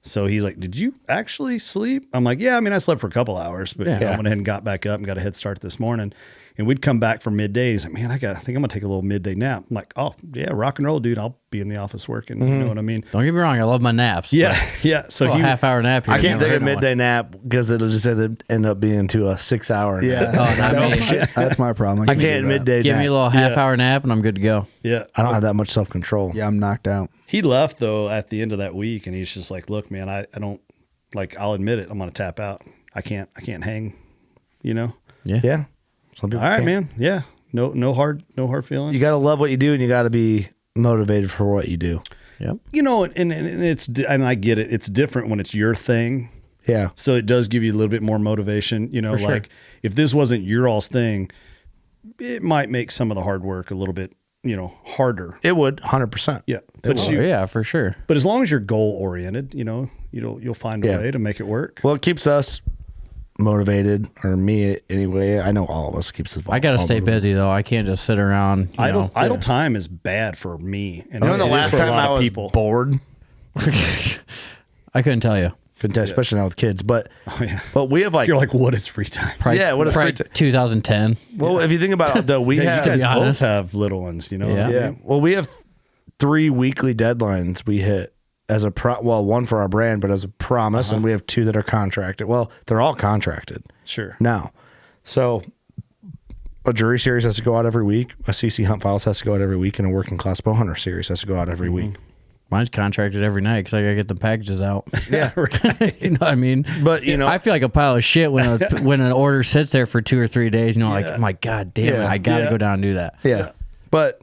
So he's like, "Did you actually sleep?" I'm like, "Yeah, I mean, I slept for a couple hours, but I went ahead and got back up and got a head start this morning." And we'd come back from midday. He's like, "Man, I think I'm gonna take a little midday nap." I'm like, "Oh yeah, rock and roll, dude. I'll be in the office working." You know what I mean? Don't get me wrong. I love my naps. Yeah, yeah. So A half-hour nap. Here I can't never take a hurt no one. midday nap because it'll just end up being to a 6 hour. Yeah, Oh, not me. that's my problem. I can't do that. midday Give nap. me a little half-hour nap, and I'm good to go. yeah. I don't have that much self control. Yeah, I'm knocked out. He left though at the end of that week, and he's just like, "Look, man, I don't like. I'll admit it. I'm gonna tap out. I can't hang. Yeah. Some people All right, can't. man. Yeah. No hard feelings. You got to love what you do and you got to be motivated for what you do. Yep. And and I get it. It's different when it's your thing. Yeah. So it does give you a little bit more motivation. For sure. Like if this wasn't your all's thing, it might make some of the hard work a little bit, harder. It would 100%. Yeah. But Oh, yeah, for sure. but as long as you're goal oriented, you'll find a Yeah. way to make it work. Well, it keeps us motivated, or me anyway. I know all of us keeps us. I got to all stay motivated. busy, though. I can't just sit around. Idle time is bad for me. And You know, the it is last for a time lot I of was people. bored, I couldn't tell you. couldn't tell, especially now with kids. But yeah. but we have like, You're like, what is free time? Probably, Yeah, what if probably free 2010. well, if you think about it, though, we Yeah, have you guys be both honest. have little ones, Yeah. yeah. Well, we have 3 weekly deadlines we hit as a one for our brand, but as a promise, and we have 2 that are contracted. Well, they're all contracted Sure. now. So a jury series has to go out every week. A CC Hunt Files has to go out every week, and a working class bow hunter series has to go out every week. Mine's contracted every night because I got to get the packages out. Yeah, You know what I mean? But I feel like a pile of shit when when an order sits there for 2 or 3 days. Like, Yeah. oh my God damn it. Yeah. I got to Yeah. go down and do that. yeah. But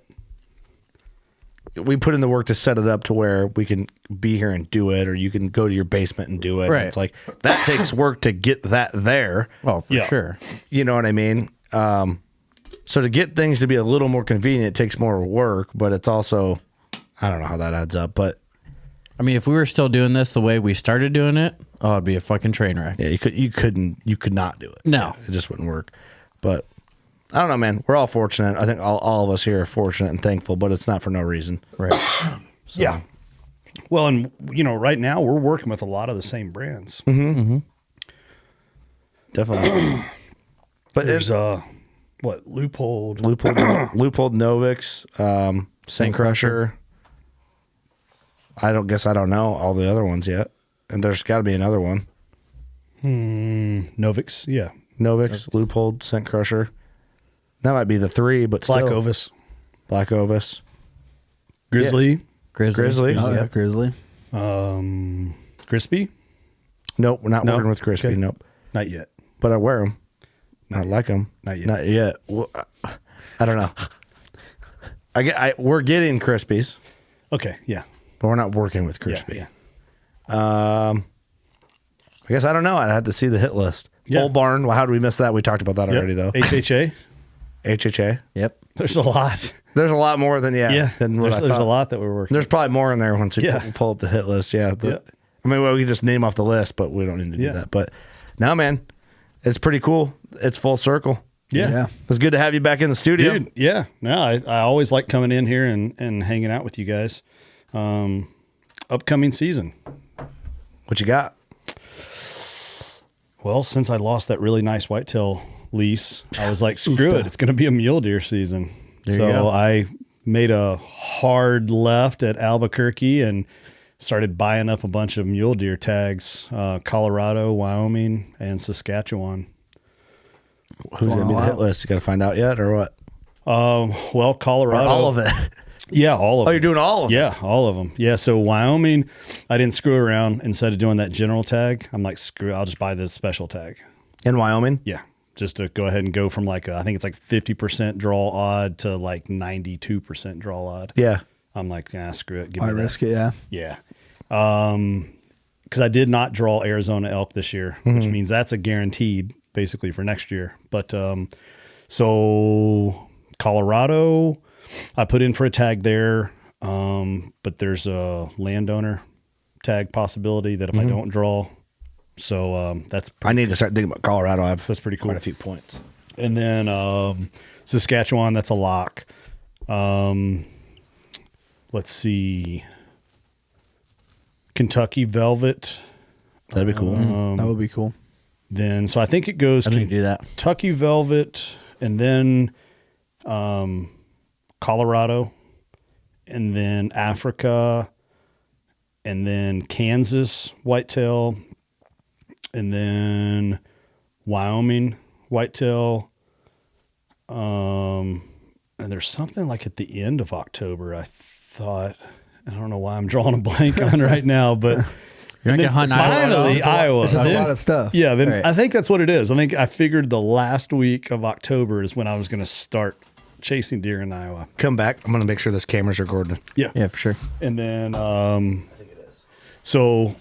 we put in the work to set it up to where we can be here and do it, or you can go to your basement and do it. Right. And it's like that takes work to get that there. Oh, for Yeah. sure. You know what I mean? So to get things to be a little more convenient, it takes more work, but it's also, I don't know how that adds up, but I mean, if we were still doing this the way we started doing it, it'd be a fucking train wreck. yeah, you could not do it. No. It just wouldn't work. But I don't know, man. We're all fortunate. I think all of us here are fortunate and thankful, but it's not for no reason. Right. Yeah. Well, and right now we're working with a lot of the same brands. Definitely. But There's Loophole. Loophole Novix, Saint Crusher. I don't know all the other ones yet. And there's got to be another one. Novix, yeah. Novix, Loophole, Scent Crusher. That might be the 3, but Black still. Ovis. Black Ovis. Grizzly. Grizzly. Oh, yeah, Grizzly. Crispy? Nope, we're not No? working with Crispy. Okay. Nope. Not yet. But I wear them. I like them. Not yet. Not yet. Well, I don't know. We're getting Crispies, Okay, yeah. but we're not working with Crispy. Yeah. I guess I don't know. I'd have to see the hit list. Yeah. Old Barn. Well, how did we miss that? We talked about that already, though. HHA. HHA. Yep. There's a lot. There's a lot more than than what There's, I there's thought. a lot that we're working. There's probably more in there once you Yeah. pull up the hit list. Yeah. Yeah. I mean, well, we can just name off the list, but we don't need to do Yeah. that. But no, man, it's pretty cool. It's full circle. Yeah. It's good to have you back in the studio. Dude, yeah. No, I always like coming in here and hanging out with you guys. Upcoming season. What you got? Well, since I lost that really nice whitetail lease, I was like, screw it. It's going to be a mule deer season. you So go. I made a hard left at Albuquerque and started buying up a bunch of mule deer tags, Colorado, Wyoming, and Saskatchewan. Who's going to be the hit list? You got to find out yet or what? Well, Colorado. Or all of it. Yeah, all of Oh, them. you're doing all of it. Yeah, all of them. Yeah, so Wyoming, I didn't screw around. Instead of doing that general tag, I'm like, screw it, I'll just buy the special tag. In Wyoming? Yeah, just to go ahead and go from like, I think it's like 50% draw odd to like 92% draw odd. Yeah. I'm like, screw it. Give I me that. risk it, yeah. Yeah. Because I did not draw Arizona elk this year, which means that's a guaranteed basically for next year. But so Colorado, I put in for a tag there, but there's a landowner tag possibility that if I don't draw, so that's I need to start thinking about Colorado. that's pretty cool. Quite a few points. And then Saskatchewan, that's a lock. Let's see, Kentucky Velvet. That'd be cool. That would be cool. Then so I think it goes I didn't do that. Kentucky Velvet, and then Colorado, and then Africa, and then Kansas whitetail, and then Wyoming whitetail. And there's something like at the end of October, I thought. I don't know why I'm drawing a blank on right now, but You're not and gonna then hunt Iowa. finally Iowa. It's just a Then- lot of stuff. yeah, then Right. I think that's what it is. I think I figured the last week of October is when I was going to start chasing deer in Iowa. Come back. I'm going to make sure this camera's recording. Yeah. Yeah, for sure. And then, so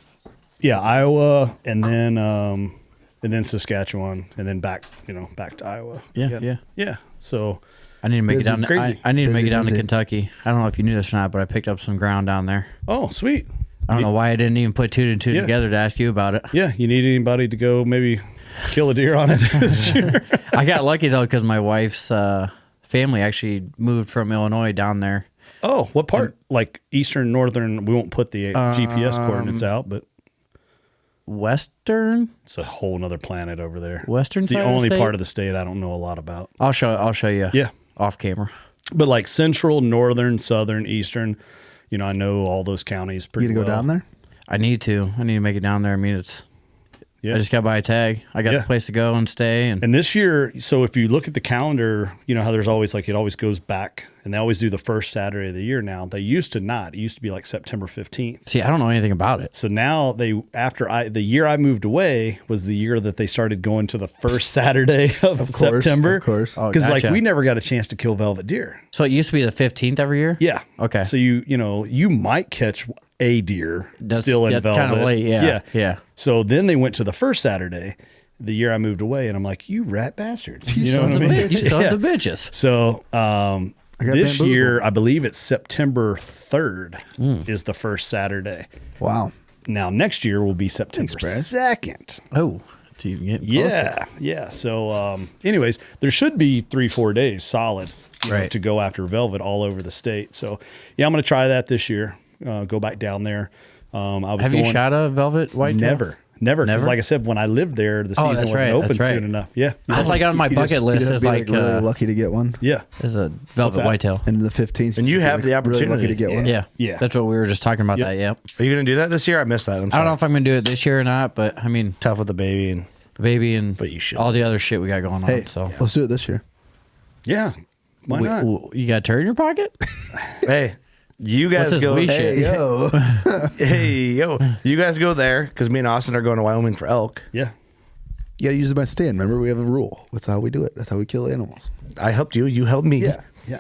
yeah, Iowa, and then Saskatchewan, and then back to Iowa. Yeah. Yeah. So I need to make Busy, it down. crazy. I need to make Busy, it down to busy. Kentucky. I don't know if you knew this or not, but I picked up some ground down there. oh, sweet. I don't know why I didn't even put two and two Yeah. together to ask you about it. Yeah. You need anybody to go maybe kill a deer on it this year? I got lucky though because my wife's family actually moved from Illinois down there. Oh, what part? Like eastern, northern? We won't put the GPS coordinates out, but Western. it's a whole nother planet over there. Western It's the side of the only state? part of the state I don't know a lot about. I'll show you. Yeah. Off camera. But like central, northern, southern, eastern, I know all those counties You pretty gonna go well. down there? I need to make it down there. I mean, it's. Yeah. I just got to buy a tag. I got Yeah. the place to go and stay. And And this year, so if you look at the calendar, you know how there's always like, it always goes back, and they always do the first Saturday of the year now. They used to not. It used to be like September 15th. see, I don't know anything about it. So now the year I moved away was the year that they started going to the first Saturday of September. Of course. Oh, Because gotcha. like we never got a chance to kill velvet deer. So it used to be the 15th every year. Yeah. Okay. So you might catch a deer That's still in velvet. kind of late. Yeah. Yeah. So then they went to the first Saturday, the year I moved away, and I'm like, you rat bastards. You know sons what I of mean? bitches. You sons Yeah. of bitches. So got this bamboozled. year, I believe it's September 3rd is the first Saturday. Wow. Now next year will be September Brad. 2nd. Oh, so you get Yeah. So anyways, there should be 3-4 days solid Right. to go after velvet all over the state. So yeah, I'm going to try that this year. Go back down there. I was Have you shot a velvet whitetail? Never. Because Never? like I said, when I lived there, the season that's wasn't right, open that's right. soon enough. Yeah. That's like on my bucket list. You'd have Is to be like really lucky to get one. Yeah. is a velvet that? whitetail. And the 15th. And you you'd be, have the Really opportunity. lucky to get one. Yeah. Yeah. That's what we were just talking about. Yep. That. Yep. Are you going to do that this year? I missed that. I'm I sorry. don't know if I'm gonna do it this year or not, but I mean, Tough with the baby. And the baby and But you should. all the other shit we got going Hey, on. So let's do it this year. Yeah. Why Wait, not? you got a turd in your pocket? hey, you guys this go. weed shit? Hey, yo. Hey, yo. You guys go there because me and Austin are going to Wyoming for elk. Yeah. You got to use it by stand. Remember, we have a rule. That's how we do it. That's how we kill animals. I helped you. You helped me. Yeah. Yeah.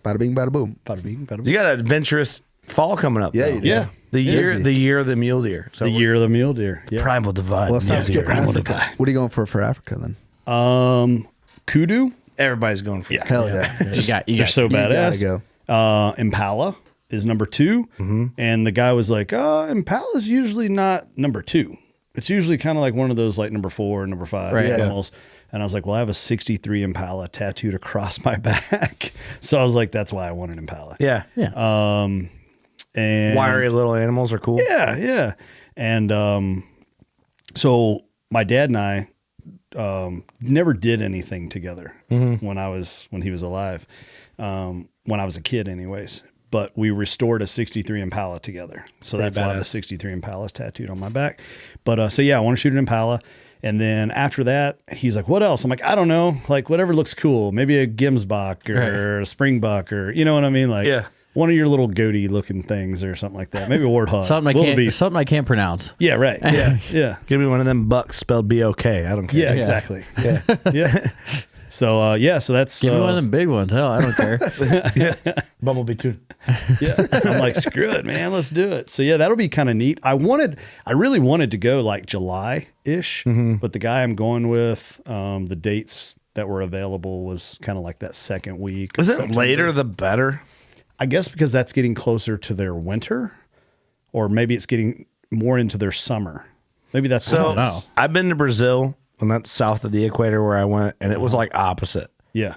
Bada bing, bada boom. Bada bing, bada You bing. got an adventurous fall coming up. Yeah, though. you do. Yeah. The year, Busy. the year of the mule deer. So The year of the mule deer. Yeah. Primal Divide. Well, let's not mule skip deer. Africa. What are you going for Africa then? Kudu. Everybody's going for Hell yeah. You got. They're so You gotta badass. go. Impala is number 2. And the guy was like, Impala's usually not number 2. It's usually kind of like one of those like number 4, number 5 Right. animals. And I was like, well, I have a 63 Impala tattooed across my back. So I was like, that's why I want an Impala. Yeah. Yeah. And Wiry little animals are cool. yeah. And so my dad and I never did anything together when he was alive, when I was a kid anyways. But we restored a 63 Impala together. So Pretty that's why the badass. 63 Impala is tattooed on my back. But so yeah, I want to shoot an Impala. And then after that, he's like, what else? I'm like, I don't know. Like whatever looks cool. Maybe a Gimsbach or a Springbuck or, you know what I mean? Like one of your little goatee looking things or something like that. Maybe a warthog. Something I can't pronounce. Yeah, right. Yeah, yeah. Give me one of them bucks spelled B-O-K. I don't care. Yeah, exactly. Yeah. Yeah. So, so that's... Give me one of them big ones. Hell, I don't care. Bumblebee too. Yeah. I'm like, screw it, man. Let's do it. So, yeah, that'll be kind of neat. I really wanted to go like July-ish, but the guy I'm going with, the dates that were available was kind of like that second week. Isn't later the better? I guess because that's getting closer to their winter, or maybe it's getting more into their summer. Maybe that's so. I've been to Brazil, and that's south of the equator where I went, and it was like opposite. Yeah,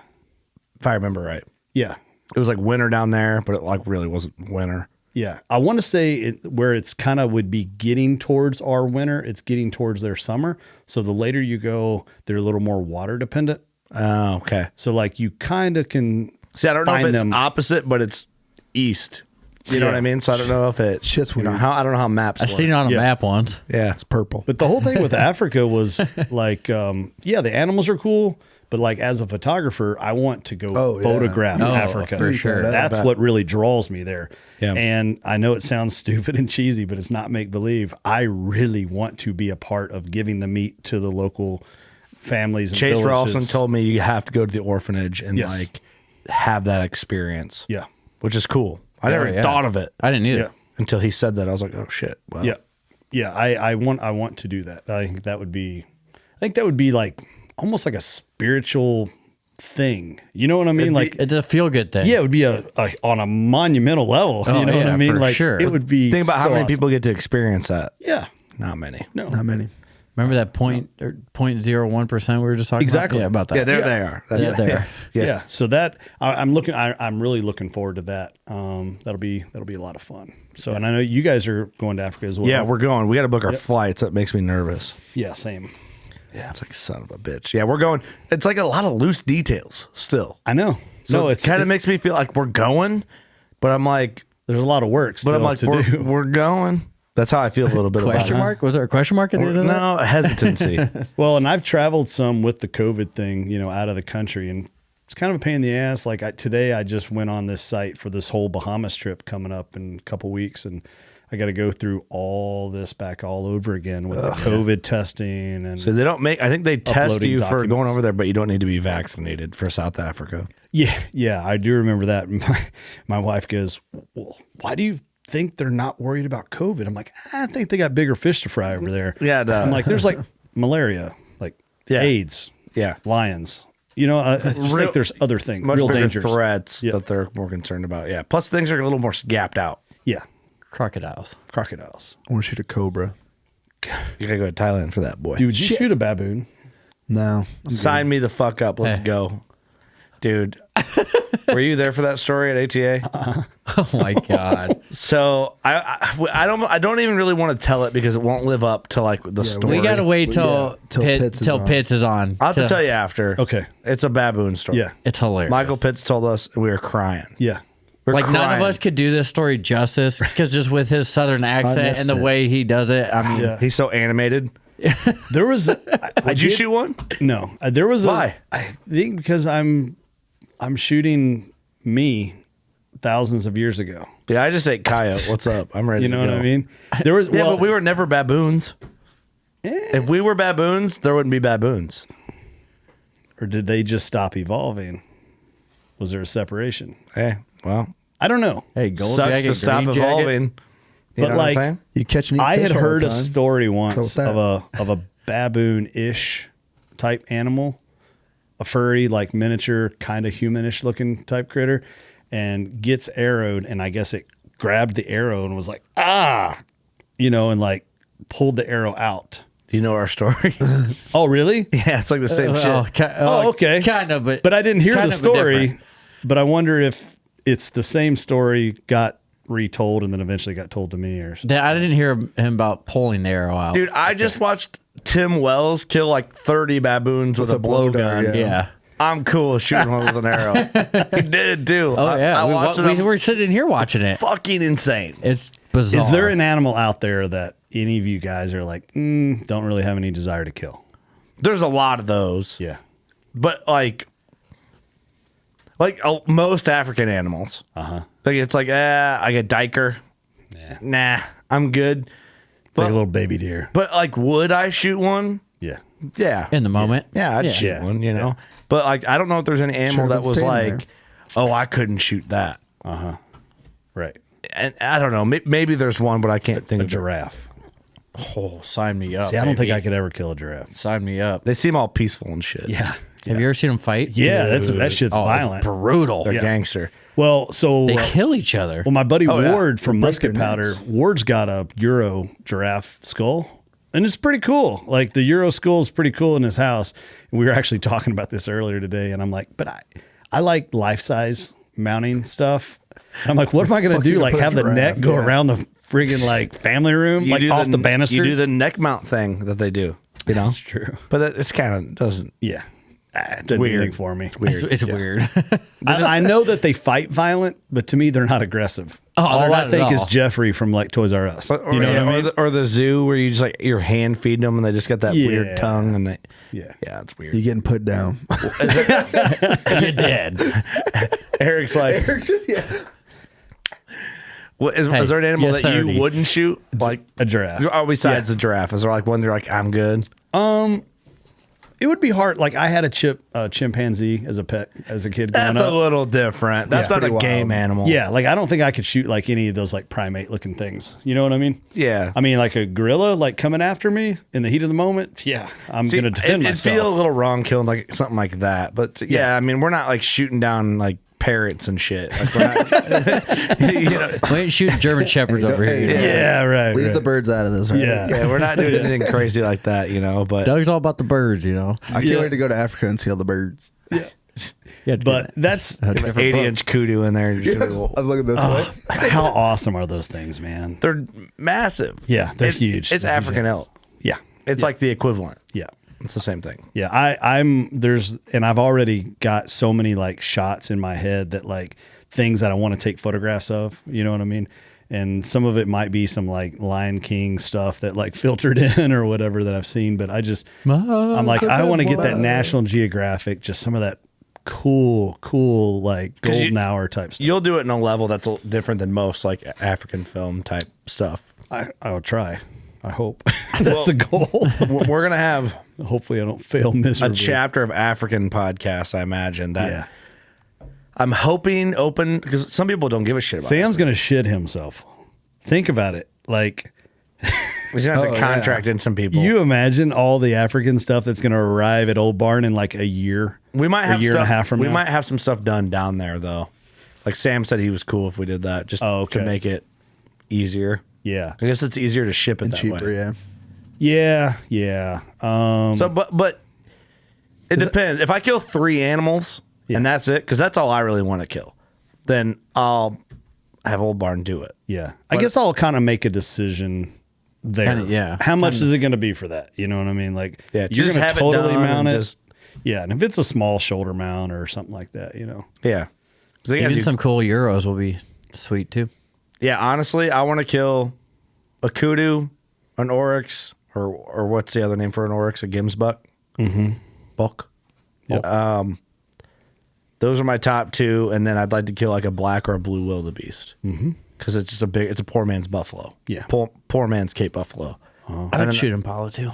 if I remember right. Yeah, it was like winter down there, but it like really wasn't winter. Yeah, I want to say where it's kind of would be getting towards our winter, it's getting towards their summer. So the later you go, they're a little more water dependent. Oh, okay. So like you kind of can see. I don't know if it's opposite, but it's east. You know what I mean? So I don't know if it shit's weird. I don't know how maps. I've seen it on a map once. Yeah, it's purple. But the whole thing with Africa was like, the animals are cool, but like as a photographer, I want to go photograph Africa for sure. That's what really draws me there. Yeah. And I know it sounds stupid and cheesy, but it's not make believe. I really want to be a part of giving the meat to the local families. And Chase villages. Rawson told me you have to go to the orphanage and like have that experience. Yeah. Which is cool. I never thought of it. I didn't either until he said that. I was like, oh shit. Wow. Yeah. Yeah. I want to do that. I think that would be like almost like a spiritual thing. You know what I mean? Like it's a feel good thing. Yeah. It would be on a monumental level. Oh, you know what I mean? Like sure. It would be. Think about how many awesome. people get to experience that. Yeah. Not many. No. Not many. Remember that 0.01% we were just talking Exactly. about? Yeah, about that. Yeah, there they are. That's they are. Yeah. So that I'm really looking forward to that. That'll be a lot of fun. So, and I know you guys are going to Africa as well. Yeah, we're going. We got to book our flights. That makes me nervous. Yeah. Same. Yeah. It's like, son of a bitch. Yeah, we're going. It's like a lot of loose details still. I know. So it kind of makes me feel like we're going, but I'm like, there's a lot of work still we're going. That's how I feel a little bit about it. Question mark? Was there a question mark in there? No, hesitancy. Well, and I've traveled some with the COVID thing, out of the country, and it's kind of a pain in the ass. Like today I just went on this site for this whole Bahamas trip coming up in a couple weeks, and I got to go through all this back all over again with the COVID testing. And so they don't make, I think they test you for going documents. over there, but you don't need to be vaccinated for South Africa. Yeah, I do remember that. My wife goes, well, why do you think they're not worried about COVID? I'm like, I think they got bigger fish to fry over there. Yeah, I'm like, there's like malaria, like AIDS, lions. I just think there's other things, much real bigger dangers, threats that they're more concerned about. Yeah, plus things are a little more gapped out. Yeah, Crocodiles. I want to shoot a cobra. You gotta go to Thailand for that, boy. Dude, you shoot a baboon? No. Sign me the fuck up. Let's go. Dude, were you there for that story at ATA? Oh my God. So I don't even really want to tell it because it won't live up to like the story. We gotta wait till Pitts is on. I'll have to tell you after. Okay. It's a baboon story. Yeah. It's hilarious. Michael Pitts told us and we were crying. Yeah. We're like crying. none of us could do this story justice because just with his southern accent and the way he does it, I mean, he's so animated. There was. Did you shoot one? No, there was. Why? I think because I'm shooting me thousands of years ago. Yeah, I just ate coyote. What's up? I'm ready. You know to go. what I mean? There was. Yeah, but we were never baboons. If we were baboons, there wouldn't be baboons. Or did they just stop evolving? Was there a separation? Hey, well, I don't know. hey, gold sucks jacket, to stop green jacket. evolving. You But know what I'm like, saying? You catch and eat I fish had all the heard a time. story once what's that? of a baboon-ish type animal, a furry, like miniature, kind of humanish looking type critter, and gets arrowed, and I guess it grabbed the arrow and was like, and like pulled the arrow out. Do you know our story? Oh, really? Yeah, it's like the same shit. Okay. Kind of, But I didn't hear kind the of, but story. different. But I wonder if it's the same story got retold and then eventually got told to me, or I didn't hear him about pulling the arrow out. Dude, I just watched Tim Wells kill like 30 baboons with a blowgun. dart, yeah. I'm cool with shooting one with an arrow. He did too. Oh yeah. I watched it. We were sitting here watching it. Fucking insane. It's bizarre. Is there an animal out there that any of you guys are like, don't really have any desire to kill? There's a lot of those. Yeah. But like most African animals. Like it's like, I get diker. Yeah. Nah, I'm good. Like a little baby deer. But like, would I shoot one? Yeah. Yeah. In the moment. Yeah, I'd shoot one, you know. But like, I don't know if there's any animal that was like, oh, I couldn't shoot that. Right. And I don't know. Maybe there's one, but I can't think A of it. giraffe. Oh, sign me up. See, I don't think baby. I could ever kill a giraffe. Sign me up. They seem all peaceful and shit. Yeah. Have you ever seen them fight? Yeah, that shit's Oh, violent. it's brutal. They're gangster. Well, so They kill each other. well, my buddy yeah. Ward from break Musket their Powder, necks. Ward's got a Euro giraffe skull, and it's pretty cool. Like the Euro skull is pretty cool in his house. And we were actually talking about this earlier today, and I'm like, but I like life size mounting stuff. And I'm like, what am I going to Fuck, do? you Like put a have the giraffe, neck go yeah. around the friggin' like family room, like off the banister? You do the neck mount thing that they do. You know, That's true. but it's kind of doesn't. Yeah. It doesn't do anything for me. It's weird. I know that they fight violent, but to me, they're not aggressive. Oh, all they're I not at think is all. Jeffrey from like Toys R Us. Or, You know what I mean? or the zoo where you just like you're hand feeding them and they just got that Yeah. weird tongue and they. Yeah. Yeah, it's weird. You getting put down. You're dead. Eric's like, yeah. well, is Hey, there an animal you're that 30. you wouldn't shoot? Like A giraffe. Oh, besides the giraffe, is there like one you're like, I'm good? It would be hard. Like I had a chimpanzee as a pet as a kid growing That's a up. little different. That's not a Pretty game wild. animal. Yeah, like I don't think I could shoot like any of those like primate looking things. You know what I mean? Yeah. I mean, like a gorilla like coming after me in the heat of the moment. Yeah, I'm See, gonna defend it'd myself. feel a little wrong killing like something like that. But yeah, I mean, we're not like shooting down like parrots and shit. Like we're not, you know, We ain't shooting German shepherds over here. Hey, yeah, right. Leave right. the birds out of this. Right? Yeah. yeah, we're not doing anything crazy like that, you know. But Doug's all about the birds, you know. I can't wait to go to Africa and see all the birds. Yeah, But that's 80-inch kudu in there. And just do a little- I was looking this way. how awesome are those things, man? they're massive. Yeah, they're huge. It's They're huge African elk. Yeah, It's like the equivalent. yeah. It's the same thing. Yeah, I've already got so many like shots in my head that like things that I want to take photographs of, you know what I mean? And some of it might be some like Lion King stuff that like filtered in or whatever that I've seen, but I'm like, I want to get that National Geographic, just some of that cool like golden hour type stuff. You'll do it in a level that's different than most like African film type stuff. I'll try. I hope that's the goal. We're gonna have Hopefully I don't fail a miserably. chapter of African podcasts, I imagine that. Yeah. I'm hoping open because some people don't give a shit about Sam's going to shit himself. Think about it. Like, He's gonna have Oh, to contract in some people. you imagine all the African stuff that's going to arrive at Old Barn in like a year. we might have a year stuff, and a half from we now. might have some stuff done down there though. Like Sam said, he was cool if we did that just okay. to make it easier. Yeah. I guess it's easier to ship it And that cheaper, way. yeah. Yeah. So, but it depends. If I kill 3 animals and that's it, because that's all I really want to kill, then I'll have Old Barn do it. Yeah. I guess I'll kind of make a decision there. Kinda, yeah. How much is it going to be for that? You know what I mean? Like, Yeah, you're just going have to it totally done mount and it. just- Yeah. And if it's a small shoulder mount or something like that, you know. Yeah. 'Cause they gotta Even do- some cool Euros will be sweet too. yeah, honestly, I want to kill a kudu, an oryx, or what's the other name for an oryx? A Gimsbuck? Mm-hmm. Buck? Yep. Those are my top 2, and then I'd like to kill like a black or a blue wildebeest. Mm-hmm. Because it's just it's a poor man's buffalo. Yeah. Poor man's Cape buffalo. I would shoot Impala too.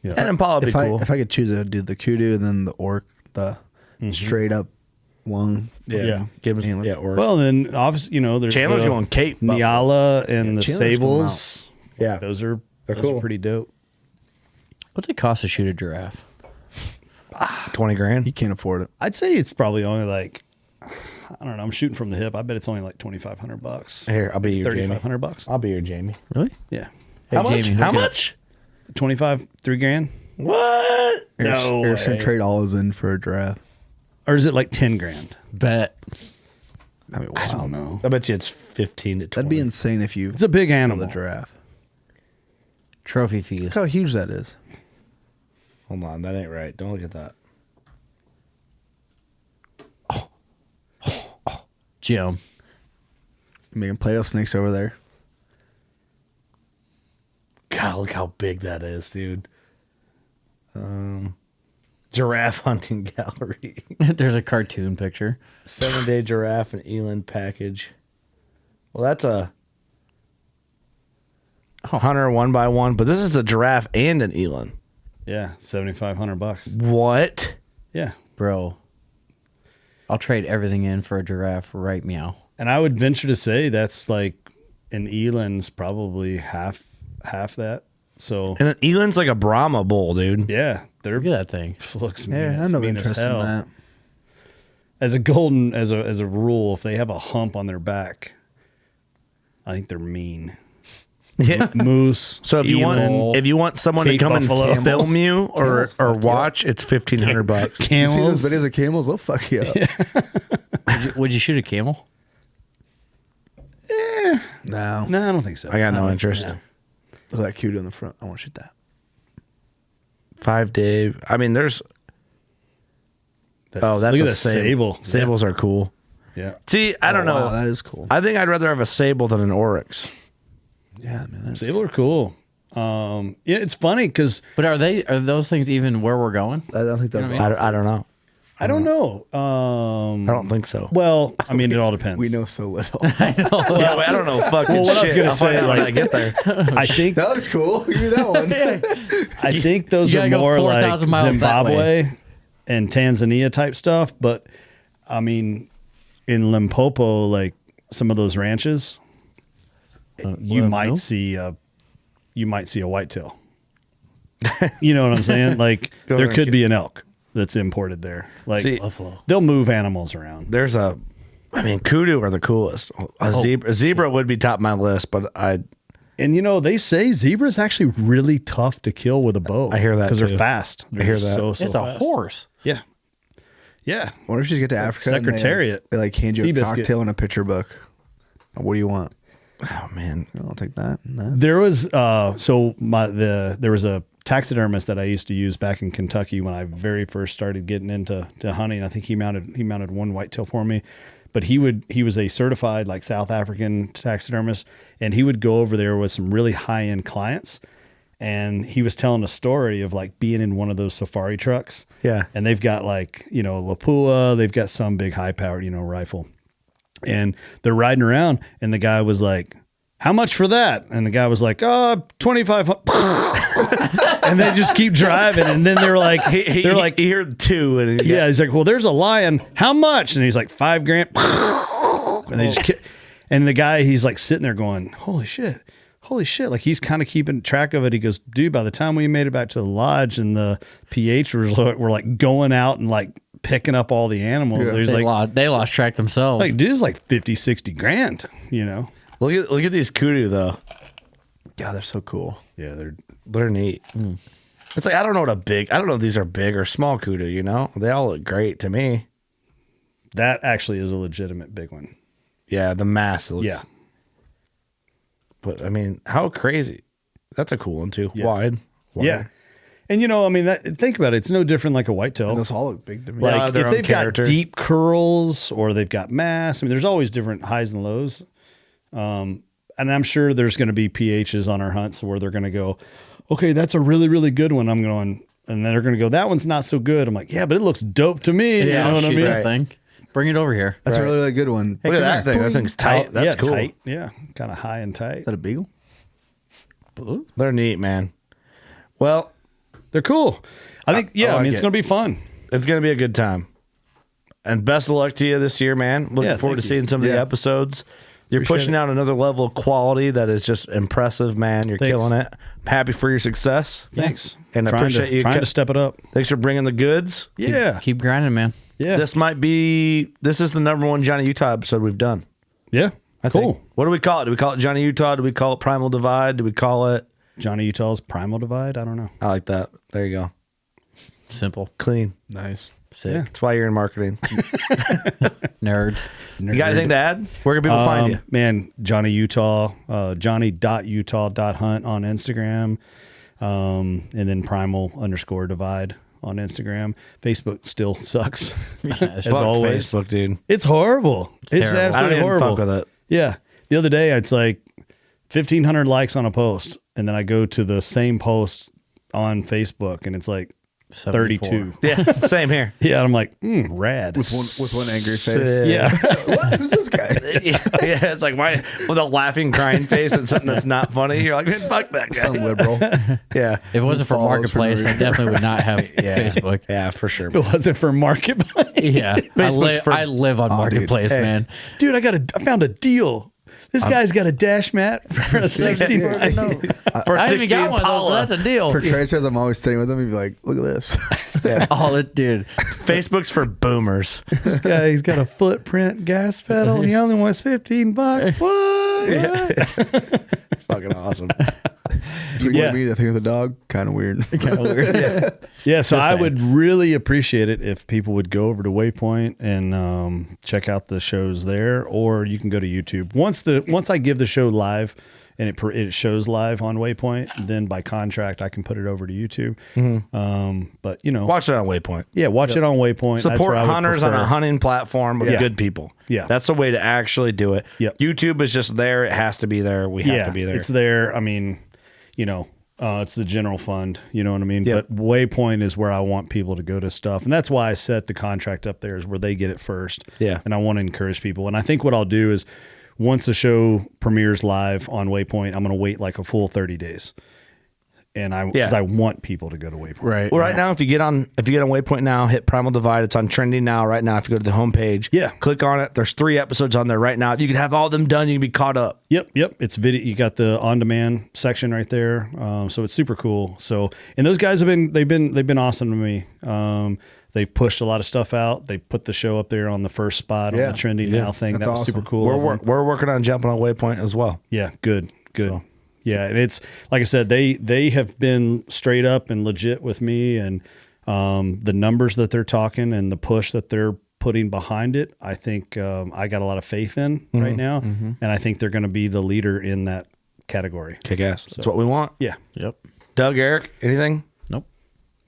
And Impala would be If cool. I could choose, I'd do the kudu and then the orc, the straight up one. Yeah. Gibbs, Antler. yeah, oryx. Well, then obviously, you know, there's Chandler's the going Cape buffalo. Nyala and the Chandler's going Sables. Yeah. Those are cool. pretty dope. What's it cost to shoot a giraffe? $20,000. You can't afford it. I'd say it's probably only like, I don't know. I'm shooting from the hip. I bet it's only like $2,500. Here, I'll be your Jamie. $3,500. I'll be your Jamie. Really? Yeah. Hey, How much? Jamie, How hook it up. much? 25, $3,000. What? No Eric's gonna way. trade all his in for a giraffe. Or is it like 10 grand? Bet. I mean, I wow. don't know. I bet you it's 15 to 20. That'd be insane if you It's a big killed animal. a giraffe. Trophy fees. Look how huge that is. Hold on, that ain't right. Don't look at that. Jim. Making Play-Doh snakes over there. God, look how big that is, dude. Giraffe hunting gallery. There's a cartoon picture. 7-day giraffe and eland package. Well, that's a hunter 1x1, but this is a giraffe and an eland. Yeah, $7,500. What? Yeah. Bro, I'll trade everything in for a giraffe right meow. And I would venture to say that's like an eland's probably half that. So And an eland's like a Brahma bull, dude. yeah, they're Look at that thing. looks mean. Yeah, I as know mean as interest in hell. that. As a rule, if they have a hump on their back, I think they're mean. Yeah. Moose. So if you want someone to Cape come buffalo. and film you or Camels fuck you watch, it's $1,500. You see Camels. those videos of camels? They'll fuck you up. Would you shoot a camel? No. No, I don't think so. I got no interest. Yeah. Look at that cute in the front. I want to shoot that. 5-day. I mean, there's. That's Look at a the sable. Sables are cool. Yeah. See, I don't know. Wow, that is cool. I think I'd rather have a sable than an oryx. Yeah, man. That's Sable are cool. Yeah, it's funny because But are those things even where we're going? I don't think that's. You know what I don't know. I don't know. I don't think so. Well, I mean, it all depends. We know so little. Yeah, I don't know fucking Well, what I was shit. gonna I'll find say, out when like- I get there. I think That looks cool. Give me that one. I think those You are gotta go more like 4,000 miles that Zimbabwe and Tanzania type stuff. But I mean, in Limpopo, like some of those ranches, you might see a whitetail. You know what I'm saying? Like Go there ahead, could kid. be an elk that's imported there. Like See, Buffalo. they'll move animals around. There's kudu are the coolest. A zebra would be top of my list, but And you know, they say zebras actually really tough to kill with a bow. I hear that because too. they're fast. They're hear just that. So It's a fast. horse. Yeah, yeah. What if you get to Africa? and Secretariat. They like hand you a Seabiscuit. cocktail and a picture book. What do you want? oh man, I'll take that. And that. There was there was a taxidermist that I used to use back in Kentucky when I very first started getting into hunting. I think he mounted one whitetail for me, but he was a certified like South African taxidermist, and he would go over there with some really high end clients. And he was telling a story of like being in one of those safari trucks. Yeah. And they've got like, you know, Lapua, they've got some big high powered, you know, rifle. And they're riding around and the guy was like, how much for that? And the guy was like, $2,500. And they just keep driving. And then they're like, he heard two, and yeah, he's like, well, there's a lion. How much? And he's like, $5,000. And they just, and the guy, he's like sitting there going, holy shit. Like he's kind of keeping track of it. He goes, dude, by the time we made it back to the lodge and the PH were like going out and like picking up all the animals. Yeah. There's They lost track themselves. like, dude, it's like 50, 60 grand, you know? look at these kudu though. God, they're so cool. Yeah, They're neat. It's like I don't know if these are big or small kudu. You know, they all look great to me. that actually is a legitimate big one. Yeah, the mass looks. Yeah. But I mean, how crazy? That's a cool one too. Yeah. Wide. Yeah. And you know, I mean, think about it. It's no different like a And whitetail. those all look big to me. Yeah. Like their if own they've character. got deep curls or they've got mass, I mean, there's always different highs and lows. And I'm sure there's going to be PHs on our hunts where they're going to go, okay, that's a really, really good one. I'm going, and then they're going to go, that one's not so good. I'm like, yeah, but it looks dope to me. You know I'll what I shoot mean? that thing. Bring it over here. That's a really, really good one. Look at that thing. That thing's tight. That's yeah, cool. Tight. Yeah. Kind of high and tight. Is that a beagle? They're neat, man. Well, They're cool. I think, I I like mean, it's it. going to be fun. it's gonna be a good time. And best of luck to you this year, man. Looking Yeah, forward to thank you. seeing some of the Yeah. episodes. You're Appreciate pushing it. out another level of quality that is just impressive, man. You're Thanks. killing it. I'm happy for your success. Thanks. And I appreciate you trying to step it up. Thanks for bringing the goods. Yeah. Keep grinding, man. Yeah. This is the number one Johnny Utah episode we've done. Yeah. I Cool. think. What do we call it? Do we call it Johnny Utah? Do we call it Primal Divide? Do we call it? Johnny Utah's Primal Divide. I don't know. I like that. There you go. Simple. Clean. Nice. Sick. Yeah. That's why you're in marketing. Nerds. You got anything to add? Where can people find you? Man, Johnny Utah, johnny.utah.hunt on Instagram. And then primal_divide on Instagram. Facebook still sucks. As Fuck always. Facebook, dude. It's horrible. It's terrible. I don't absolutely even horrible. fuck with it. Yeah. The other day, it's like 1,500 likes on a post. And then I go to the same post on Facebook and it's like 32. Yeah, same here. Yeah, I'm like, rad. With one angry face. Yeah. What? Who's this guy? Yeah, it's like my with a laughing, crying face and something that's not funny. You're like, man, fuck that guy. Some liberal. Yeah, If it wasn't for Follows Marketplace, for no I definitely would not have yeah, Facebook. Yeah, for sure. If it wasn't for Marketplace. Yeah, I live on Marketplace, dude. man. Dude, I found a deal. This guy's got a dash mat for a 60. For I haven't even got one of those, but that's a deal. For trade shows, I'm always sitting with them and be like, look at this. All it did. Facebook's for boomers. This guy, he's got a footprint gas pedal. He only wants $15. What? It's fucking awesome. Do you want me to think of the dog? Kind of weird. Kind of weird. Yeah, so I saying. would really appreciate it if people would go over to Waypoint and check out the shows there, or you can go to YouTube. Once I give the show live and it shows live on Waypoint, then by contract I can put it over to YouTube. But Watch it on Waypoint. yeah, watch it on Waypoint. That's Support where I would hunters on a prefer. hunting platform with Yeah. good people. Yeah. That's the way to actually do it. Yep. YouTube is just there. It has to be there. We have to be there. It's there. I mean, it's the general fund. You know what I mean? Yep. But Waypoint is where I want people to go to stuff. And that's why I set the contract up there is where they get it first. Yeah. And I want to encourage people. And I think what I'll do is once the show premieres live on Waypoint, I'm going to wait like a full 30 days. And because I want people to go to Waypoint. Right. Well, right now, if you get on Waypoint now, hit Primal Divide. It's on trending now. Right now, if you go to the homepage, click on it. There's 3 episodes on there right now. If you could have all of them done, you can be caught up. Yep. It's video. You got the on-demand section right there. So it's super cool. So, and those guys they've been awesome to me. They've pushed a lot of stuff out. They put the show up there on the first spot on the trending now thing. That's That was awesome. super cool. We're working on jumping on Waypoint as well. Yeah, good. Yeah, and it's like I said, they have been straight up and legit with me, and the numbers that they're talking and the push that they're putting behind it, I think I got a lot of faith in right now, and I think they're going to be the leader in that category. Kick ass. That's what we want. Yeah. Yep. Doug, Eric, anything? Nope.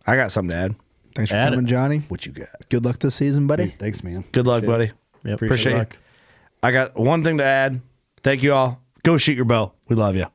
I got something to add. Thanks for Add coming, it. Johnny. What you got? Good luck this season, buddy. Thanks, man. Good luck, buddy. Yep. Appreciate Good you. luck. I got one thing to add. Thank you all. Go shoot your bow. We love you.